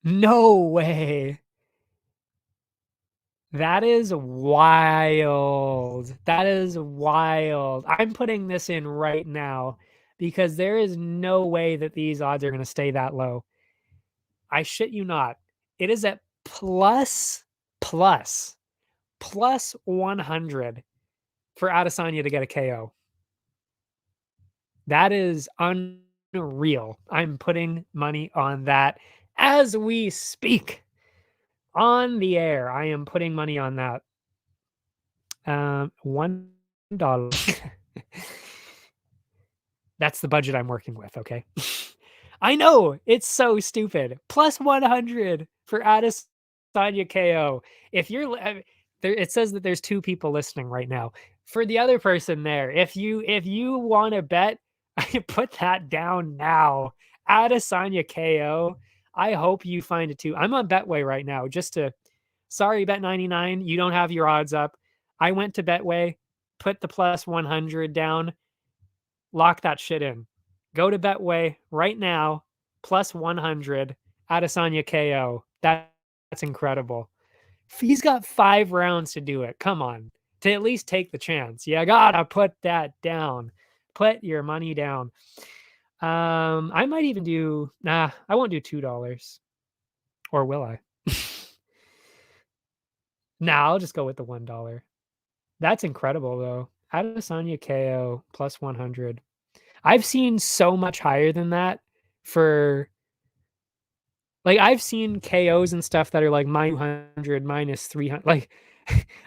No way. That is wild. That is wild. I'm putting this in right now because there is no way that these odds are going to stay that low. I shit you not. It is at plus 100 for Adesanya to get a KO. That is unreal. I'm putting money on that as we speak on the air. I am putting money on that. $1. That's the budget I'm working with, okay? I know, it's so stupid. Plus 100 for Adesanya KO. If you're there, it says that there's 2 people listening right now. For the other person there, if you want to bet, I put that down now. Adesanya KO. I hope you find it too. I'm on Betway right now. Sorry, Bet99, you don't have your odds up. I went to Betway, put the plus 100 down, lock that shit in. Go to Betway right now, plus 100, Adesanya KO. That's incredible. He's got 5 rounds to do it. Come on. To at least take the chance. You gotta put that down. Put your money down. I might even do, I won't do $2. Or will I? Nah, I'll just go with the $1. That's incredible though. Adesanya KO plus 100. I've seen so much higher than that for like I've seen KOs and stuff that are like -200, -300. Like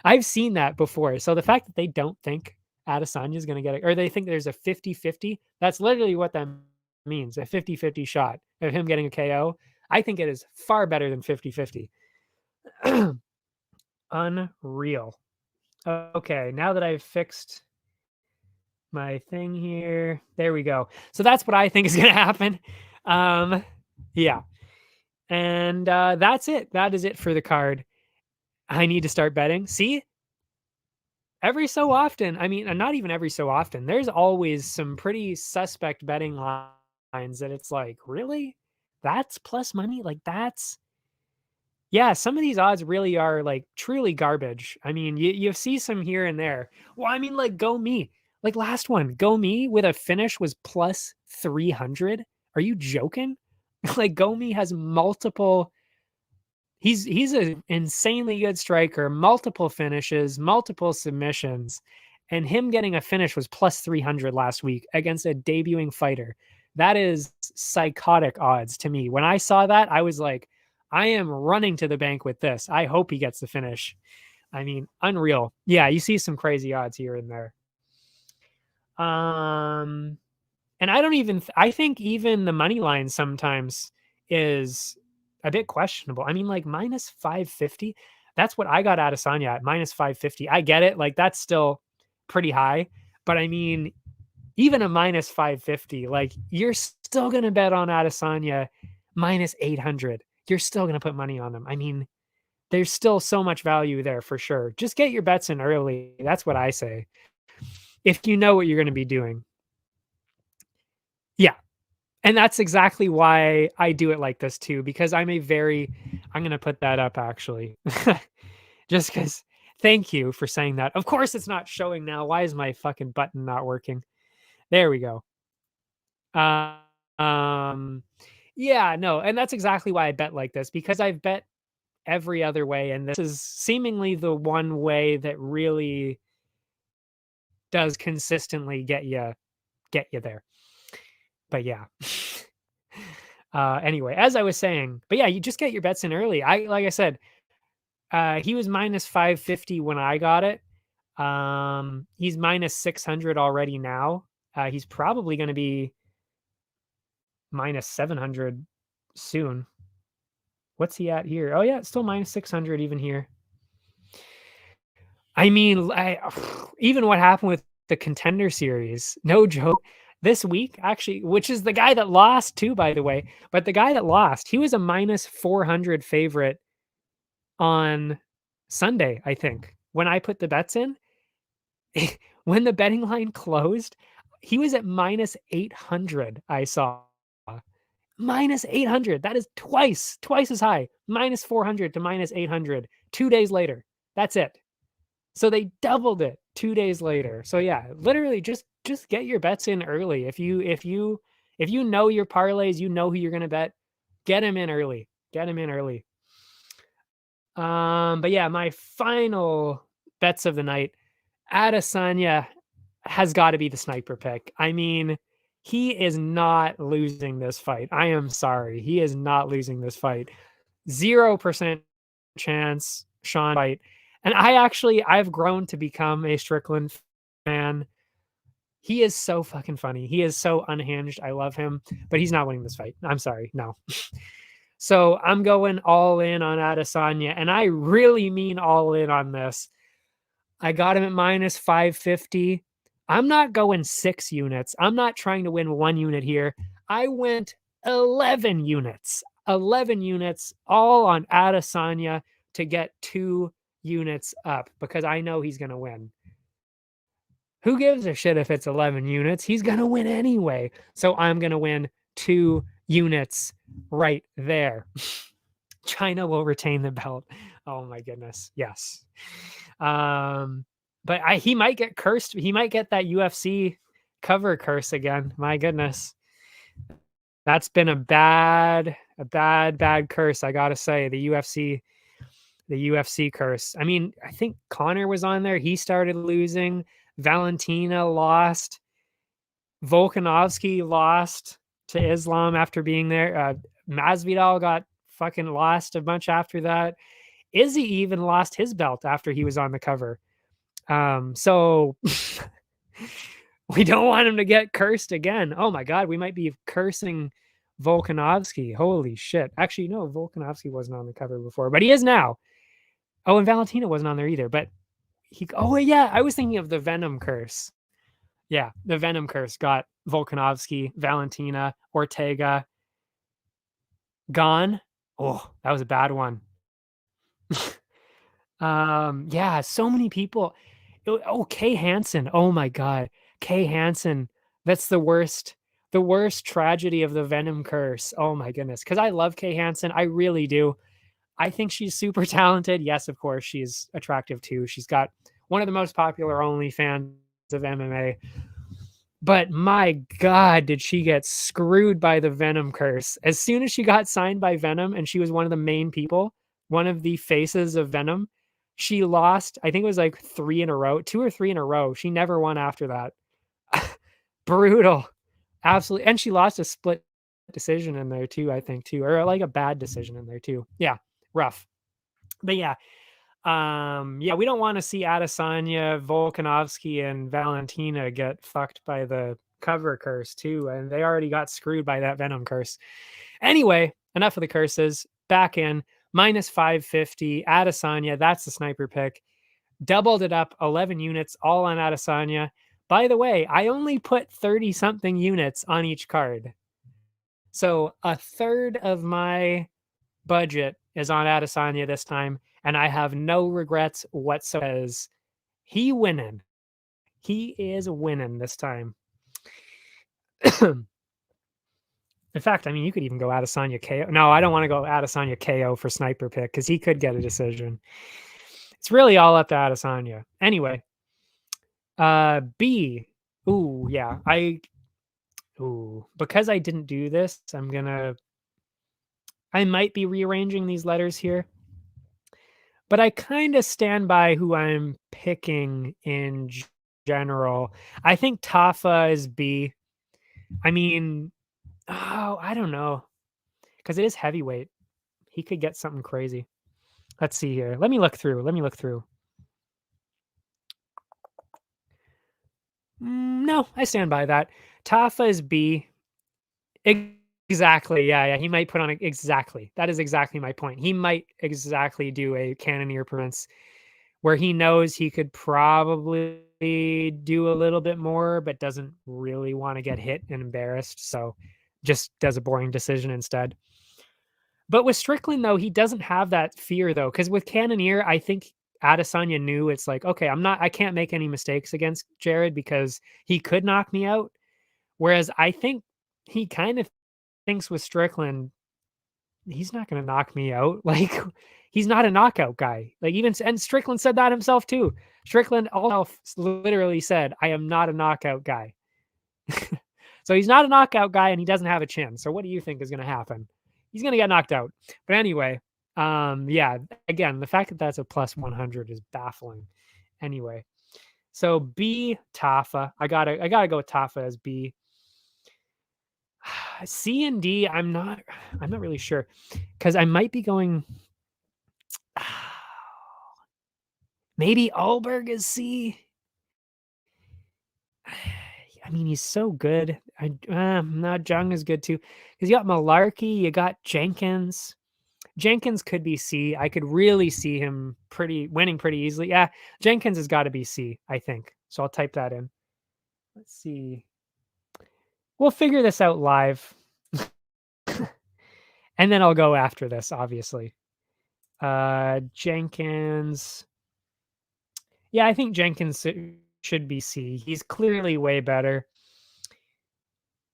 I've seen that before. So the fact that they don't think Adesanya is going to get it, or they think there's a 50-50, that's literally what that means, a 50-50 shot of him getting a KO. I think it is far better than 50-50. Unreal. Okay, now that I've fixed my thing here, there we go. So that's what I think is going to happen. Yeah. And that's it. That is it for the card. I need to start betting. See? Every so often, I mean, not even every so often, there's always some pretty suspect betting lines that it's like, really? That's plus money? Like, that's. Yeah, some of these odds really are like truly garbage. I mean, you see some here and there. Well, I mean, like, go me. Like last one, go me with a finish was plus 300. Are you joking? Like, go me has multiple. He's an insanely good striker, multiple finishes, multiple submissions, and him getting a finish was plus 300 last week against a debuting fighter. That is psychotic odds to me. When I saw that, I was like, I am running to the bank with this. I hope he gets the finish. I mean, unreal. Yeah, you see some crazy odds here and there. And I think even the money line sometimes is a bit questionable. I mean, like minus 550, that's what I got Adesanya at, minus 550. I get it. Like that's still pretty high, but I mean, even a minus 550, like you're still going to bet on Adesanya minus 800. You're still going to put money on him. I mean, there's still so much value there for sure. Just get your bets in early. That's what I say. If you know what you're going to be doing. Yeah. And that's exactly why I do it like this too, because I'm going to put that up actually. Just because, thank you for saying that. Of course it's not showing now. Why is my fucking button not working? There we go. Yeah, no. And that's exactly why I bet like this, because I've bet every other way. And this is seemingly the one way that really does consistently get you there. But yeah. Anyway, as I was saying, but yeah, you just get your bets in early. Like I said, he was minus 550 when I got it. He's minus 600 already now. He's probably going to be minus 700 soon. What's he at here? Oh yeah, it's still minus 600 even here. I mean, even what happened with the Contender Series, no joke. This week, actually, which is the guy that lost too, by the way, but the guy that lost, he was a minus 400 favorite on Sunday, I think. When I put the bets in, when the betting line closed, he was at minus 800, I saw. Minus 800. That is twice as high. Minus 400 to minus 800 2 days later. That's it. So they doubled it 2 days later. So yeah, literally just get your bets in early. If you know your parlays, you know who you're going to bet, get them in early. Get them in early. But yeah, my final bets of the night, Adesanya has got to be the sniper pick. I mean, He is not losing this fight. I am sorry. He is not losing this fight. 0% chance Sean fight. And I've grown to become a Strickland fan. He is so fucking funny. He is so unhinged. I love him, but he's not winning this fight. I'm sorry. No. So I'm going all in on Adesanya, and I really mean all in on this. I got him at minus 550. I'm not going 6 units. I'm not trying to win 1 unit here. I went 11 units. 11 units all on Adesanya to get 2 units up because I know he's going to win. Who gives a shit if it's 11 units? He's going to win anyway. So I'm going to win 2 units right there. China will retain the belt. Oh my goodness. Yes. But he might get cursed. He might get that UFC cover curse again. My goodness. That's been a bad curse. I got to say, the UFC curse. I mean, I think Connor was on there. He started losing. Valentina lost. Volkanovski lost to Islam after being there. Masvidal got fucking lost a bunch after that. Izzy even lost his belt after he was on the cover. So we don't want him to get cursed again. Oh my God, we might be cursing Volkanovski. Holy shit. Actually, no, Volkanovski wasn't on the cover before, but he is now. Oh, and Valentina wasn't on there either, but yeah, I was thinking of the Venom curse. Yeah, the Venom curse got Volkanovski, Valentina, Ortega gone. Oh, that was a bad one. Yeah, so many people. Kay Hansen. Oh my God. Kay Hansen. That's the worst tragedy of the Venom curse. Oh my goodness. Because I love Kay Hansen. I really do. I think she's super talented. Yes, of course, she's attractive too. She's got one of the most popular OnlyFans of MMA. But my God, did she get screwed by the Venom curse? As soon as she got signed by Venom and she was one of the main people, one of the faces of Venom, she lost, I think it was like 3 in a row, 2 or 3 in a row. She never won after that. Brutal. Absolutely. And she lost a split decision in there too, I think too, or like a bad decision in there too. Yeah. Rough. But yeah. We don't want to see Adesanya, Volkanovski, and Valentina get fucked by the cover curse too. And they already got screwed by that Venom curse. Anyway, enough of the curses. Back in minus 550. Adesanya, that's the sniper pick. Doubled it up, 11 units, all on Adesanya. By the way, I only put 30 something units on each card. So a third of my budget is on Adesanya this time, and I have no regrets whatsoever. He winning. He is winning this time. In fact, I mean, you could even go Adesanya KO. No, I don't want to go Adesanya KO for sniper pick because he could get a decision. It's really all up to Adesanya. Anyway, B. Ooh, yeah. Because I didn't do this, I might be rearranging these letters here. But I kind of stand by who I'm picking in general. I think Tafa is B. I mean, I don't know. Because it is heavyweight. He could get something crazy. Let's see here. Let me look through. No, I stand by that. Tafa is B. Exactly. Yeah. He might put on exactly. That is exactly my point. He might exactly do a Cannonier Prince where he knows he could probably do a little bit more, but doesn't really want to get hit and embarrassed. So just does a boring decision instead. But with Strickland, though, he doesn't have that fear, though, because with Cannonier, I think Adesanya knew it's like, okay, I can't make any mistakes against Jared because he could knock me out. Whereas I think he kind of thinks with Strickland, he's not going to knock me out. Like, he's not a knockout guy. Like, and Strickland said that himself too. Strickland literally said, I am not a knockout guy. So he's not a knockout guy and he doesn't have a chin. So what do you think is going to happen? He's going to get knocked out. But anyway, again, the fact that that's a plus 100 is baffling. Anyway, so B, Tafa. I gotta go with Tafa as B. C and D, I'm not really sure because I might be going. Maybe Allberg is C. I mean, he's so good. No, Jung is good too. Because you got Malarkey, you got Jenkins. Jenkins could be C. I could really see him winning pretty easily. Yeah, Jenkins has got to be C, I think. So I'll type that in. Let's see. We'll figure this out live. And then I'll go after this, obviously. Jenkins. Yeah, I think Jenkins should be C. He's clearly way better.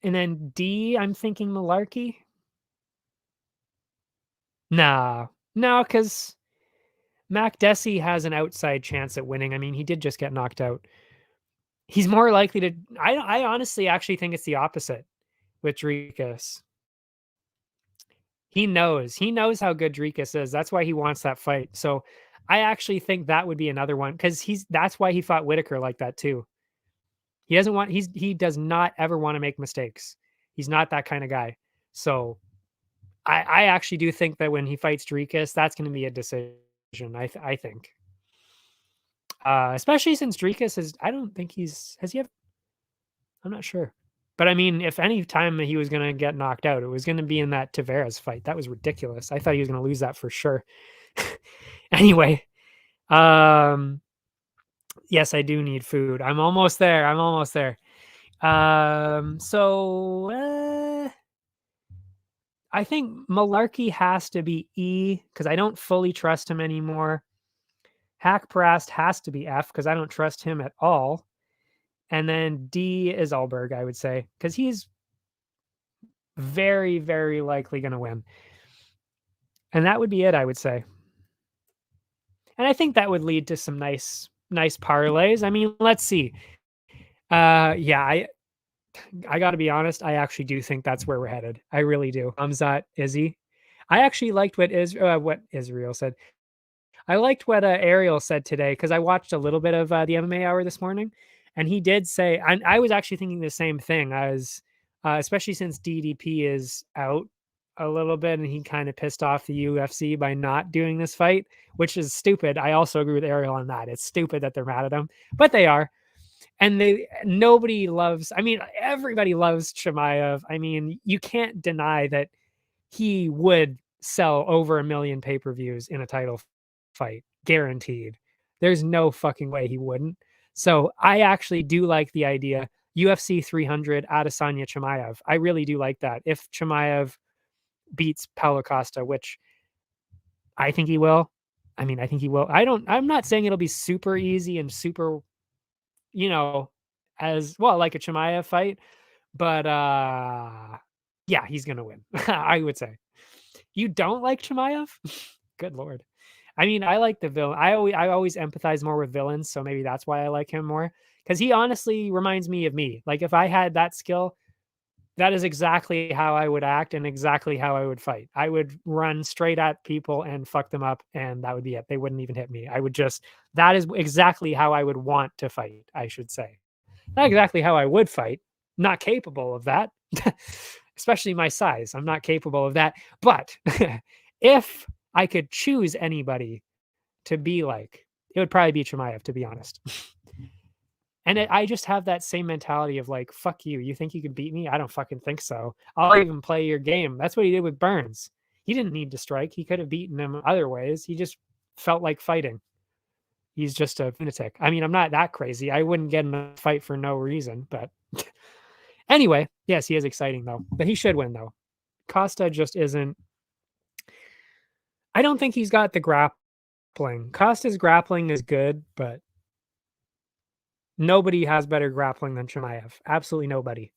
And then D, I'm thinking Malarkey. No, because Mac Desi has an outside chance at winning. I mean, he did just get knocked out. He's more likely to. I honestly actually think it's the opposite with Dricus. He knows how good Dricus is. That's why he wants that fight. So I actually think that would be another one because that's why he fought Whitaker like that too. He does not ever want to make mistakes. He's not that kind of guy. So I actually do think that when he fights Dricus, that's going to be a decision. I think, especially since Dricus I don't think has he ever. I'm not sure, but I mean, if any time he was going to get knocked out, it was going to be in that Tavares fight. That was ridiculous. I thought he was going to lose that for sure. Anyway, yes, I do need food. I'm almost there. So I think Malarkey has to be E because I don't fully trust him anymore. Hackprast has to be F because I don't trust him at all. And then D is Allberg, I would say, because he's very, very likely going to win. And that would be it, I would say. And I think that would lead to some nice parlays. I mean, let's see. Yeah, I got to be honest. I actually do think that's where we're headed. I really do. Hamzat, Izzy. I actually liked what Israel said. I liked what Ariel said today because I watched a little bit of the MMA Hour this morning, and he did say, and I was actually thinking the same thing as, especially since DDP is out a little bit, and he kind of pissed off the UFC by not doing this fight, which is stupid. I also agree with Ariel on that. It's stupid that they're mad at him, but they are. And nobody loves, I mean, everybody loves Chimaev. I mean, you can't deny that he would sell over 1 million pay-per-views in a title fight, guaranteed. There's no fucking way he wouldn't. So I actually do like the idea. UFC 300 Adesanya Chimaev. I really do like that. If Chimaev beats Paulo Costa, which I think he will. I mean, I think he will. I'm not saying it'll be super easy and super, as well, like a Chimaev fight, but yeah, he's gonna win. I would say. You don't like Chimaev? Good lord. I mean, I like the villain. I always empathize more with villains, so maybe that's why I like him more. Because he honestly reminds me of me. Like if I had that skill, that is exactly how I would act and exactly how I would fight. I would run straight at people and fuck them up, and that would be it. They wouldn't even hit me. That is exactly how I would want to fight, I should say. Not exactly how I would fight. Not capable of that. Especially my size. I'm not capable of that. But if I could choose anybody to be like, it would probably be Chimaev, to be honest. And I just have that same mentality of like, fuck you. You think you can beat me? I don't fucking think so. I'll even play your game. That's what he did with Burns. He didn't need to strike. He could have beaten him other ways. He just felt like fighting. He's just a lunatic. I mean, I'm not that crazy. I wouldn't get in a fight for no reason. But anyway, yes, he is exciting though. But he should win though. Costa just isn't. I don't think he's got the grappling. Costa's grappling is good, but nobody has better grappling than Chimaev. Absolutely nobody.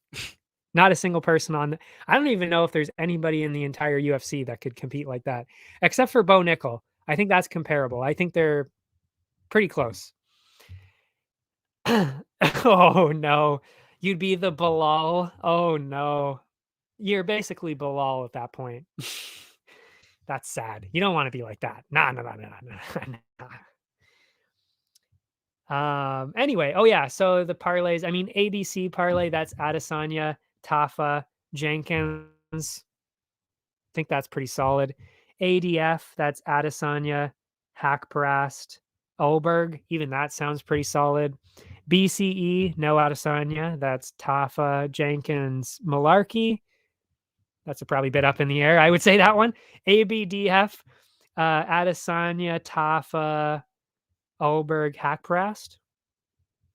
Not a single person on. I don't even know if there's anybody in the entire UFC that could compete like that, except for Bo Nickel. I think that's comparable. I think they're pretty close. Oh no, you'd be the Bilal. Oh no, you're basically Bilal at that point. That's sad. You don't want to be like that. Nah. Anyway, oh yeah, so the parlays, I mean, ABC parlay, that's Adesanya, Tafa, Jenkins, I think that's pretty solid. ADF, that's Adesanya, Hackparast, Ulberg, even that sounds pretty solid. BCE, no Adesanya, that's Tafa, Jenkins, Malarkey. That's probably a bit up in the air. I would say that one. ABDF, Adesanya, Tafa, Ulberg, Hackparast.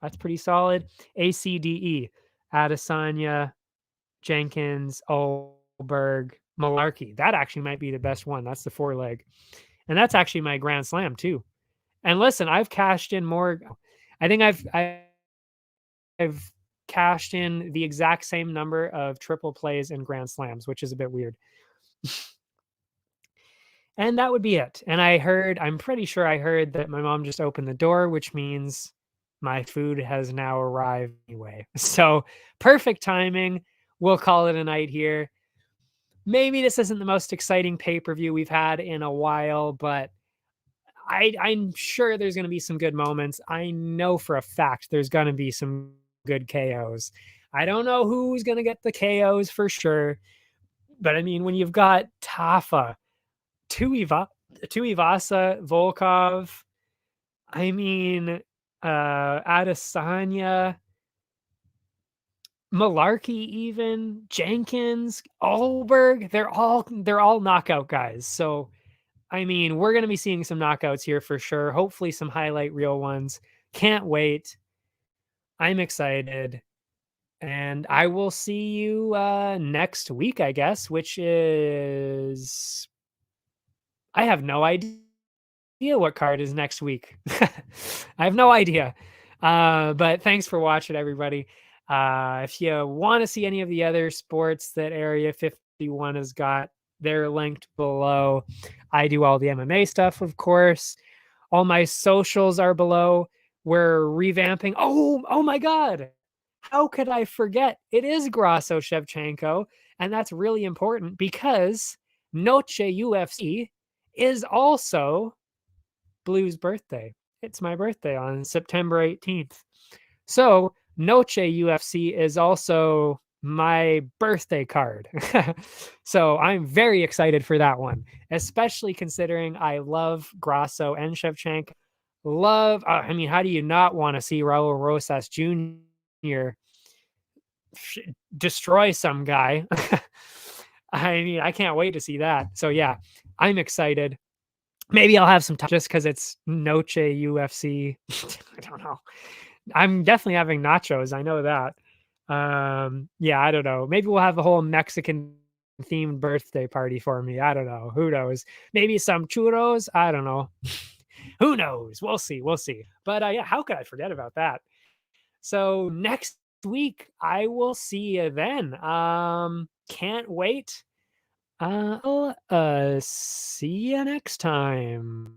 That's pretty solid. ACDE, Adesanya, Jenkins, Ulberg, Malarkey. That actually might be the best one. That's the 4-leg. And that's actually my Grand Slam too. And listen, I've cashed in more. I think I've cashed in the exact same number of triple plays and Grand Slams, which is a bit weird. And that would be it. And I'm pretty sure I heard that my mom just opened the door, which means my food has now arrived anyway. So perfect timing. We'll call it a night here. Maybe this isn't the most exciting pay-per-view we've had in a while, but I'm sure there's going to be some good moments. I know for a fact there's going to be some good KOs. I don't know who's going to get the KOs for sure, but I mean, when you've got Tafa, Tuivasa, Volkov, I mean, Adesanya, Malarkey, even Jenkins, Ulberg, they're all knockout guys. So, I mean, we're going to be seeing some knockouts here for sure. Hopefully some highlight reel ones. Can't wait. I'm excited. And I will see you next week, I guess, which is, I have no idea what card is next week. I have no idea. But thanks for watching, everybody. If you want to see any of the other sports that Area 51 has got, they're linked below. I do all the MMA stuff, of course. All my socials are below. We're revamping. Oh my God. How could I forget? It is Grasso Shevchenko. And that's really important because Noche UFC is also Blue's birthday. It's my birthday on September 18th. So Noche UFC is also my birthday card. So I'm very excited for that one, especially considering I love Grasso and Shevchenko. I mean, how do you not want to see Raul Rosas Jr. destroy some guy? I mean, I can't wait to see that. So yeah, I'm excited. Maybe I'll have some time just because it's Noche UFC. I don't know. I'm definitely having nachos. I know that. Yeah, I don't know. Maybe we'll have a whole Mexican themed birthday party for me. I don't know. Who knows? Maybe some churros. I don't know. Who knows? We'll see. We'll see. But yeah, how could I forget about that? So next week, I will see you then. Can't wait. I'll see you next time.